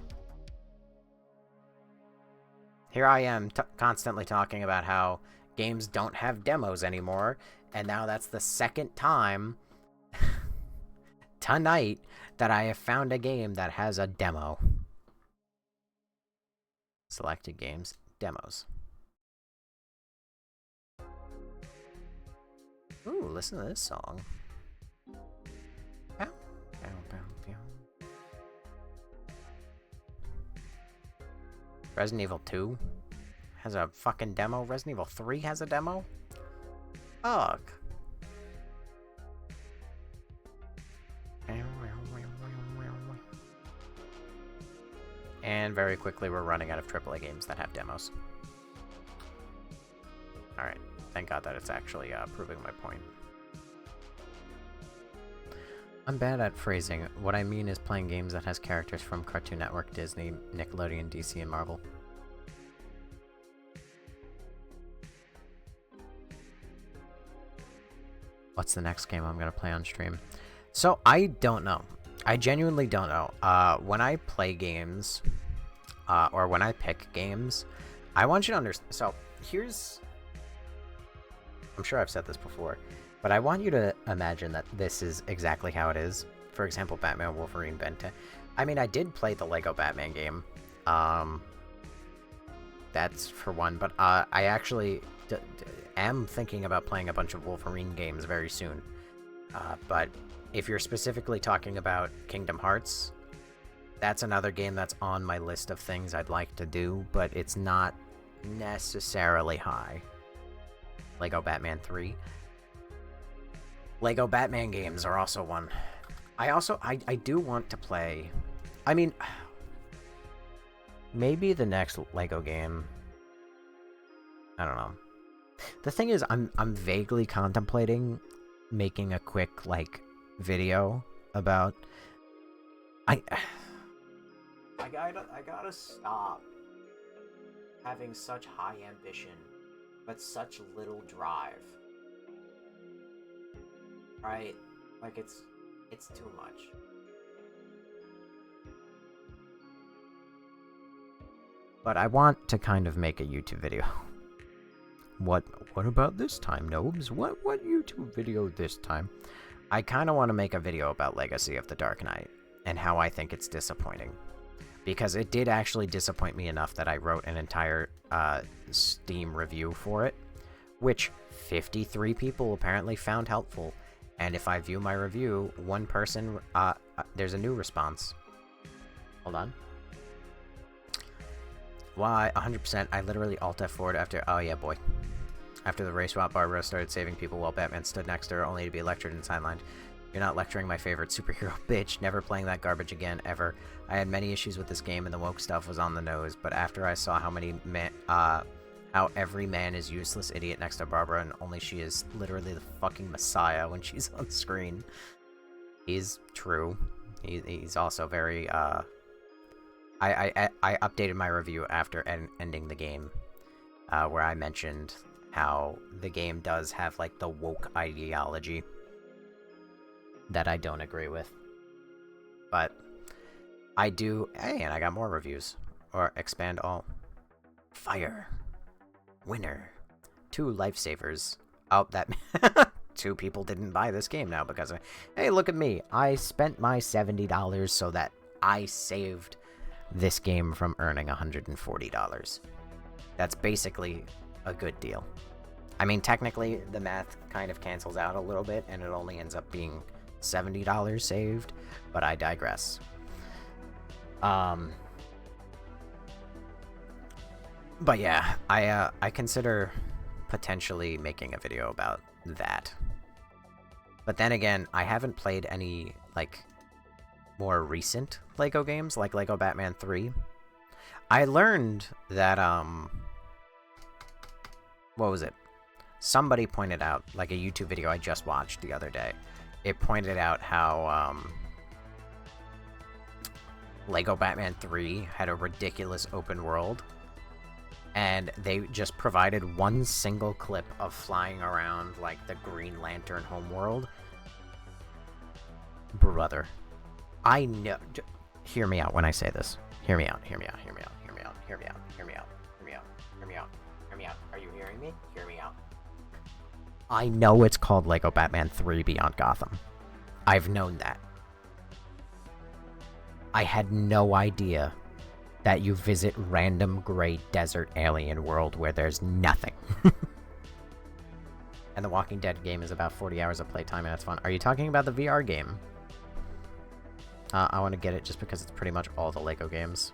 Here I am constantly talking about how games don't have demos anymore, and now that's the second time tonight that I have found a game that has a demo. Selected games, demos. Ooh, listen to this song. Bow, bow, bow, bow. Resident Evil 2 has a fucking demo. Resident Evil 3 has a demo? Fuck. And very quickly, we're running out of AAA games that have demos. Alright. Thank God that it's actually proving my point. I'm bad at phrasing. What I mean is playing games that has characters from Cartoon Network, Disney, Nickelodeon, DC, and Marvel. What's the next game I'm gonna play on stream? So, I don't know. I genuinely don't know. When I play games, or when I pick games, I want you to understand. So, here's... I'm sure I've said this before, but I want you to imagine that this is exactly how it is. For example, Batman, Wolverine, Ben 10. I mean, I did play the Lego Batman game. That's for one, but I actually am thinking about playing a bunch of Wolverine games very soon. But if you're specifically talking about Kingdom Hearts, that's another game that's on my list of things I'd like to do, but it's not necessarily high. Lego Batman 3. Lego Batman games are also one. I do want to play... I mean... Maybe the next Lego game... I don't know. The thing is, I'm vaguely contemplating making a quick, like, video about... I gotta stop having such high ambition but such little drive. Right? Like, it's too much. But I want to kind of make a YouTube video. What about this time, Nobes? What YouTube video this time? I kind of want to make a video about Legacy of the Dark Knight and how I think it's disappointing. Because it did actually disappoint me enough that I wrote an entire Steam review for it, which 53 people apparently found helpful. And if I view my review, one person, there's a new response. Hold on. Why, 100%, I literally alt F4'd after, oh yeah, boy. After the race swap, Barbara started saving people while Batman stood next to her, only to be lectured and sidelined. You're not lecturing my favorite superhero, bitch. Never playing that garbage again, ever. I had many issues with this game, and the woke stuff was on the nose, but after I saw how every man is useless idiot next to Barbara, and only she is literally the fucking messiah when she's on screen. He's true. He's also very, I updated my review after ending the game, where I mentioned how the game does have, like, the woke ideology that I don't agree with. But I do... Hey, and I got more reviews. Or expand all. Fire. Winner. 2 lifesavers. Oh, that... 2 people didn't buy this game now because of... Hey, look at me. I spent my $70 so that I saved this game from earning $140. That's basically a good deal. I mean, technically, the math kind of cancels out a little bit, and it only ends up being $70 saved, but I digress. But yeah, I consider potentially making a video about that. But then again, I haven't played any, like, more recent LEGO games, like LEGO Batman 3. I learned that, what was it? Somebody pointed out, like a YouTube video I just watched the other day, it pointed out how, LEGO Batman 3 had a ridiculous open world, and they just provided one single clip of flying around, like, the Green Lantern homeworld. Brother, I know... Hear me out when I say this. Hear me out, hear me out, hear me out, hear me out, hear me out, hear me out, hear me out, hear me out, hear me out. Are you hearing me? Hear me out. I know it's called LEGO Batman 3 Beyond Gotham. I've known that. I had no idea that you visit random gray desert alien world where there's nothing. And the Walking Dead game is about 40 hours of playtime and it's fun. Are you talking about the VR game? I want to get it just because it's pretty much all the LEGO games.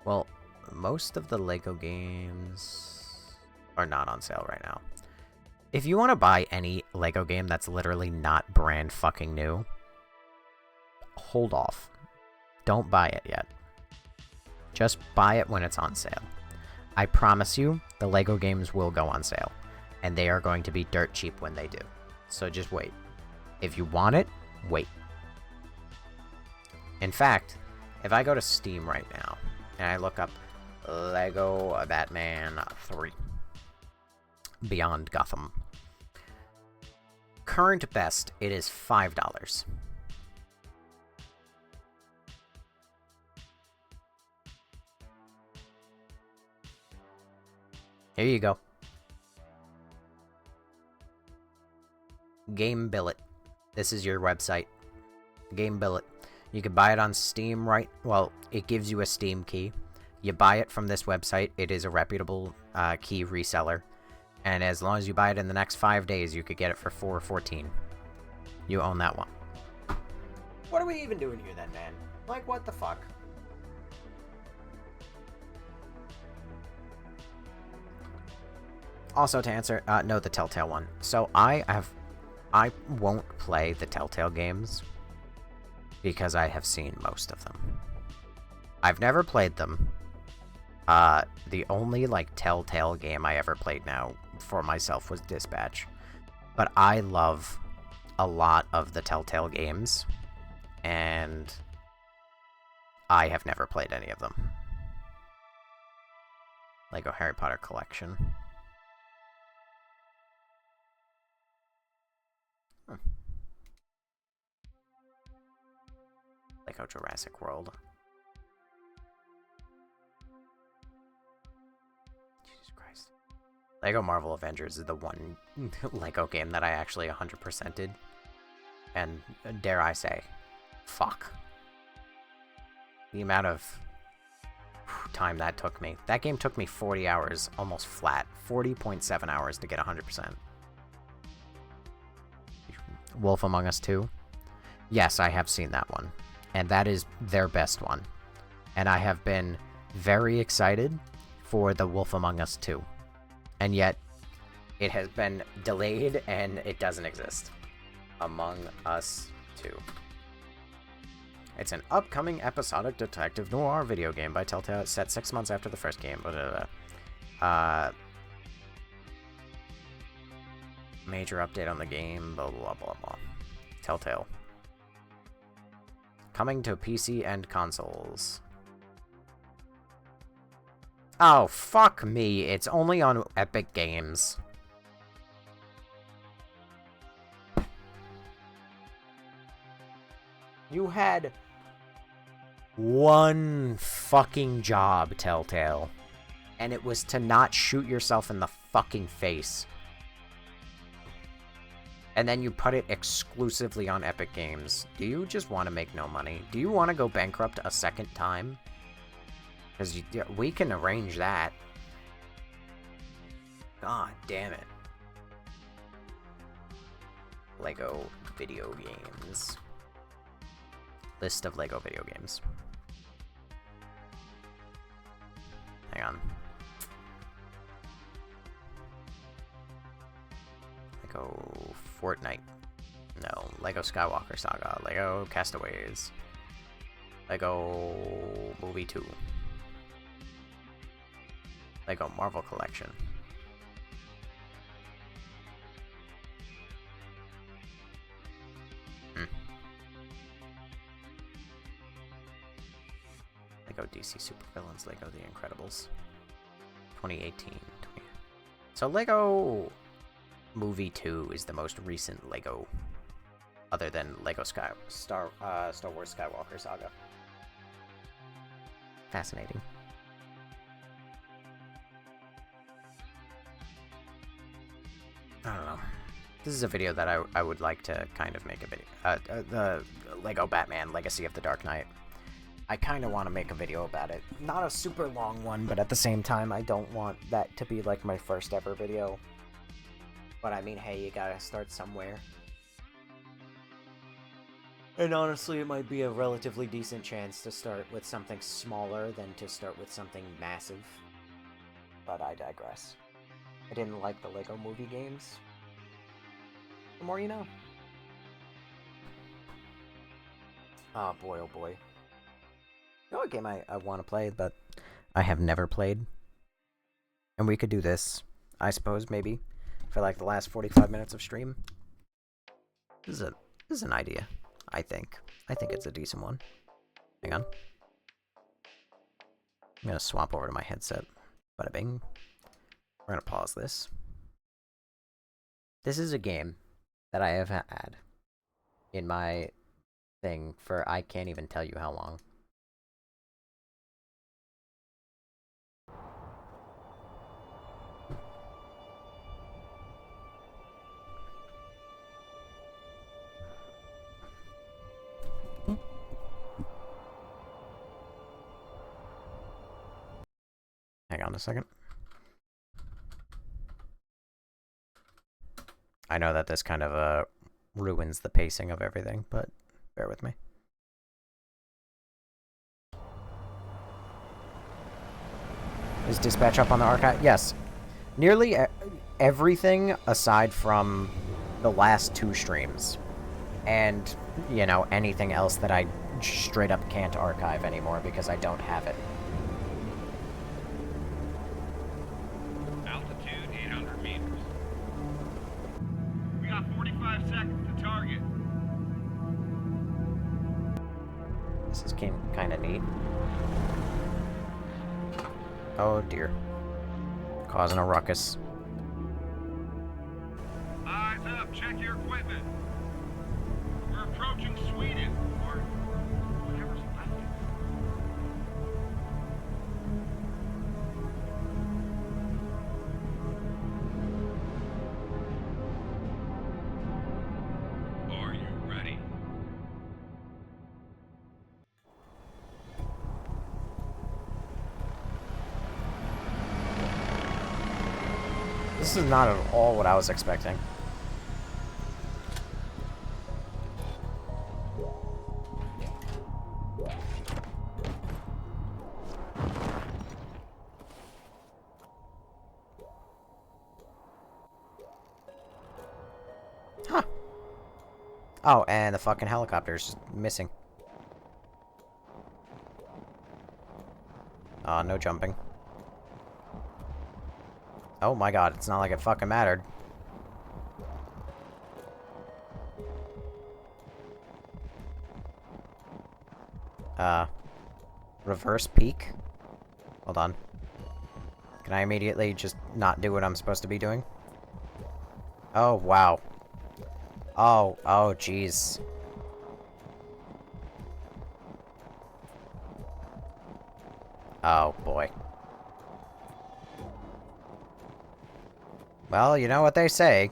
Well, most of the LEGO games are not on sale right now. If you want to buy any LEGO game that's literally not brand fucking new, hold off. Don't buy it yet. Just buy it when it's on sale. I promise you, the LEGO games will go on sale. And they are going to be dirt cheap when they do. So just wait. If you want it, wait. In fact, if I go to Steam right now, and I look up LEGO Batman 3 Beyond Gotham. Current best, it is $5. Here you go. Game Billet. This is your website. Game Billet. You can buy it on Steam, right? Well, it gives you a Steam key. You buy it from this website. It is a reputable key reseller. And as long as you buy it in the next 5 days, you could get it for $4.14. You own that one. What are we even doing here then, man? Like, what the fuck? Also, to answer, no, the Telltale one. So I won't play the Telltale games because I have seen most of them. I've never played them. The only, like, Telltale game I ever played now for myself was Dispatch. But I love a lot of the Telltale games, and I have never played any of them. Lego Harry Potter Collection. Lego Jurassic World. Jesus Christ. Lego Marvel Avengers is the one Lego game that I actually 100%ed. And dare I say, fuck. The amount of time that took me. That game took me 40 hours, almost flat. 40.7 hours to get 100%. Wolf Among Us 2? Yes, I have seen that one. And that is their best one. And I have been very excited for the Wolf Among Us 2. And yet, it has been delayed and it doesn't exist. Among Us 2. It's an upcoming episodic detective noir video game by Telltale, set 6 months after the first game. Major update on the game, blah, blah, blah, blah. Telltale. Coming to PC and consoles. Oh, fuck me. It's only on Epic Games. You had one fucking job, Telltale. And it was to not shoot yourself in the fucking face. And then you put it exclusively on Epic Games. Do you just want to make no money? Do you want to go bankrupt a second time? Because we can arrange that. God damn it. Lego video games. List of Lego video games. Hang on. Lego Fortnite. No. Lego Skywalker Saga. Lego Castaways. Lego Movie 2. Lego Marvel Collection. Lego DC Supervillains, Lego The Incredibles. 2018. So Lego Movie 2 is the most recent Lego, other than Lego Star Wars Skywalker Saga. Fascinating. I don't know. This is a video that I would like to kind of make a video. The Lego Batman Legacy of the Dark Knight. I kind of want to make a video about it. Not a super long one, but at the same time, I don't want that to be like my first ever video. But I mean, hey, you gotta start somewhere. And honestly, it might be a relatively decent chance to start with something smaller than to start with something massive. But I digress. I didn't like the Lego movie games. The more you know. Oh boy, oh boy. You know what game I want to play, but I have never played? And we could do this, I suppose, maybe, for like the last 45 minutes of stream. This is an idea, I think. I think it's a decent one. Hang on. I'm gonna swap over to my headset. Bada bing. We're gonna pause this. This is a game that I have had in my thing for I can't even tell you how long. Hang on a second. I know that this kind of ruins the pacing of everything, but bear with me. Is dispatch up on the archive? Yes. Nearly everything aside from the last 2 streams. And, you know, anything else that I straight up can't archive anymore because I don't have it. Altitude 800 meters. We got 45 seconds to target. This is kind of neat. Oh dear. Causing a ruckus. Eyes up, check your equipment. We're approaching Sweden, or whatever's left of it. Are you ready? This is not at all what I was expecting. Huh. Oh, and the fucking helicopter's missing. No jumping. Oh my god, it's not like it fucking mattered. Reverse peak? Hold on. Can I immediately just not do what I'm supposed to be doing? Oh, wow. Oh, jeez. Oh, boy. Well, you know what they say.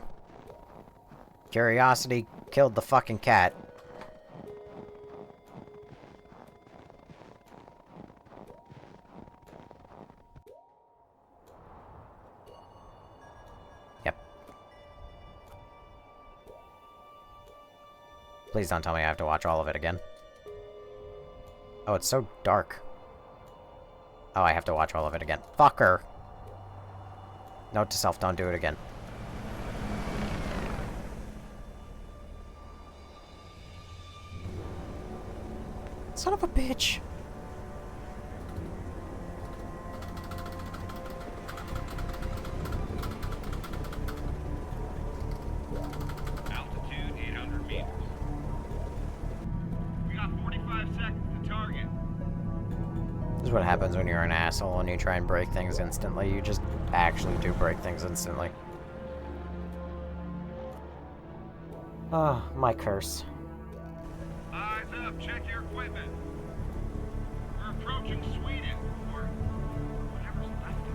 Curiosity killed the fucking cat. Yep. Please don't tell me I have to watch all of it again. Oh, it's so dark. Oh, I have to watch all of it again. Fucker! Note to self, don't do it again. Son of a bitch! Altitude 800 meters. We got 45 seconds to target. This is what happens when you're an asshole and you try and break things instantly. You just actually do break things instantly. Oh, my curse. Eyes up, check your equipment. We're approaching Sweden, or whatever's left of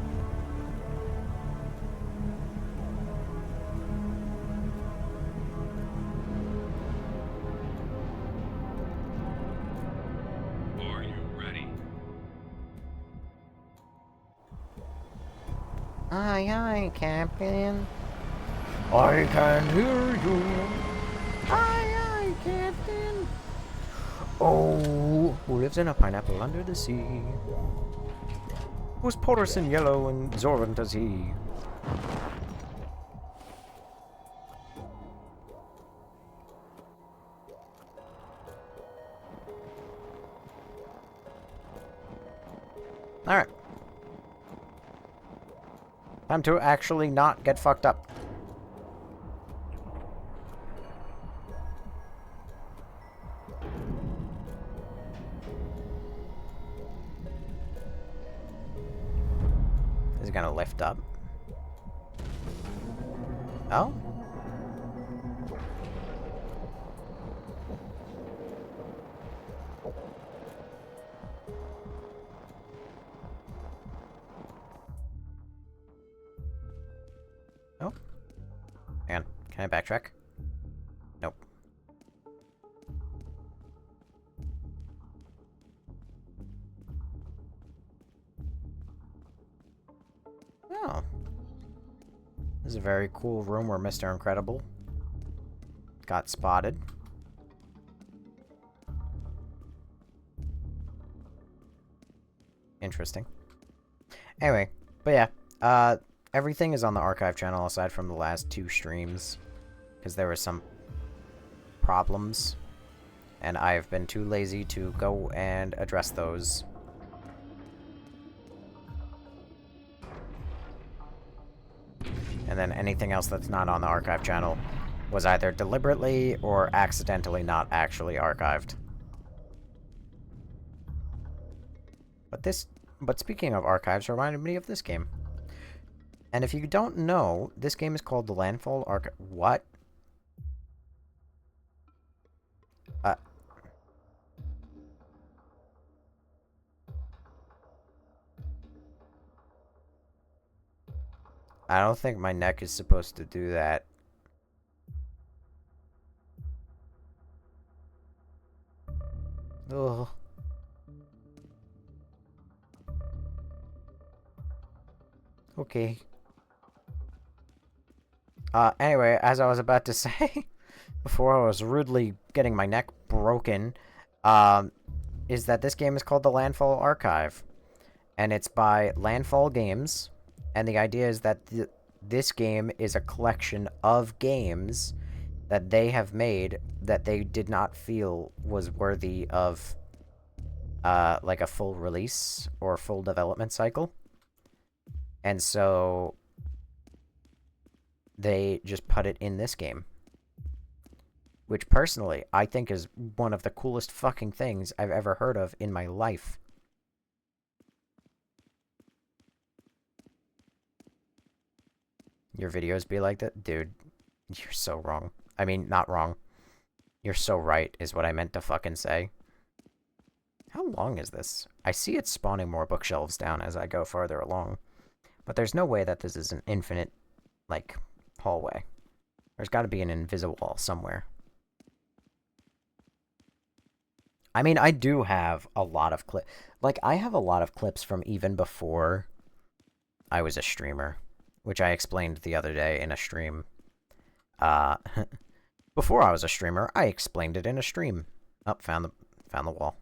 it. Are you ready? Aye, aye, Captain. I can hear you. Aye, aye, Captain. Oh, who lives in a pineapple under the sea? Who's porous and yellow and absorbent as he? Alright. Time to actually not get fucked up. Is it gonna lift up? Oh? Oh. Hang on. Can I backtrack? Nope. Oh. This is a very cool room where Mr. Incredible got spotted. Interesting. Anyway, but yeah, everything is on the archive channel aside from the last 2 streams, because there were some problems, and I've been too lazy to go and address those. And then anything else that's not on the archive channel was either deliberately or accidentally not actually archived. But speaking of archives, reminded me of this game. And if you don't know, this game is called the Landfall Archive. What? I don't think my neck is supposed to do that. Ugh. Okay. Anyway, as I was about to say, before I was rudely getting my neck broken, is that this game is called the Landfall Archive. And it's by Landfall Games. And the idea is that this game is a collection of games that they have made that they did not feel was worthy of, like a full release or full development cycle. And so they just put it in this game. Which, personally, I think is one of the coolest fucking things I've ever heard of in my life. Your videos be like that? Dude, you're so wrong. I mean, not wrong. You're so right, is what I meant to fucking say. How long is this? I see it spawning more bookshelves down as I go farther along. But there's no way that this is an infinite, like, hallway. There's gotta be an invisible wall somewhere. I mean, I do have a lot of clips. Like, I have a lot of clips from even before I was a streamer. Which I explained the other day in a stream. Before I was a streamer, I explained it in a stream. Oh, found the wall.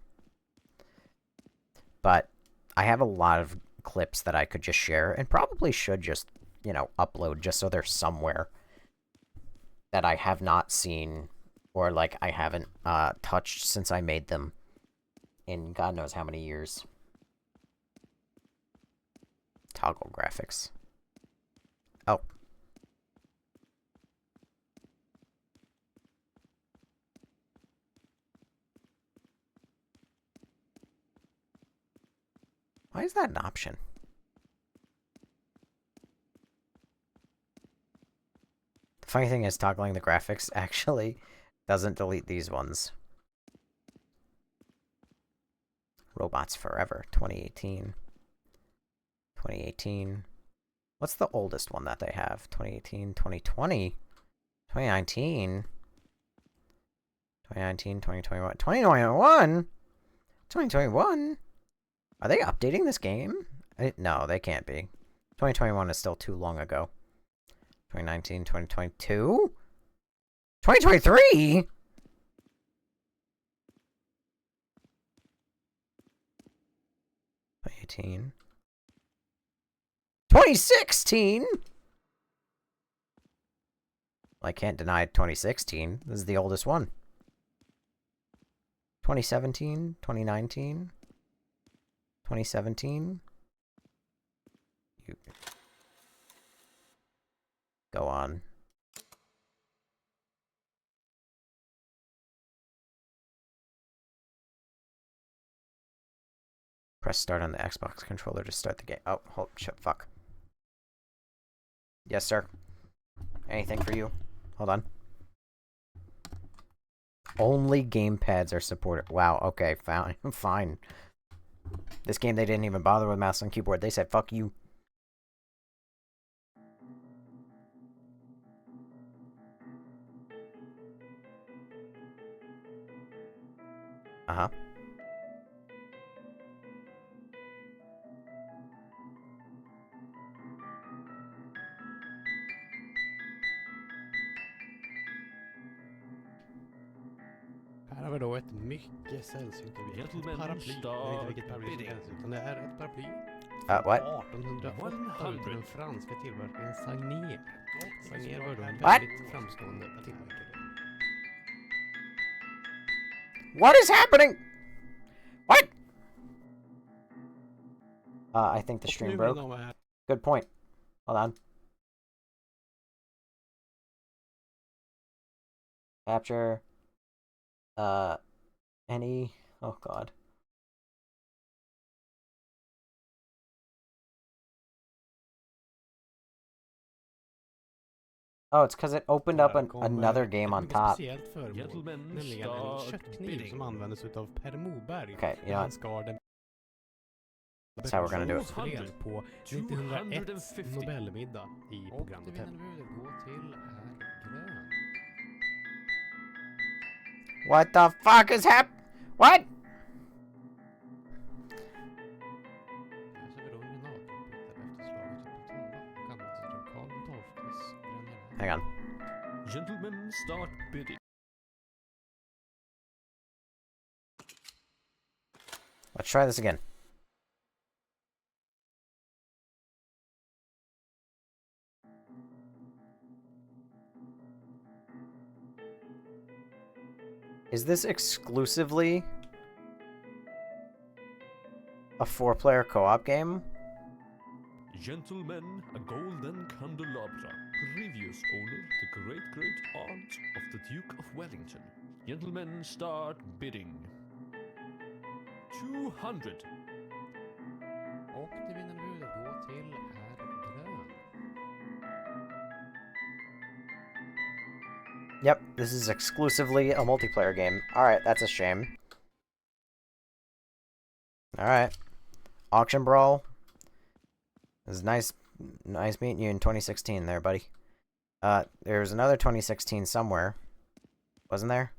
But I have a lot of clips that I could just share, and probably should just, you know, upload just so they're somewhere that I have not seen, or, like, I haven't, touched since I made them in God knows how many years. Toggle graphics. Oh. Why is that an option? The funny thing is, toggling the graphics actually doesn't delete these ones. Robots Forever, 2018. 2018. What's the oldest one that they have? 2018, 2020, 2019, 2019, 2021, 2021? 2021? Are they updating this game? No, they can't be. 2021 is still too long ago. 2019, 2022? 2023? '18. 2016? Well, I can't deny 2016. This is the oldest one. 2017? 2019? 2017? You... Go on. Press start on the Xbox controller to start the game. Oh, hold, shit, fuck. Yes, sir. Anything for you? Hold on. Only gamepads are supported. Wow, okay, fine. Fine. This game, they didn't even bother with mouse and keyboard. They said, fuck you. Uh-huh. Här har vi då ett mycket sällsynt objekt. Gentlemen, Ett paraply. Jag vet inte vilket paraply som helst, utan det är ett paraply. What? 1808 den franska tillverkaren Sagnier. Sagnier var då en What? väldigt framstående tillverkare. What is happening? What? I think the stream broke. Good point. Hold on. Capture. Any... Oh, God. Oh, it's because it opened up another game on top. Gentlemen, Nämligen en köttkniv som användes utav Per Moberg. Okay, you know what? That's how we're gonna do it. På 1901 Nobelmiddag i programmet. What the fuck is What? Hang on. Gentlemen, start bidding. Let's try this again. Is this exclusively a 4-player co-op game? Gentlemen, a golden candelabra. Previous owner, the great aunt of the Duke of Wellington. Gentlemen, start bidding. 200. Och det vinnande budet går till herr Grön. Yep, this is exclusively a multiplayer game. Alright, that's a shame. Alright. Auction Brawl. It was nice meeting you in 2016 there, buddy. There's another 2016 somewhere. Wasn't there?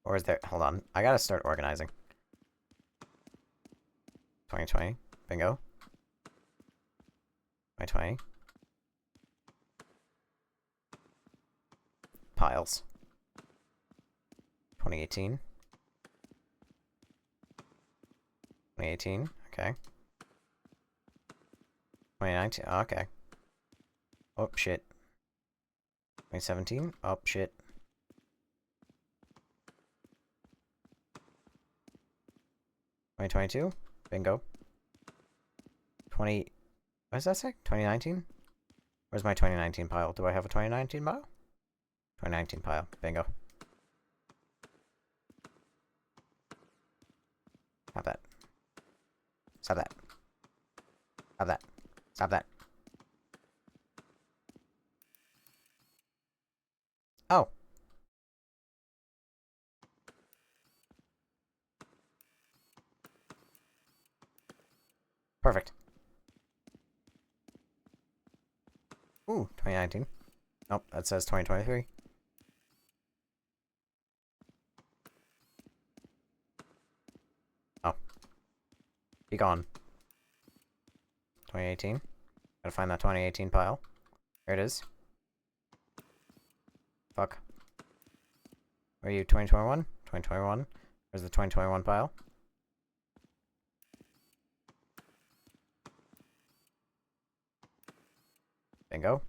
Or is there... Hold on. I gotta start organizing. 2020. Bingo. 2020. Piles. 2018. 2018, okay. 2019, okay. Oh, shit. 2017, oh, shit. 2022, bingo. 20, what does that say? 2019? Where's my 2019 pile? Do I have a 2019 pile? 2019 pile, bingo. Stop that. Stop that. Stop that. Stop that. Oh. Perfect. Ooh, 2019. Nope, that says 2023. Oh. Be gone. 2018. Gotta find that 2018 pile. There it is. Fuck. Where are you? 2021? 2021. Where's the 2021 pile? Bingo.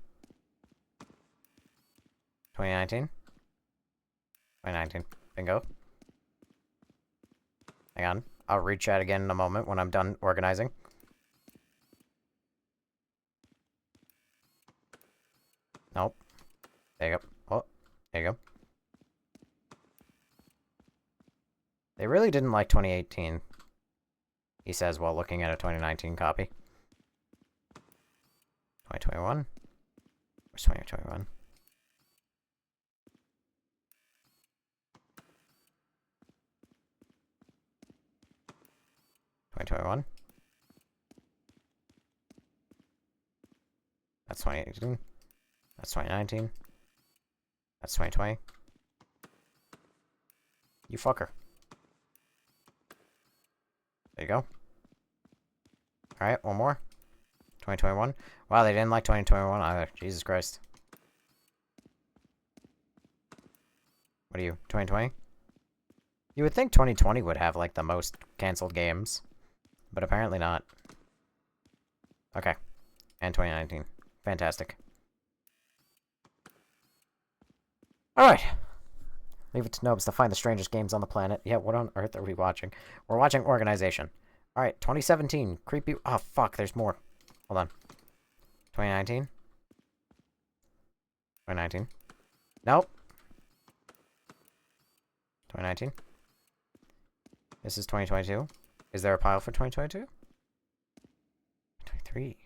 2019. 2019. Bingo. Hang on. I'll read chat again in a moment when I'm done organizing. Nope. There you go. Oh, there you go. They really didn't like 2018, he says while looking at a 2019 copy. 2021? Where's 2021? That's 2018. That's 2019. That's 2020. You fucker. There you go. Alright, one more. 2021. Wow, they didn't like 2021 either. Jesus Christ. What are you, 2020? You would think 2020 would have, like, the most canceled games. But apparently not. Okay. And 2019. Fantastic. Alright. Leave it to Nobs to find the strangest games on the planet. Yeah, what on earth are we watching? We're watching Organization. Alright, 2017. Creepy. Oh, fuck, there's more. Hold on. 2019? 2019. Nope. 2019. This is 2022. Is there a pile for 2022? 23.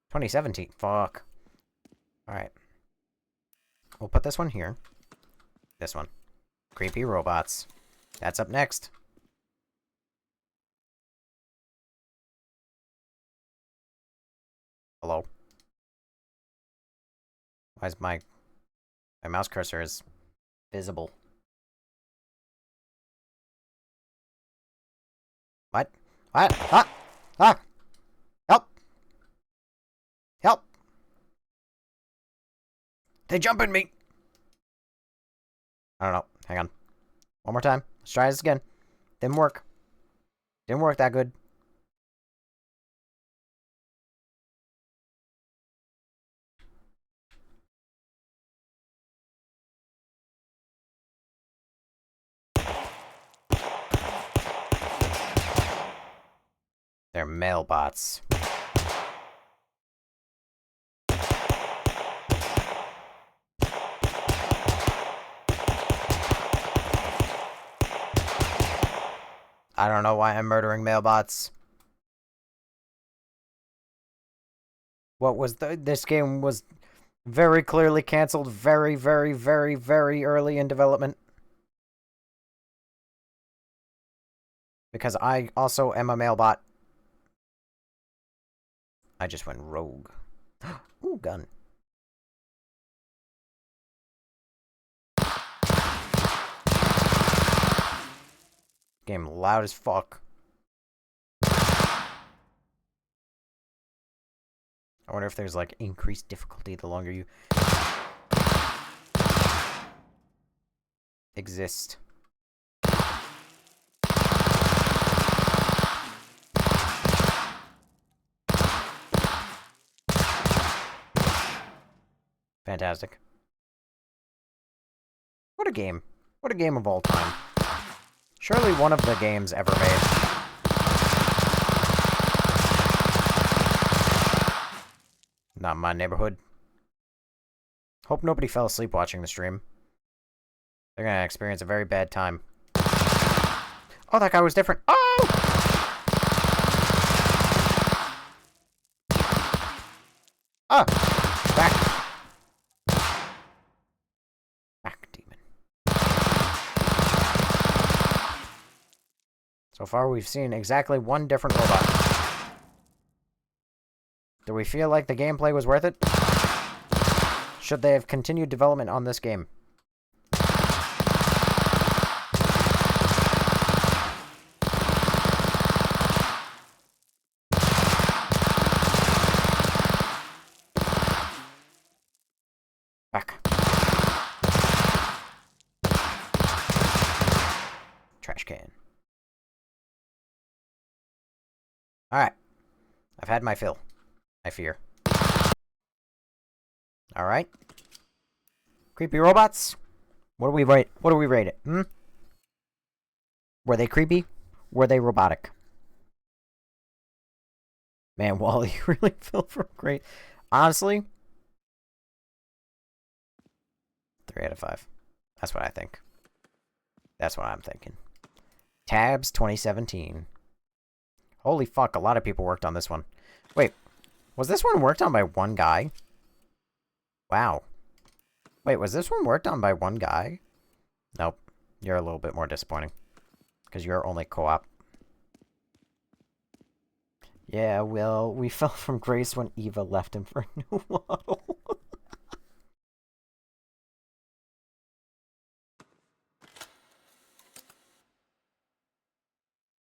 2017. Fuck. Alright. We'll put this one here. This one. Creepy robots. That's up next. Hello? Why is my mouse cursor is visible? What? What? Ah! Ah! Help! Help! They jumping me! I don't know. Hang on. One more time. Let's try this again. Didn't work. Didn't work that good. They're mail bots. I don't know why I'm murdering mailbots. What was this game was very clearly canceled very, very, very, very early in development. Because I also am a mailbot. I just went rogue. Ooh, gun. Game loud as fuck. I wonder if there's like increased difficulty the longer you... exist. Fantastic. What a game. What a game of all time. Surely one of the games ever made. Not in my neighborhood. Hope nobody fell asleep watching the stream. They're gonna experience a very bad time. Oh, that guy was different. Oh! Ah! Back. Back, demon. So far, we've seen exactly one different robot. Do we feel like the gameplay was worth it? Should they have continued development on this game? Back. Trash can. Alright. I've had my fill. I fear. Alright. Creepy robots? What do we rate? What do we rate it? Hmm? Were they creepy? Were they robotic? Man, Wally really fell from great. Honestly, 3 out of 5. That's what I think. That's what I'm thinking. Tabs 2017. Holy fuck, a lot of people worked on this one. Wait, was this one worked on by one guy? Wow. Wait, was this one worked on by one guy? Nope. You're a little bit more disappointing. Because you're only co-op. Yeah, well, we fell from grace when Eva left him for a new model.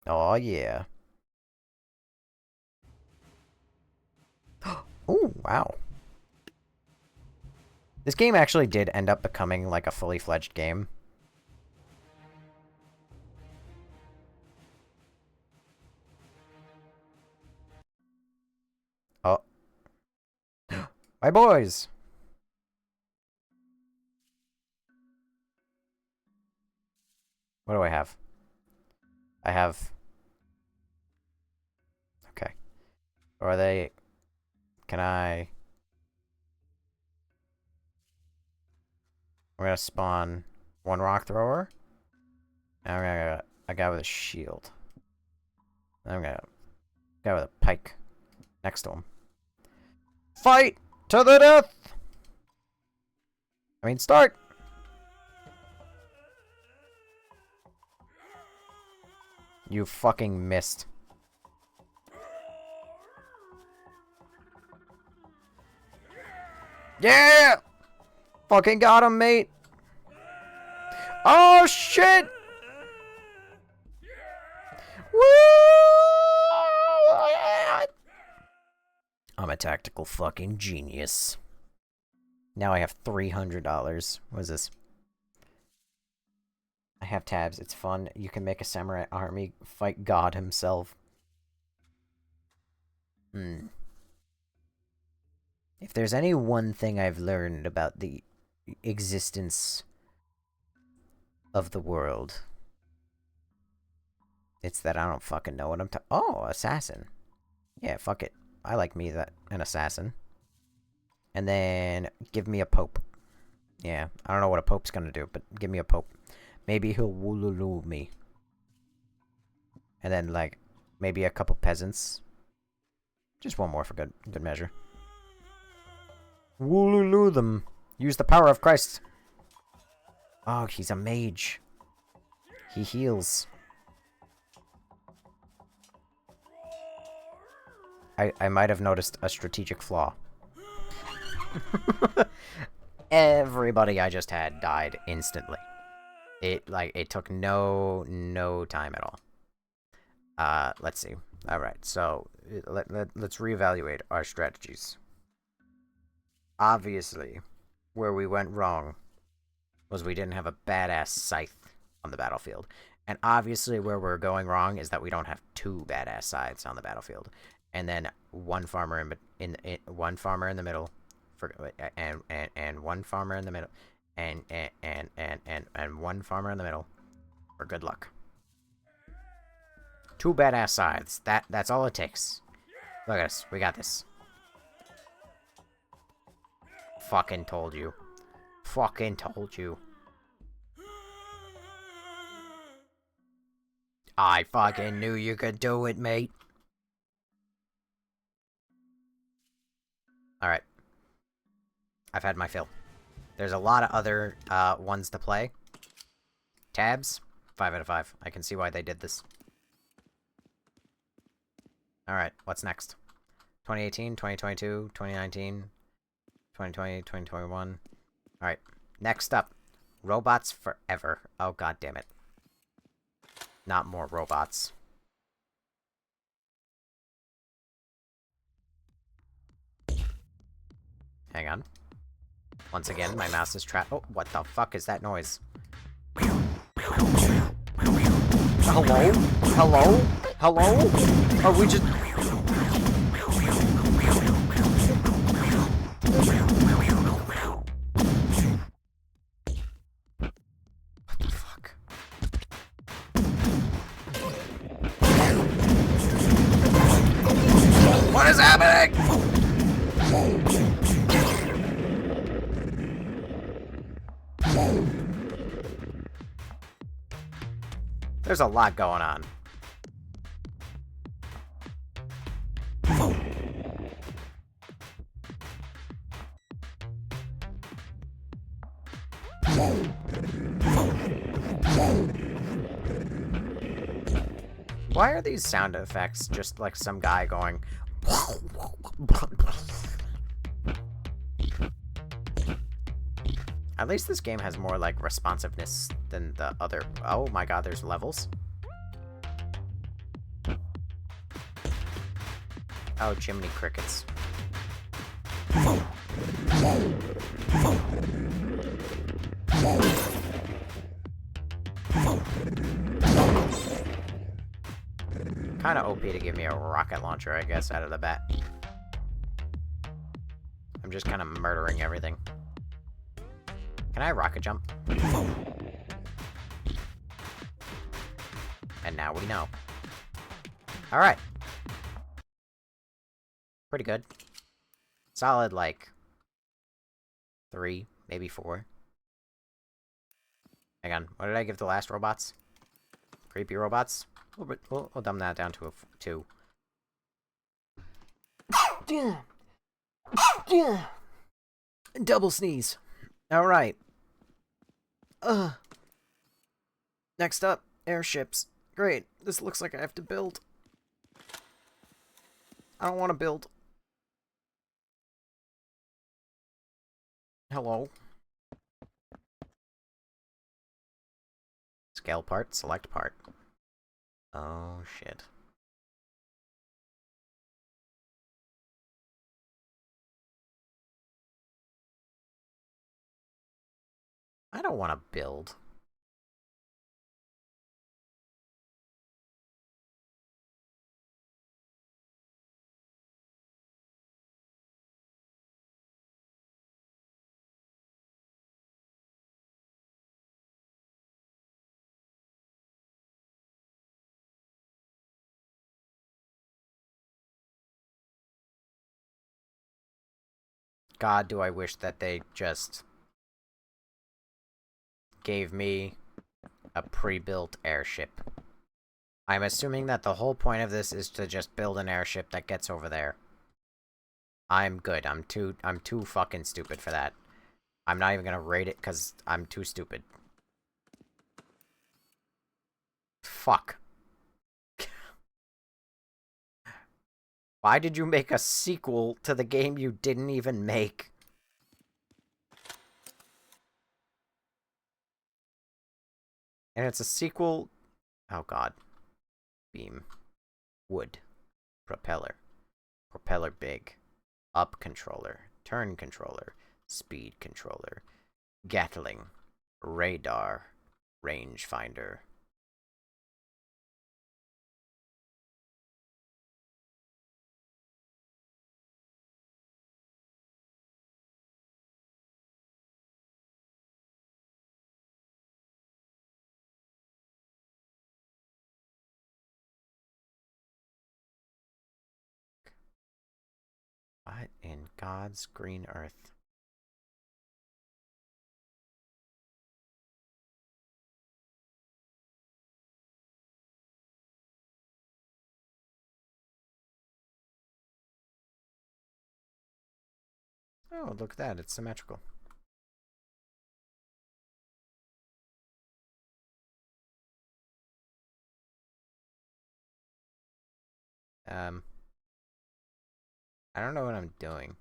Oh yeah. Oh, wow. This game actually did end up becoming like a fully fledged game. Oh. My boys! What do I have? I have... Okay. Or are they... Can I... We're gonna spawn one rock thrower. And we're gonna get a guy with a shield. Then I'm gonna... Guy with a pike. Next to him. Fight to the death! I mean, start! You fucking missed. Yeah! Fucking got him, mate! Oh, shit! Woo! I'm a tactical fucking genius. Now I have $300. What is this? I have tabs. It's fun. You can make a samurai army fight God himself. If there's any one thing I've learned about the existence of the world, it's that I don't fucking know what I'm talking. Oh, assassin. Yeah, fuck it. I like me an assassin. And then give me a pope. Yeah, I don't know what a pope's gonna do, but give me a pope. Maybe he'll wooloo me. And then, like, maybe a couple peasants. Just one more for good measure. Wooloo them. Use the power of Christ. Oh, he's a mage. He heals. I might have noticed a strategic flaw. Everybody I just had died instantly. It took no time at all. Let's see. Alright, so let's reevaluate our strategies. Obviously, where we went wrong was we didn't have a badass scythe on the battlefield. And obviously where we're going wrong is that we don't have 2 badass scythes on the battlefield. And then one farmer one farmer in the middle and one farmer in the middle and one farmer in the middle for good luck. 2 badass scythes. That's all it takes. Look at us. We got this. Fucking told you. Fucking told you. I fucking knew you could do it, mate. Alright. I've had my fill. There's a lot of other ones to play. Tabs, 5 out of 5. I can see why they did this. Alright, what's next? 2018, 2022, 2019, 2020, 2021. Alright, next up. Robots Forever. Oh, god damn it. Not more robots. Hang on. Once again, my mouse is trapped. Oh, what the fuck is that noise? Hello? Hello? Hello? Are we just... What the fuck? What is happening? There's a lot going on. Why are these sound effects just like some guy going... At least this game has more, like, responsiveness than the other... Oh my god, there's levels? Oh, Jiminy Crickets. Kinda OP to give me a rocket launcher, I guess, out of the bat. I'm just kinda murdering everything. Can I rocket jump? And now we know. Alright. Pretty good. Solid, like... 3, maybe 4. Hang on, what did I give the last robots? Creepy robots? We'll dumb that down to a 2. Double sneeze. Alright. Next up, airships. Great. This looks like I have to build. I don't want to build. Hello. Scale part, select part. Oh, shit. I don't want to build. God, do I wish that they just gave me a pre-built airship. I'm assuming that the whole point of this is to just build an airship that gets over there. I'm good. I'm too fucking stupid for that. I'm not even gonna rate it because I'm too stupid. Fuck. Why did you make a sequel to the game you didn't even make? And it's a sequel... Oh god. Beam. Wood. Propeller. Propeller big. Up controller. Turn controller. Speed controller. Gatling. Radar rangefinder. What in God's green earth? Oh, look at that. It's symmetrical. I don't know what I'm doing.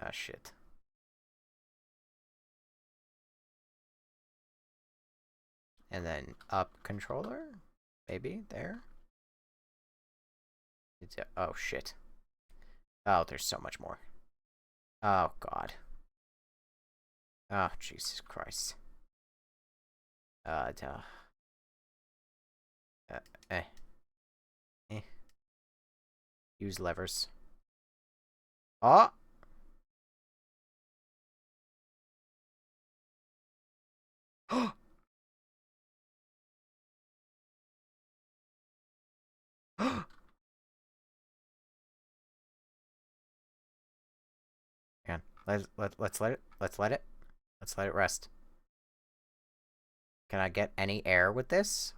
uh, shit. And then up controller? Maybe there? It's, oh shit. Oh, there's so much more. Oh god. Oh, Jesus Christ. Duh. Eh. Use levers. Oh! Man, let's let it rest. Can I get any air with this?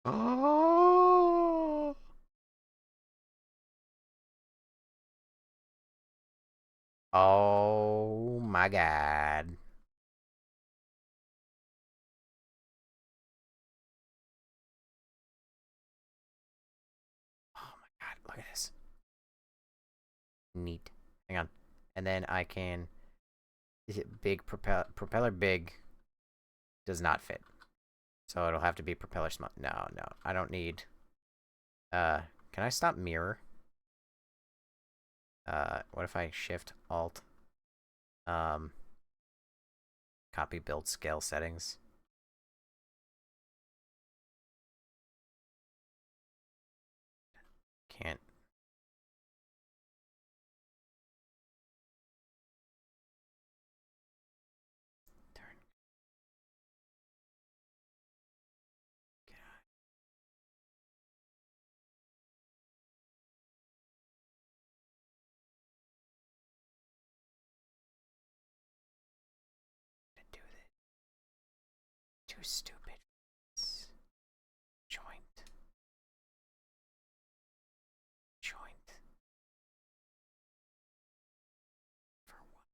Oh! Oh my god. Oh my god, look at this. Neat. Hang on. And then I can... Is it big propeller big does not fit. So it'll have to be propeller small. No, I don't need... can I stop mirror? What if I shift alt? Copy build scale settings. Can't. Turn. Do this. Too stupid. Joint. For what?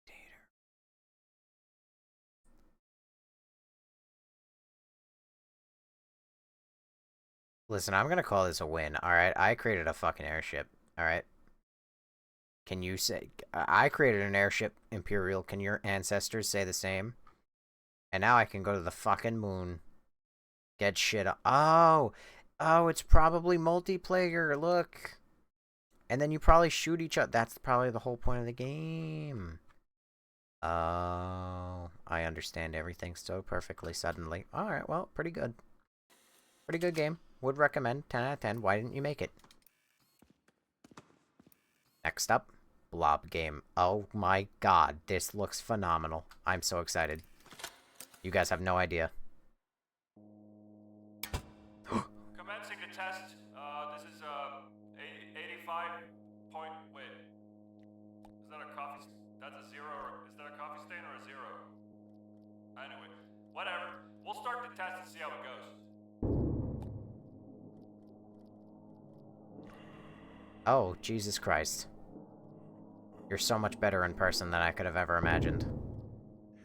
Data. Listen, I'm gonna call this a win, alright? I created a fucking airship, alright? Can you say... I created an airship, Imperial. Can your ancestors say the same? And now I can go to the fucking moon. Get shit on... Oh! Oh, it's probably multiplayer, look! And then you probably shoot each other. That's probably the whole point of the game. Oh... I understand everything so perfectly suddenly. Alright, well, pretty good. Pretty good game. Would recommend. 10 out of 10. Why didn't you make it? Next up, Blob game. Oh my god, this looks phenomenal. I'm so excited. You guys have no idea. Commencing the test. This is 85 point. Wait. Is that a coffee? That's a zero. Is that a coffee stain or a zero? Anyway, whatever. We'll start the test and see how it goes. Oh, Jesus Christ. You're so much better in person than I could have ever imagined.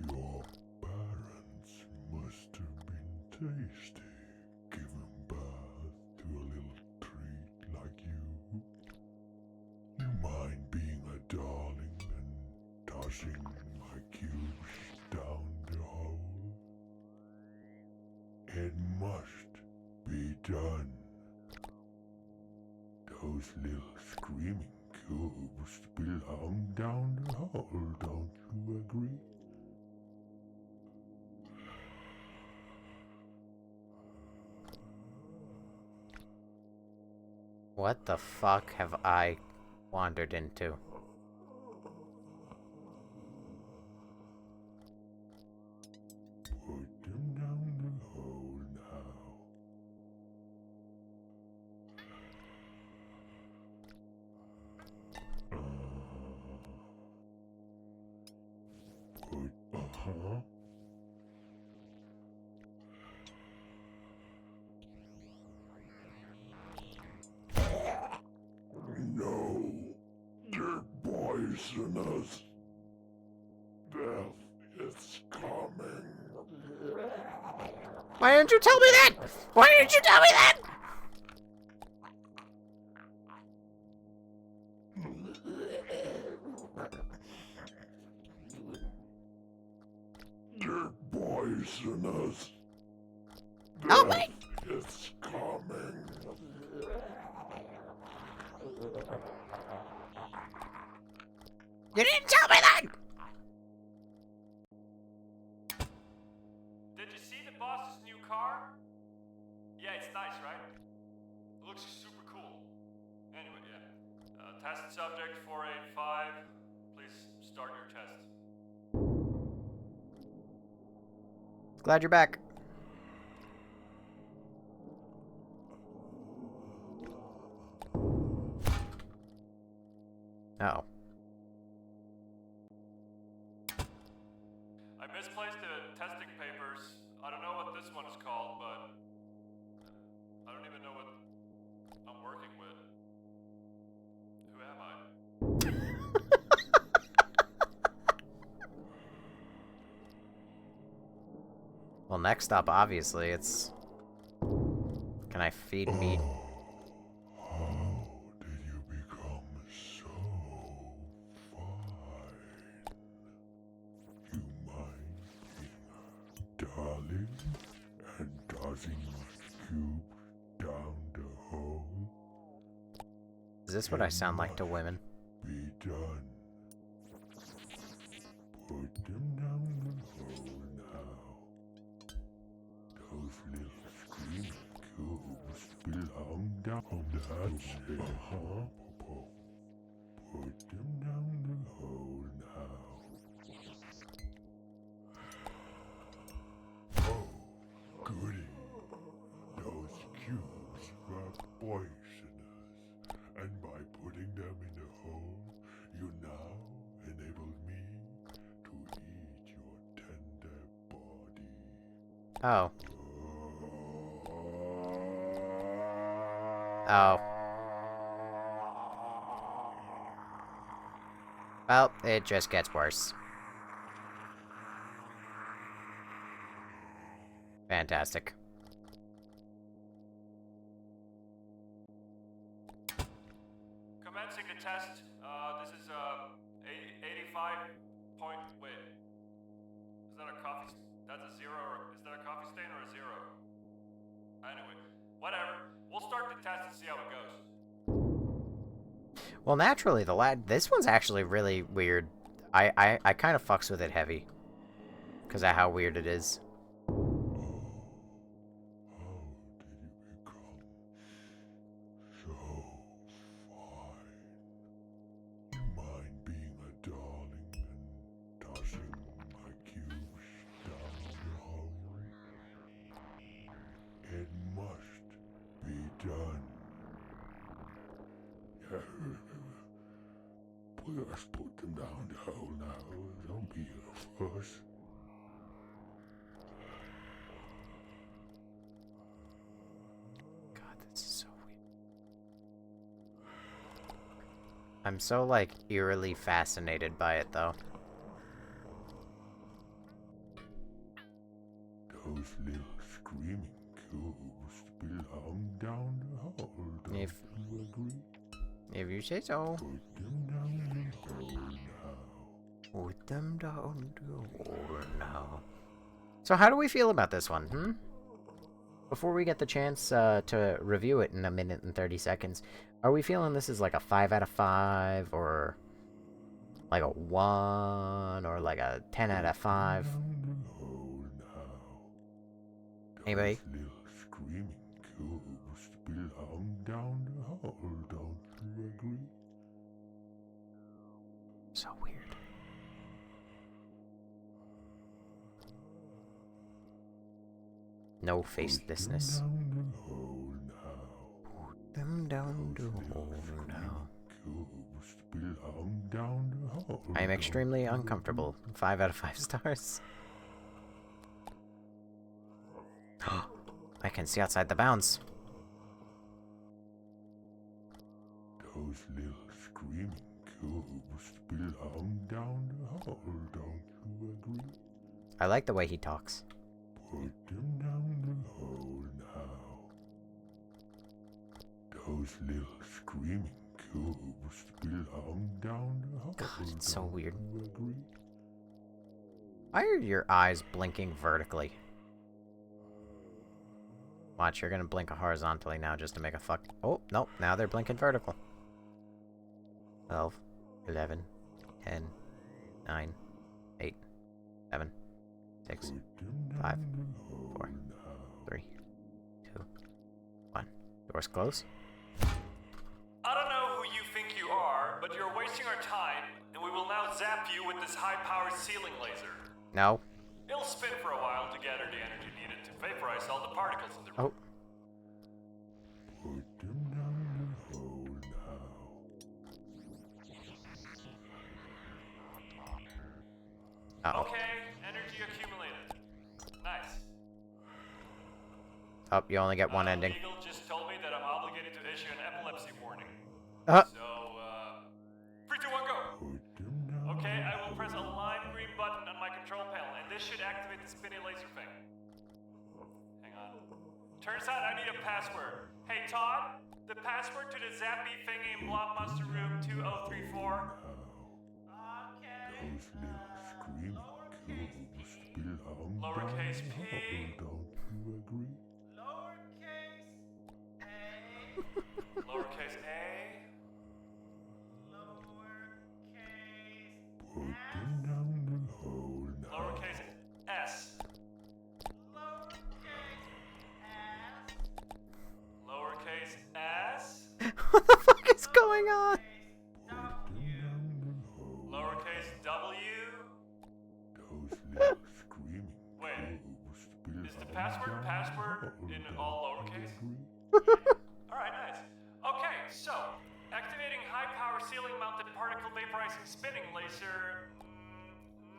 Your parents must have been tasty, given It must be done. Those little screaming cubes belong down the hall, don't you agree? What the fuck have I wandered into? Put them down the hole now. Uh-huh. No, they're poisonous. Death is coming. Why didn't you tell me that? Why didn't you tell me that? They're poisonous. Oh my! It's coming. You didn't tell me that! Did you see the boss's new car? Yeah, it's nice, right? It looks super cool. Anyway, yeah. Test subject 485. Please start your test. Glad you're back. Oh. I misplaced the testing papers. I don't know what this one is called, but I don't even know what I'm working with. Who am I? Well, next up, obviously, it's... Can I feed meat? How did you become so fine? You mind being a darling and tossing my cube down the hole? Is this what I sound like to women? Be done. Put them down the hole now. Those little screaming cubes belong down. That's it. Put them down the hole now. Oh, goody. Those cubes were poisonous. And by putting them in the hole, you now enable me to eat your tender body. Oh. Oh. Well, it just gets worse. Fantastic. Commencing the test. This is 85 point. Wait. Is that a coffee? That's a zero. Is that a coffee stain or a zero? Anyway, whatever. We'll start the test and see how it goes. Well, naturally, this one's actually really weird. I kind of fucks with it heavy. Because of how weird it is. Just put them down the hole now. Don't be a fuss. God, this is so weird. I'm so, like, eerily fascinated by it, though. Those little screaming cubes belong down the hole. Don't If- you agree? If you say so. Put them down the hole now. Put them down the hole now. So how do we feel about this one, before we get the chance to review it in a minute and 30 seconds, are we feeling this is like a 5 out of 5, or like a 1, or like a 10 out of 5? Down the hole now. Anybody? Those little screaming cubes belong down the hole, don't you agree? So weird. No face thisness. Down the hole now. Them down Those the little hole screaming now. cubes belong down the hole. I am don't extremely you uncomfortable. 5 out of 5 stars. I can see outside the bounds. Those little screaming cubes belong down the hole, don't you agree? I like the way he talks. Put them down the hole now. Those little screaming cubes belong down the hole. God, it's so don't weird. you agree? Why are your eyes blinking vertically? Watch, you're gonna blink horizontally now just to make a fuck. Oh, nope, now they're blinking vertical. 12, 11, 10, 9, 8, 7, 6, Put them 5, down the hole 4, now. 3, 2, 1. Doors close. I don't know who you think you are, but you're wasting our time, and we will now zap you with this high-powered ceiling laser. No. It'll spin for a while to gather the energy needed to vaporize all the particles in the room. Oh. Put them down the hole now. Uh-oh. Okay, energy accumulated. Nice. Oh, you only get one ending. Legal just told me that I'm obligated to issue an epilepsy warning. Uh. So, 3, 2, 1, go! Put them down. Okay, I will press a lime green button on my control panel, and this should activate the spinny laser thing. Hang on. Turns out I need a password. Hey, Todd, the password to the Zappy thingy in Blockbuster Room 2034. Okay. Those little screaming cubes belong Lowercase down the p. hole, don't you agree? Lowercase a. Put them down the hole now. Lowercase s. Lowercase s. What the fuck is going on? Put them down the hole. Lowercase w. Those little screaming Wait, cubes belong is the password down password the hole, in don't all you lowercase? agree? Alright, nice. Okay, so, activating high power ceiling mounted particle vaporizing spinning laser.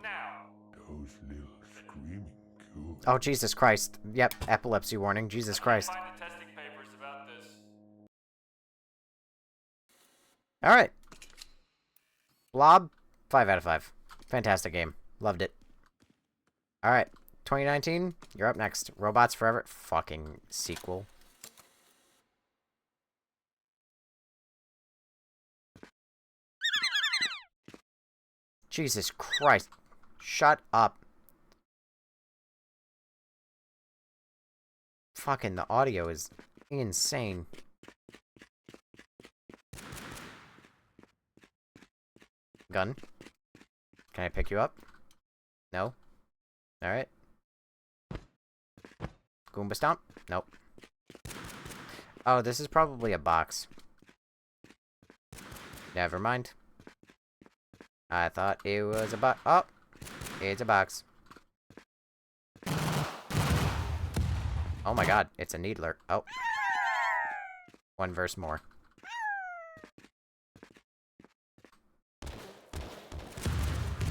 Now. Those little screaming cubes. Oh, Jesus Christ. Yep, epilepsy warning. Jesus Christ. Find the testing papers about this. Alright. Blob, 5 out of 5. Fantastic game. Loved it. Alright. 2019, you're up next. Robots Forever. Fucking sequel. Jesus Christ. Shut up. Fucking the audio is insane. Gun? Can I pick you up? No? Alright. Goomba Stomp? Nope. Oh, this is probably a box. Never mind. I thought it was a box. Oh! It's a box. Oh my god, it's a needler. Oh. One verse more.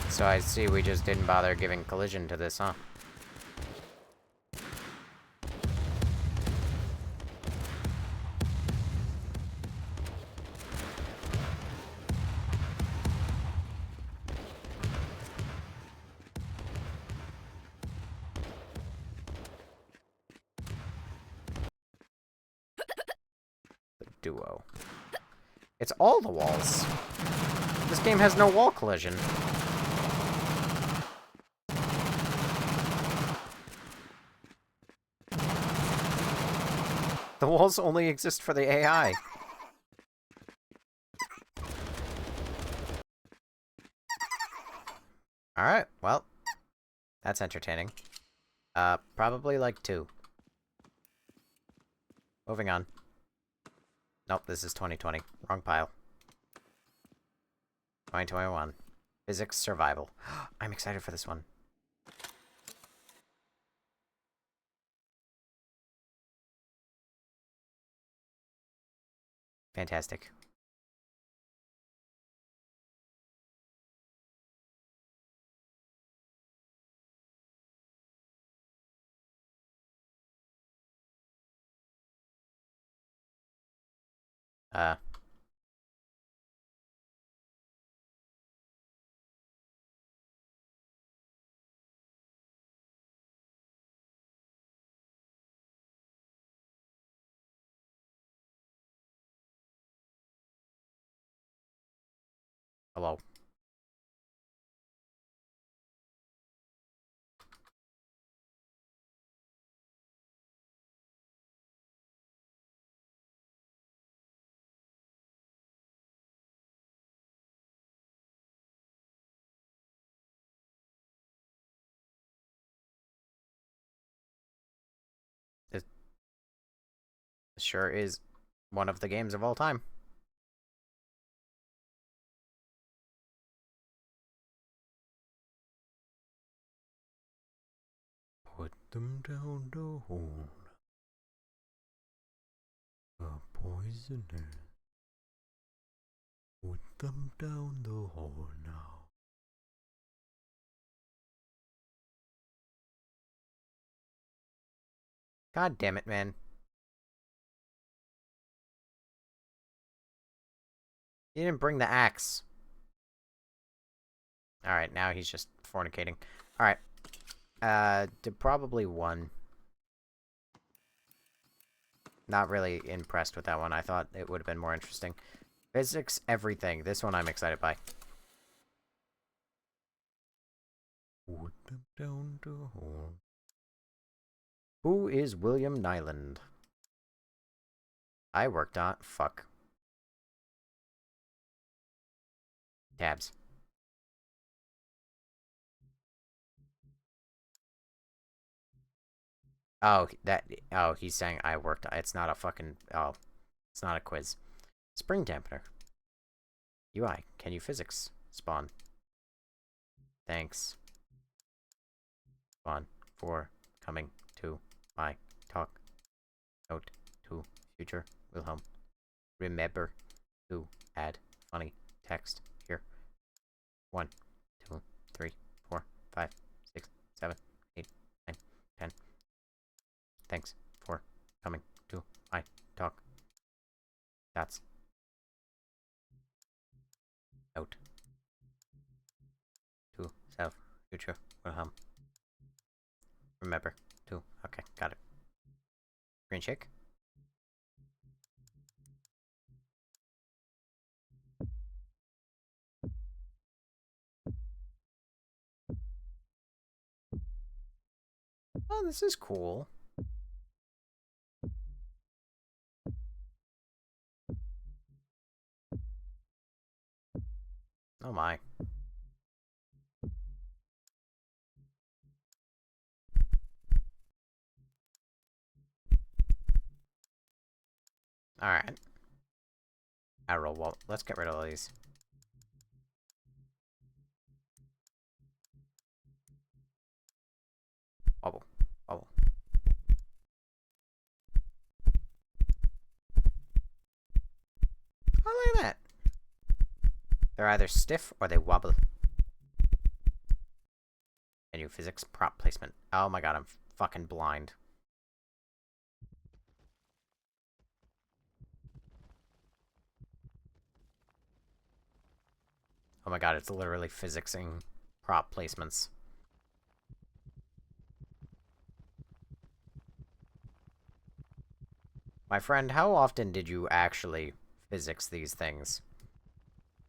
So I see we just didn't bother giving collision to this, huh? The duo. It's all the walls. This game has no wall collision. The walls only exist for the AI. Alright, well. That's entertaining. Probably like 2. Moving on. Nope, this is 2020. Wrong pile. 2021. Physics survival. I'm excited for this one. Fantastic. Hello. This sure is one of the games of all time. Put them down the hole. A poisoner. Put them down the hole now. God damn it, man. He didn't bring the axe. Alright, now he's just fornicating. Alright. Did probably 1. Not really impressed with that one. I thought it would have been more interesting. Physics, everything. This one I'm excited by. Put them down the hole. Who is William Nyland? I worked on... Fuck. Tabs. Oh, oh, he's saying I worked. It's not a fucking... Oh, it's not a quiz. Spring dampener. UI, can you physics? Spawn. Thanks. Spawn. For coming to my talk. Note to future Wilhelm. Remember to add funny text here. 1, 2, 3, 4, 5, 6, 7, 8, 9, 10. Thanks for coming to my talk. That's note to self future Wilhelm. Remember to okay, got it. Green shake. Oh, this is cool. Oh my. Alright. Arrow wall. Let's get rid of all these. Wobble. Wobble. Oh, look at that. They're either stiff or they wobble. Menu physics prop placement. Oh my god, I'm fucking blind. Oh my god, it's literally physicsing prop placements. My friend, how often did you actually physics these things?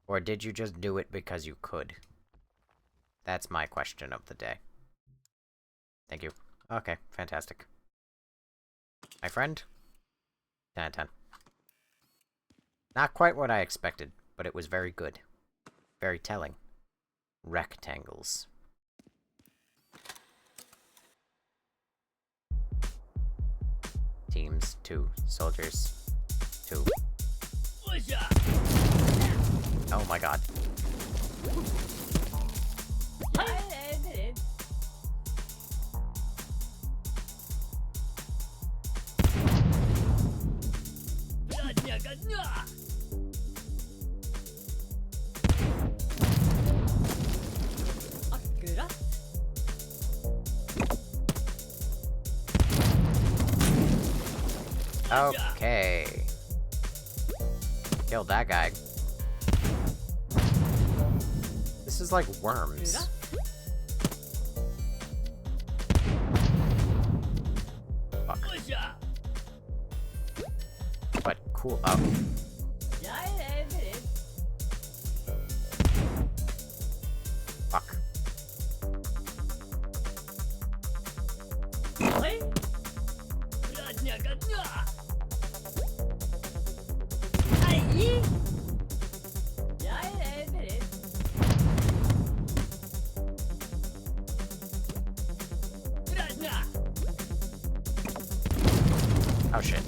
Or did you just do it because you could? That's my question of the day. Thank you. Okay, fantastic. My friend, 10 out of 10. Not quite what I expected, but it was very good. Very telling. Rectangles. Teams, 2. Soldiers, 2. Oh my god. Okay. Killed that guy. This is like worms. Fuck. But cool. Oh. Fuck. Oh shit.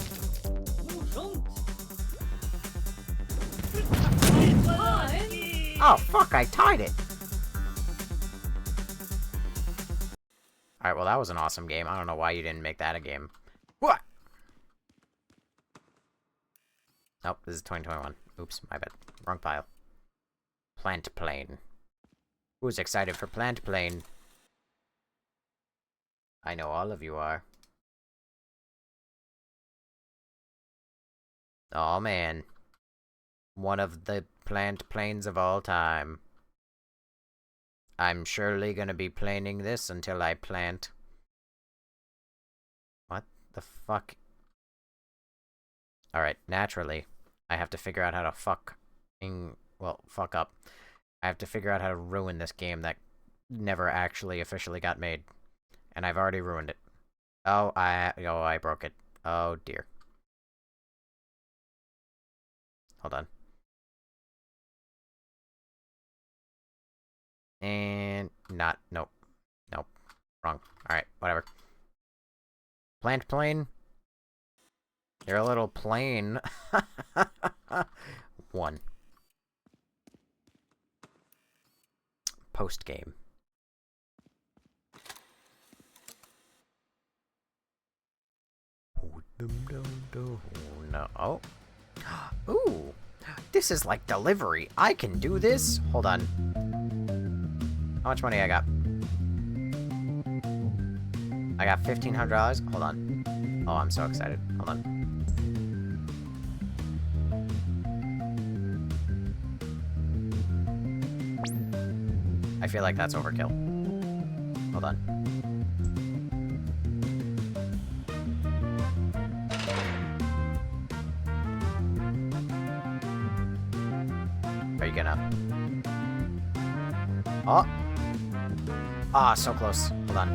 Oh fuck, I tied it! Alright, well that was an awesome game. I don't know why you didn't make that a game. What? Nope, this is 2021. Oops, my bad. Wrong file. Plant Plane. Who's excited for Plant Plane? I know all of you are. Oh man. One of the plant planes of all time. I'm surely gonna be planing this until I plant. What the fuck? Alright, naturally, I have to figure out how to fuck up. I have to figure out how to ruin this game that never actually officially got made. And I've already ruined it. Oh, I broke it. Oh dear. Hold on. And nope. Wrong. Alright, whatever. Plant plane. You're a little plain. 1. Post game. No. Oh. Ooh. This is like delivery. I can do this. Hold on. How much money I got? I got $1,500. Hold on. Oh, I'm so excited. Hold on. I feel like that's overkill. Hold on. Are you gonna... Oh! Ah, so close. Hold on.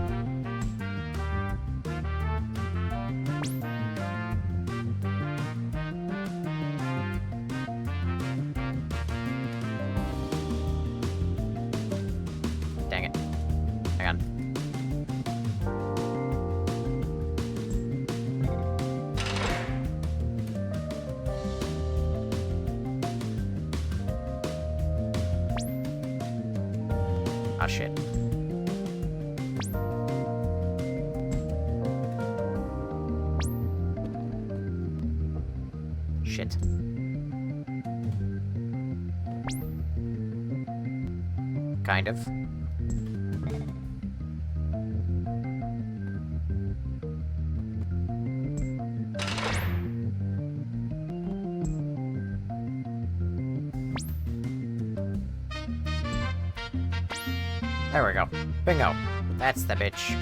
Dang it. Hang on. Ah, shit. Shit. Kind of. There we go. Bingo. That's the bitch.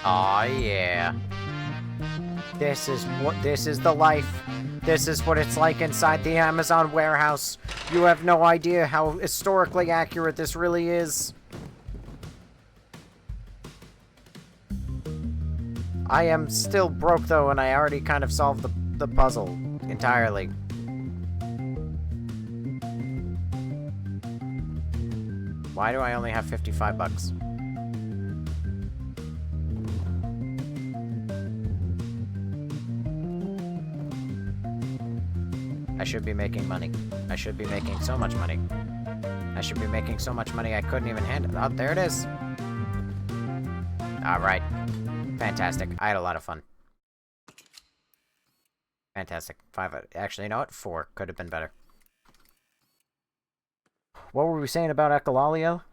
Aw, yeah. This is the life. This is what it's like inside the Amazon warehouse. You have no idea how historically accurate this really is. I am still broke though, and I already kind of solved the puzzle entirely. Why do I only have 55 bucks? I should be making money. I should be making so much money. I should be making so much money I couldn't even handle. Oh, there it is. Alright. Fantastic. I had a lot of fun. Fantastic. 5. Actually, you know what? 4. Could have been better. What were we saying about echolalia?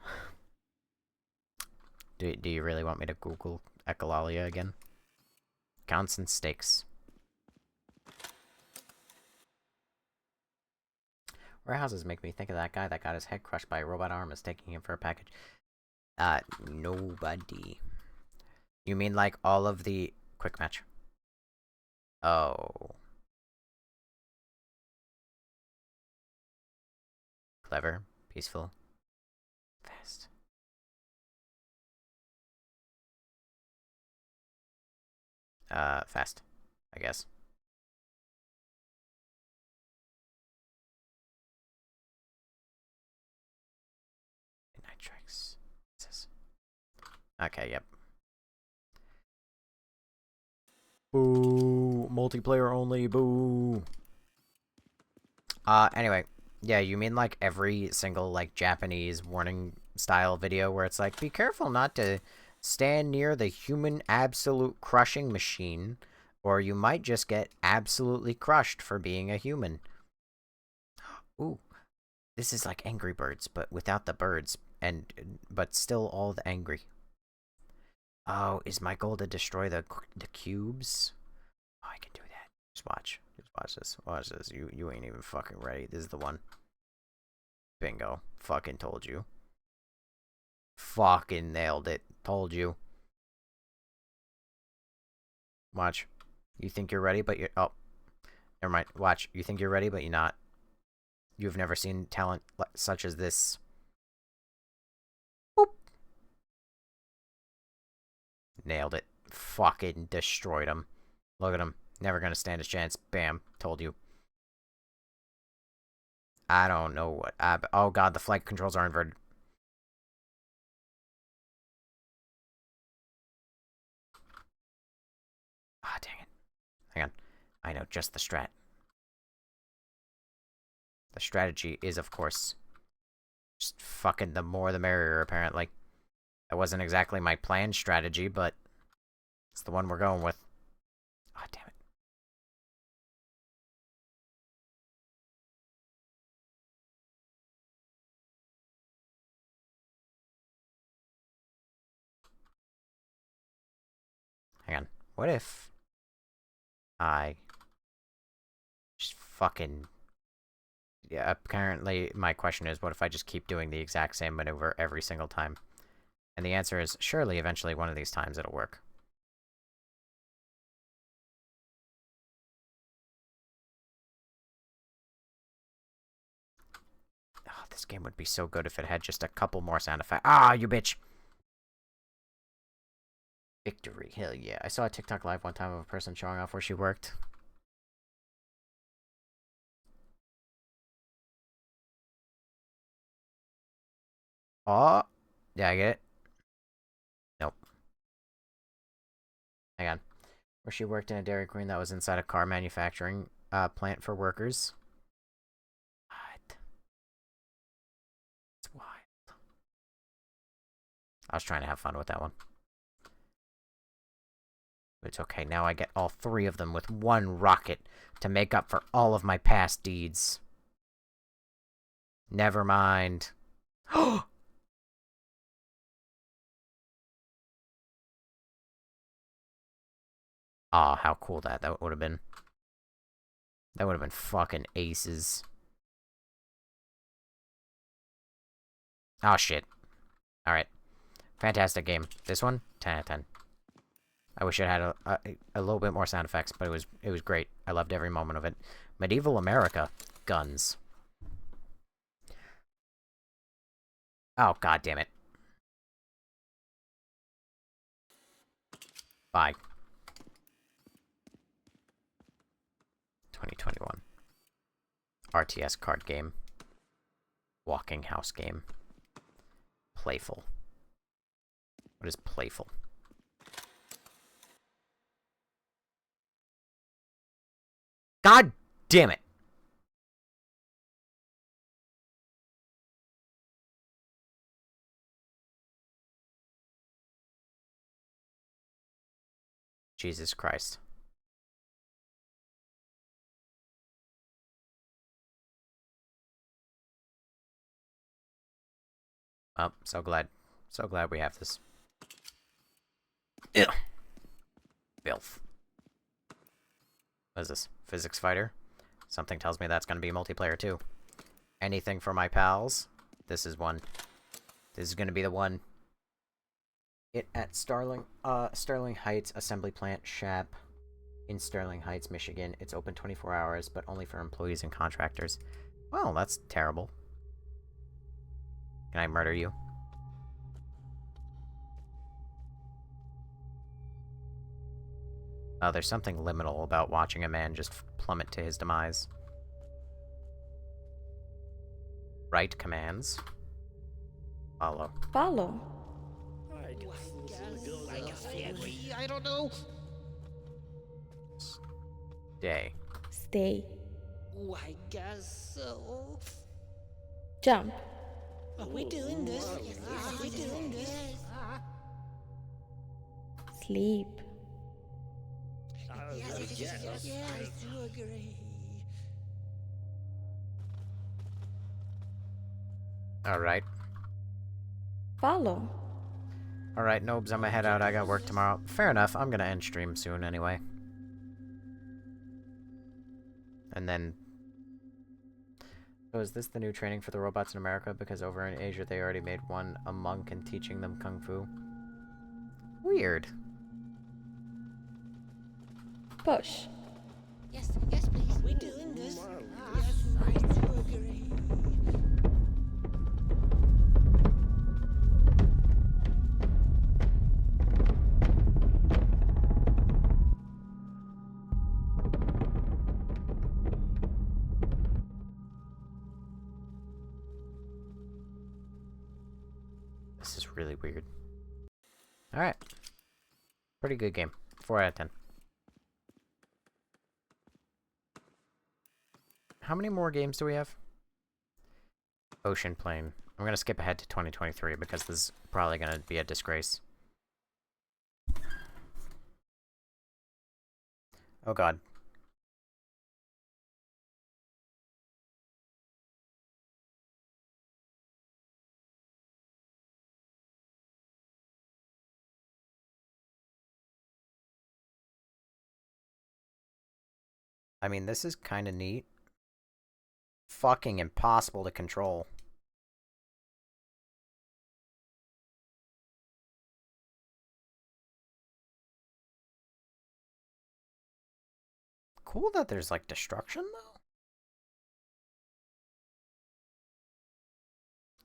Do you really want me to Google echolalia again? Counts and stakes. Warehouses make me think of that guy that got his head crushed by a robot arm is taking him for a package. Nobody. You mean like all of the... Quick match. Oh. Clever. Peaceful. Fast. Fast. I guess. Nitrix. What's this? Okay, yep. Boo. Multiplayer only. Boo. Anyway. Yeah, you mean like every single, like, Japanese warning style video where it's like, be careful not to stand near the human absolute crushing machine, or you might just get absolutely crushed for being a human. Ooh. This is like Angry Birds, but without the birds, but still all the angry. Oh, is my goal to destroy the cubes? Oh, I can do that. Just watch. Just watch this. Watch this. You ain't even fucking ready. This is the one. Bingo. Fucking told you. Fucking nailed it. Told you. Watch. You think you're ready, but you're... Oh. Never mind. Watch. You think you're ready, but you're not. You've never seen talent such as this. Boop. Nailed it. Fucking destroyed him. Look at him. Never gonna stand a chance. Bam. Told you. I don't know what... oh god, the flight controls are inverted. Ah, dang it. Hang on. I know just the strat. The strategy is, of course, just fucking the more the merrier, apparently. That wasn't exactly my planned strategy, but it's the one we're going with. Ah, damn it. Hang on. What if I just fucking... Yeah, apparently my question is, what if I just keep doing the exact same maneuver every single time? And the answer is, surely eventually one of these times it'll work. Oh, this game would be so good if it had just a couple more sound effects. Ah, you bitch! Victory, hell yeah. I saw a TikTok live one time of a person showing off where she worked. Oh, did I get it? Nope. Hang on. Where she worked in a Dairy Queen that was inside a car manufacturing plant for workers. What? It's wild. I was trying to have fun with that one. But it's okay, now I get all 3 of them with 1 rocket to make up for all of my past deeds. Never mind. Oh! Aw, how cool that would have been. That would have been fucking aces. Oh, shit. Alright. Fantastic game. This one? 10 out of 10. I wish it had a little bit more sound effects, but it was great. I loved every moment of it. Medieval America. Guns. Oh, god damn it. Bye. 2021. RTS card game. Walking house game. Playful. What is playful? God damn it! Jesus Christ. Oh, so glad we have this. Ew. Filth. What is this? Physics fighter? Something tells me that's gonna be multiplayer too. Anything for my pals? This is one. This is gonna be the one. It at Sterling Heights Assembly Plant, SHAP, in Sterling Heights, Michigan. It's open 24 hours, but only for employees and contractors. Well, that's terrible. Can I murder you? Oh, there's something liminal about watching a man just plummet to his demise. Right commands. Follow. Follow. I don't know. Day. Stay. Oh, I guess so. Jump. Are we doing this? Are we doing this? Sleep. Yes, I do agree. Alright. Follow. Alright, Nobes, I'm gonna head out. I got work tomorrow. Fair enough. I'm gonna end stream soon anyway. And then... So is this the new training for the robots in America? Because over in Asia they already made one, a monk, and teaching them kung fu. Weird. Push. Yes, yes, please. Are we doing this? Yes, I do agree. This is really weird. Alright. Pretty good game. 4 out of 10. How many more games do we have? Ocean Plane. I'm gonna skip ahead to 2023 because this is probably gonna be a disgrace. Oh god. I mean, this is kind of neat. Fucking impossible to control. Cool that there's, like, destruction, though?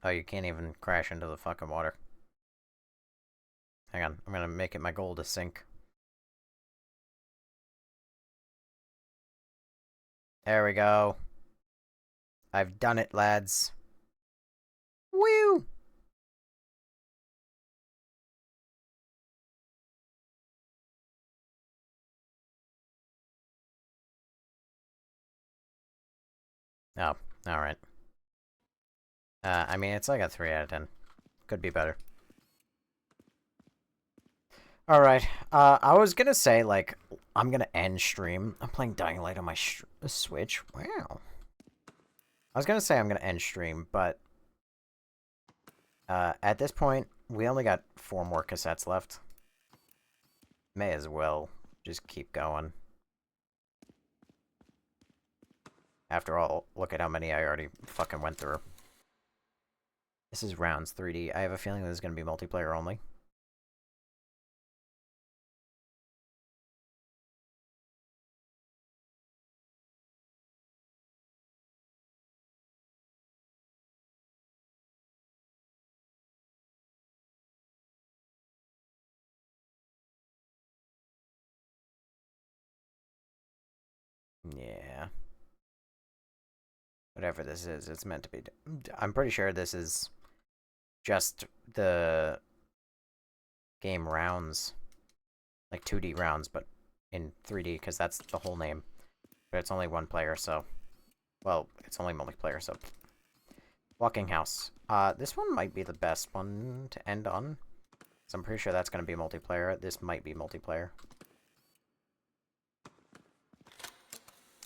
Oh, you can't even crash into the fucking water. Hang on, I'm gonna make it my goal to sink. There we go. I've done it, lads. Woo! Oh, alright. I mean, it's like a 3 out of 10. Could be better. Alright, I was gonna say, like, I'm gonna end stream. I'm playing Dying Light on my Switch. Wow. I was gonna say I'm gonna end stream, but... at this point, we only got 4 more cassettes left. May as well just keep going. After all, look at how many I already fucking went through. This is Rounds 3D. I have a feeling this is gonna be multiplayer only. whatever this is, it's meant to be. I'm pretty sure this is just the game rounds, like 2D rounds, but in 3D, because that's the whole name. But it's only one player, so... Well, it's only multiplayer, so... Walking House. This one might be the best one to end on. So I'm pretty sure that's going to be multiplayer. This might be multiplayer.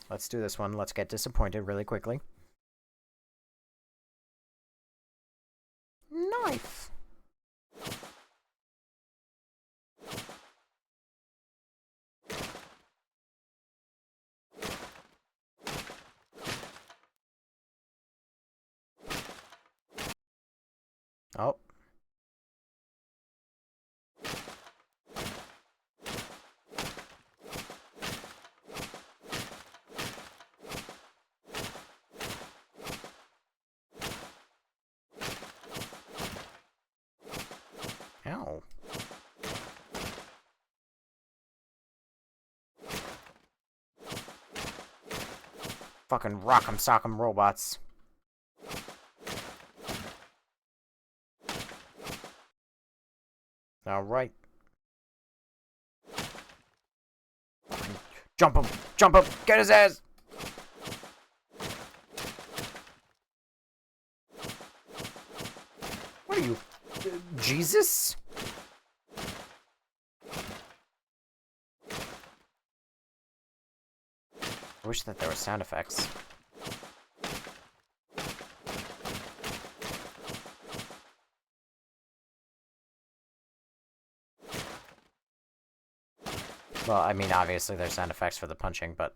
Let's do this one. Let's get disappointed really quickly. Knife! Oh. Ow. Fucking rock'em sock'em robots. Alright. Jump him! Jump him! Get his ass! What are you? Jesus? I wish that there were sound effects. Well, I mean, obviously there's sound effects for the punching, but...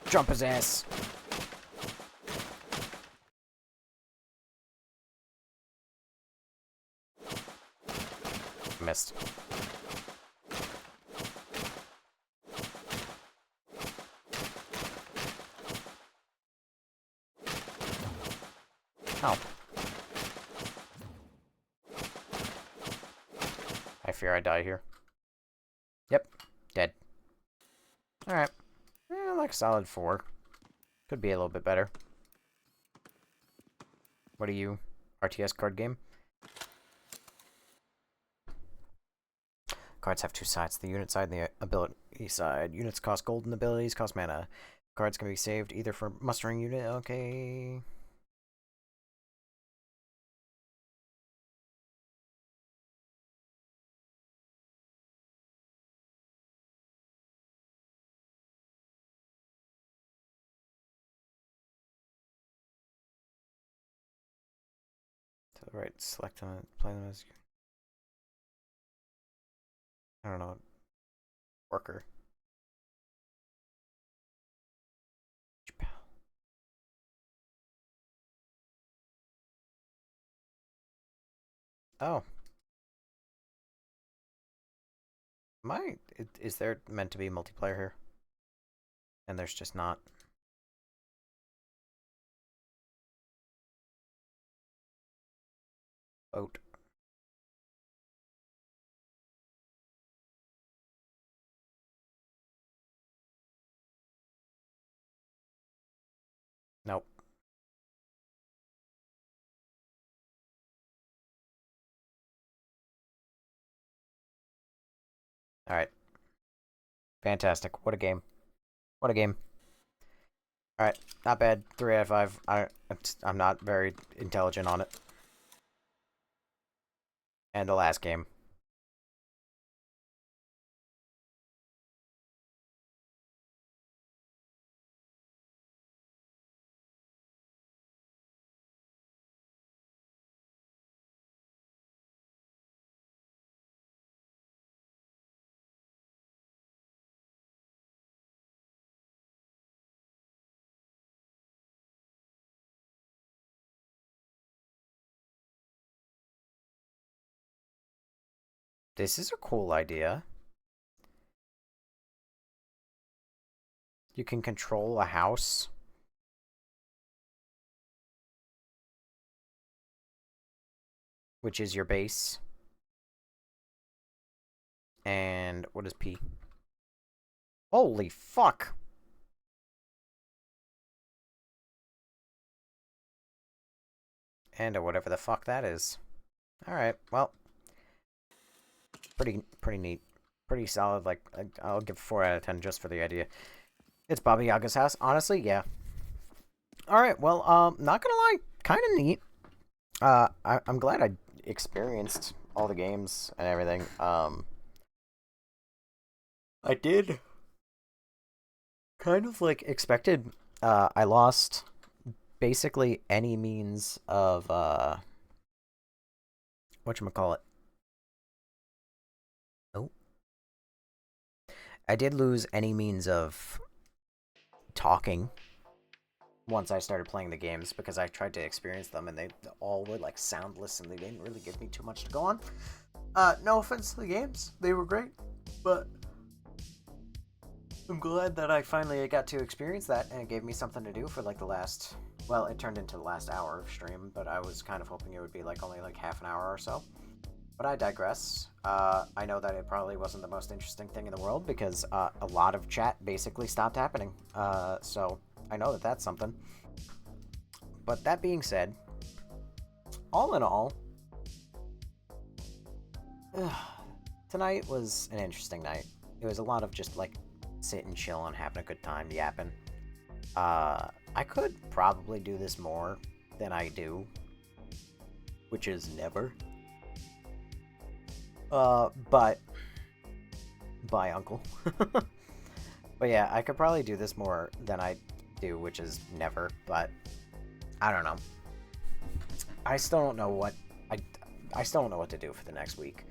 Jump his ass! Missed. Oh. I fear I die here. Yep. Dead. Alright. Like solid 4. Could be a little bit better. What are you? RTS card game? Cards have two sides, the unit side and the ability side. Units cost gold and abilities cost mana. Cards can be saved either for mustering unit, okay. To the right, select on it, play them as... I don't know. Worker. Oh. Is there meant to be multiplayer here? And there's just not. Vote. Nope. Alright. Fantastic. What a game. What a game. Alright. Not bad. 3 out of 5. I'm not very intelligent on it. And the last game. This is a cool idea. You can control a house. Which is your base. And what is P? Holy fuck. And whatever the fuck that is. Alright, well. Pretty neat. Pretty solid, like, I'll give 4 out of 10 just for the idea. It's Baba Yaga's house. Honestly, yeah. Alright, well, not gonna lie, kind of neat. I'm glad I experienced all the games and everything. I did kind of, like, expected. I lost basically any means of, whatchamacallit. Oh. I did lose any means of talking once I started playing the games, because I tried to experience them and they all were like soundless and they didn't really give me too much to go on. No offense to the games, they were great, but I'm glad that I finally got to experience that and it gave me something to do for like the last, well, it turned into the last hour of stream, but I was kind of hoping it would be like only like half an hour or so. But I digress. I know that it probably wasn't the most interesting thing in the world because a lot of chat basically stopped happening. So I know that that's something. But that being said, all in all, tonight was an interesting night. It was a lot of just like sitting, chilling, having a good time, yapping. I could probably do this more than I do, which is never. But bye, Uncle. But yeah, I could probably do this more than I do, which is never, but I don't know. I still don't know what I still don't know what to do for the next week.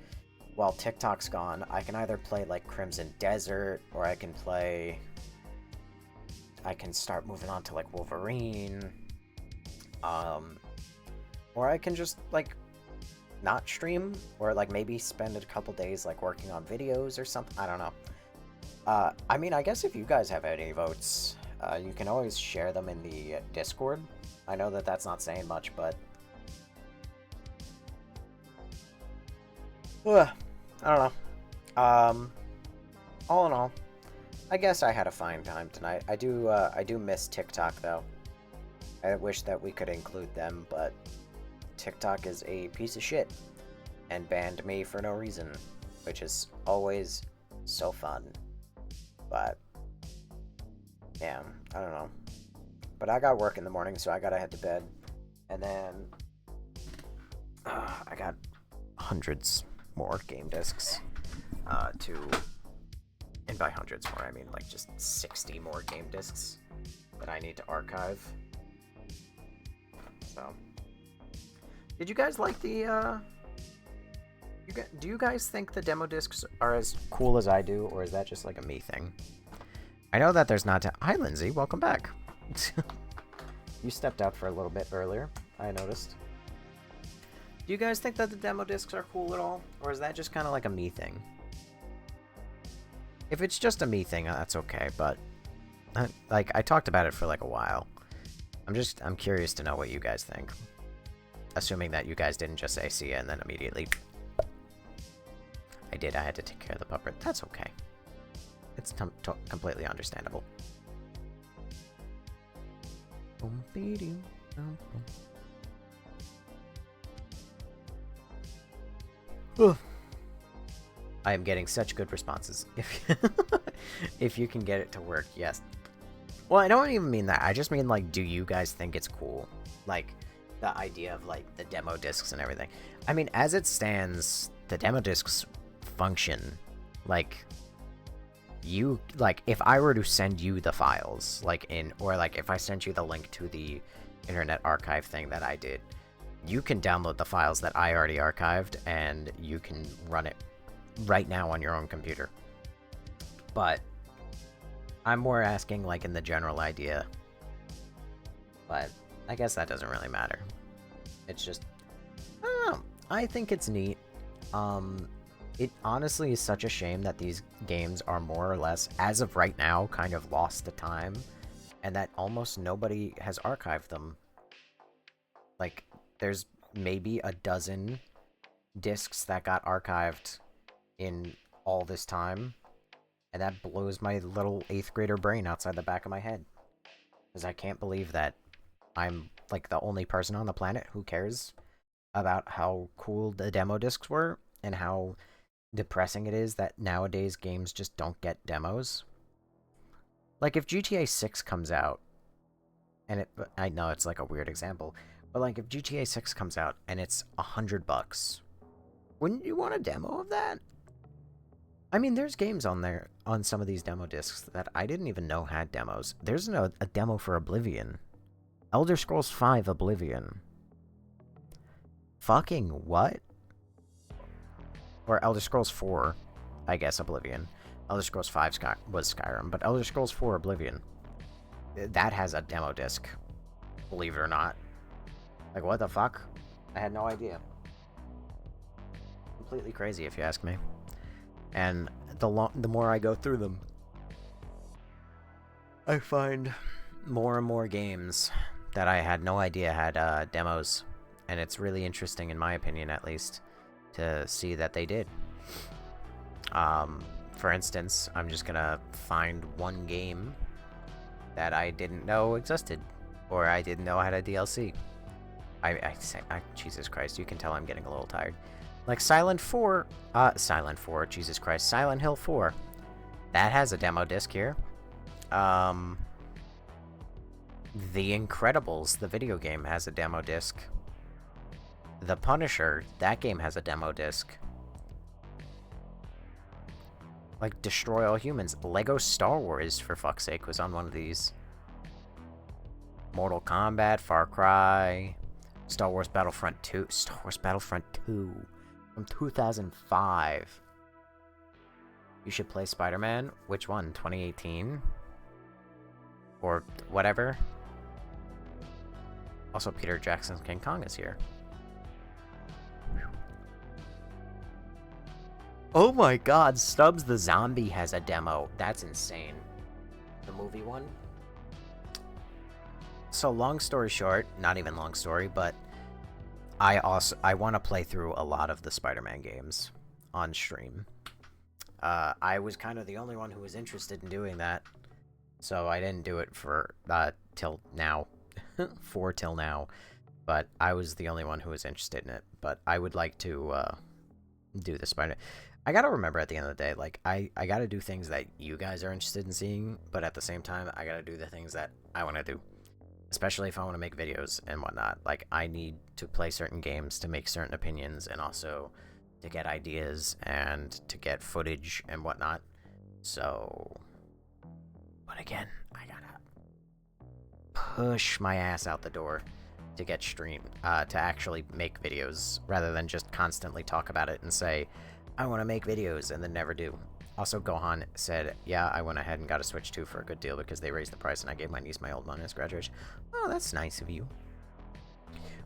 While TikTok's gone, I can either play like Crimson Desert, or I can start moving on to like Wolverine. Or I can just like not stream, or like maybe spend a couple days like working on videos or something. I don't know. I mean, I guess if you guys have any votes, you can always share them in the Discord. I know that that's not saying much, but I don't know. All in all, I guess I had a fine time tonight. I do miss TikTok though. I wish that we could include them, but TikTok is a piece of shit and banned me for no reason, which is always so fun. But yeah, I don't know. But I got work in the morning, so I gotta head to bed. And then I got hundreds more game discs and by hundreds more, I mean like just 60 more game discs that I need to archive. So, did you guys like the, do you guys think the demo discs are as cool as I do, or is that just like a me thing? I know that there's not Hi, Lindsay. Welcome back. You stepped out for a little bit earlier, I noticed. Do you guys think that the demo discs are cool at all, or is that just kind of like a me thing? If it's just a me thing, that's okay, but like I talked about it for like a while. I'm curious to know what you guys think. Assuming that you guys didn't just say see ya and then immediately. I did. I had to take care of the puppet. That's okay. It's completely understandable. I am getting such good responses. If you can get it to work, yes. Well, I don't even mean that. I just mean, like, do you guys think it's cool? Like, the idea of, like, the demo discs and everything. I mean, as it stands, the demo discs function. Like, if I were to send you the files, or if I sent you the link to the Internet Archive thing that I did, you can download the files that I already archived, and you can run it right now on your own computer. But I'm more asking, like, in the general idea. But I guess that doesn't really matter. It's just, I don't know. I think it's neat. It honestly is such a shame that these games are more or less, as of right now, kind of lost to time, and that almost nobody has archived them. Like, there's maybe a dozen discs that got archived in all this time, And that blows my little 8th grader brain outside the back of my head. Because I can't believe that I'm, like, the only person on the planet who cares about how cool the demo discs were and how depressing it is that nowadays games just don't get demos. Like, if GTA 6 comes out, and I know it's like a weird example, but like if GTA 6 comes out and it's $100, wouldn't you want a demo of that? I mean, there's games on there, on some of these demo discs, that I didn't even know had demos. There's a demo for Oblivion. Elder Scrolls V Oblivion. Fucking what? Or Elder Scrolls 4, I guess, Oblivion. Elder Scrolls V was Skyrim, but Elder Scrolls 4 Oblivion. That has a demo disc. Believe it or not. Like, what the fuck? I had no idea. Completely crazy, if you ask me. And the more I go through them, I find more and more games that I had no idea had demos. And it's really interesting, in my opinion at least, to see that they did. For instance, I'm just gonna find one game that I didn't know existed, or I didn't know had a DLC. Jesus Christ, you can tell I'm getting a little tired. Like Silent Hill 4. That has a demo disc here. The Incredibles, the video game, has a demo disc. The Punisher, that game has a demo disc. Like Destroy All Humans. Lego Star Wars, for fuck's sake, was on one of these. Mortal Kombat, Far Cry, Star Wars Battlefront 2. Star Wars Battlefront 2 from 2005. You should play Spider-Man. Which one? 2018? Or whatever. Also, Peter Jackson's King Kong is here. Oh my god, Stubbs the Zombie has a demo. That's insane. The movie one? So, long story short, not even long story, but I want to play through a lot of the Spider-Man games on stream. I was kind of the only one who was interested in doing that, so I didn't do it for till now. For till now. But I was the only one who was interested in it. But I would like to do the Spider... I gotta remember at the end of the day, like, I gotta do things that you guys are interested in seeing, but at the same time, I gotta do the things that I want to do. Especially if I want to make videos and whatnot. Like, I need to play certain games to make certain opinions, and also to get ideas, and to get footage and whatnot. So... But again, I gotta push my ass out the door to get streamed, to actually make videos, rather than just constantly talk about it and say, I want to make videos, and then never do. Also, Gohan said, yeah, I went ahead and got a Switch 2 for a good deal because they raised the price, and I gave my niece my old one as graduation. Oh, that's nice of you.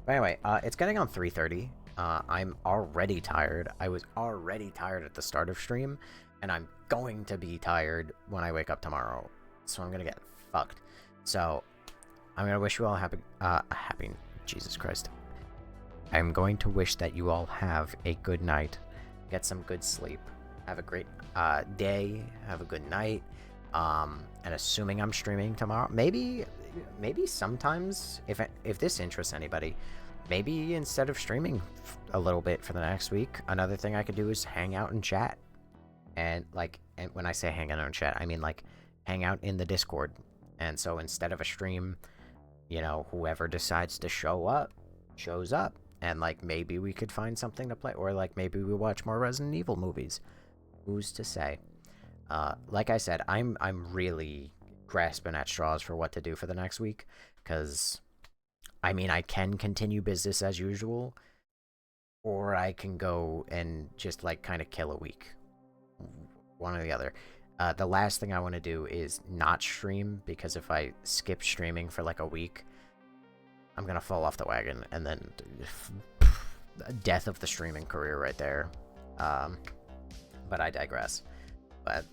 But anyway, it's getting on 3:30. I'm already tired. I was already tired at the start of stream, and I'm going to be tired when I wake up tomorrow. So I'm gonna get fucked. So, I'm gonna wish you all happy... Jesus Christ. I'm going to wish that you all have a good night. Get some good sleep. Have a great day. Have a good night. And assuming I'm streaming tomorrow, maybe sometimes, if this interests anybody, maybe instead of streaming a little bit for the next week, another thing I could do is hang out and chat. And when I say hang out and chat, I mean like hang out in the Discord. And so instead of a stream, you know, whoever decides to show up shows up. And, like, maybe we could find something to play. Or, like, maybe we watch more Resident Evil movies. Who's to say? Like I said, I'm really grasping at straws for what to do for the next week. Because, I mean, I can continue business as usual. Or I can go and just, like, kind of kill a week. One or the other. The last thing I want to do is not stream. Because if I skip streaming for, like, a week... I'm gonna fall off the wagon, and then death of the streaming career right there. But I digress. But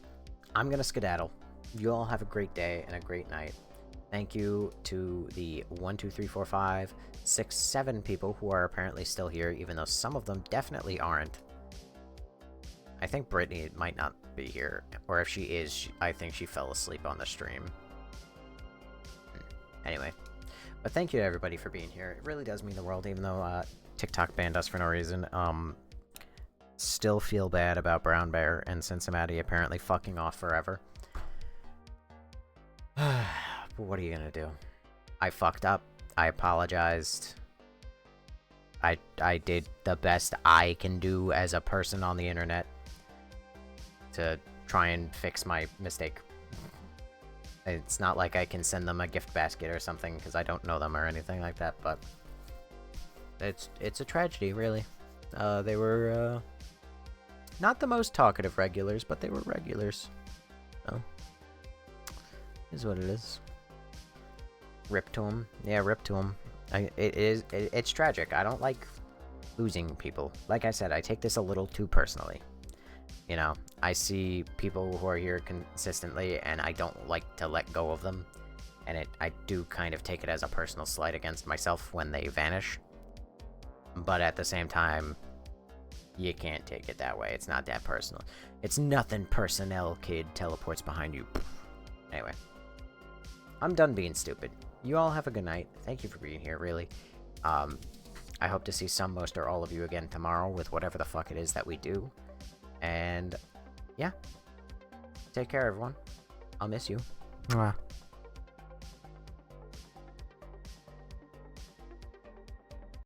I'm gonna skedaddle. You all have a great day and a great night. Thank you to the 1, 2, 3, 4, 5, 6, 7 people who are apparently still here, even though some of them definitely aren't. I think Brittany might not be here. Or if she is, I think she fell asleep on the stream. Anyway. But thank you to everybody for being here. It really does mean the world, even though TikTok banned us for no reason. Still feel bad about Brown Bear and Cincinnati apparently fucking off forever. But what are you gonna do? I fucked up. I apologized. I did the best I can do as a person on the internet to try and fix my mistake. It's not like I can send them a gift basket or something because I don't know them or anything like that, but it's a tragedy, really. They were not the most talkative regulars, but they were regulars. So, is what it is. Rip to them. Yeah, rip to them. It's tragic. I don't like losing people. Like I said, I take this a little too personally. You know, I see people who are here consistently, and I don't like to let go of them. And I do kind of take it as a personal slight against myself when they vanish. But at the same time, you can't take it that way. It's not that personal. It's nothing personnel, kid. Teleports behind you. Anyway. I'm done being stupid. You all have a good night. Thank you for being here, really. I hope to see some, most, or all of you again tomorrow with whatever the fuck it is that we do. And, yeah. Take care, everyone. I'll miss you. Mwah.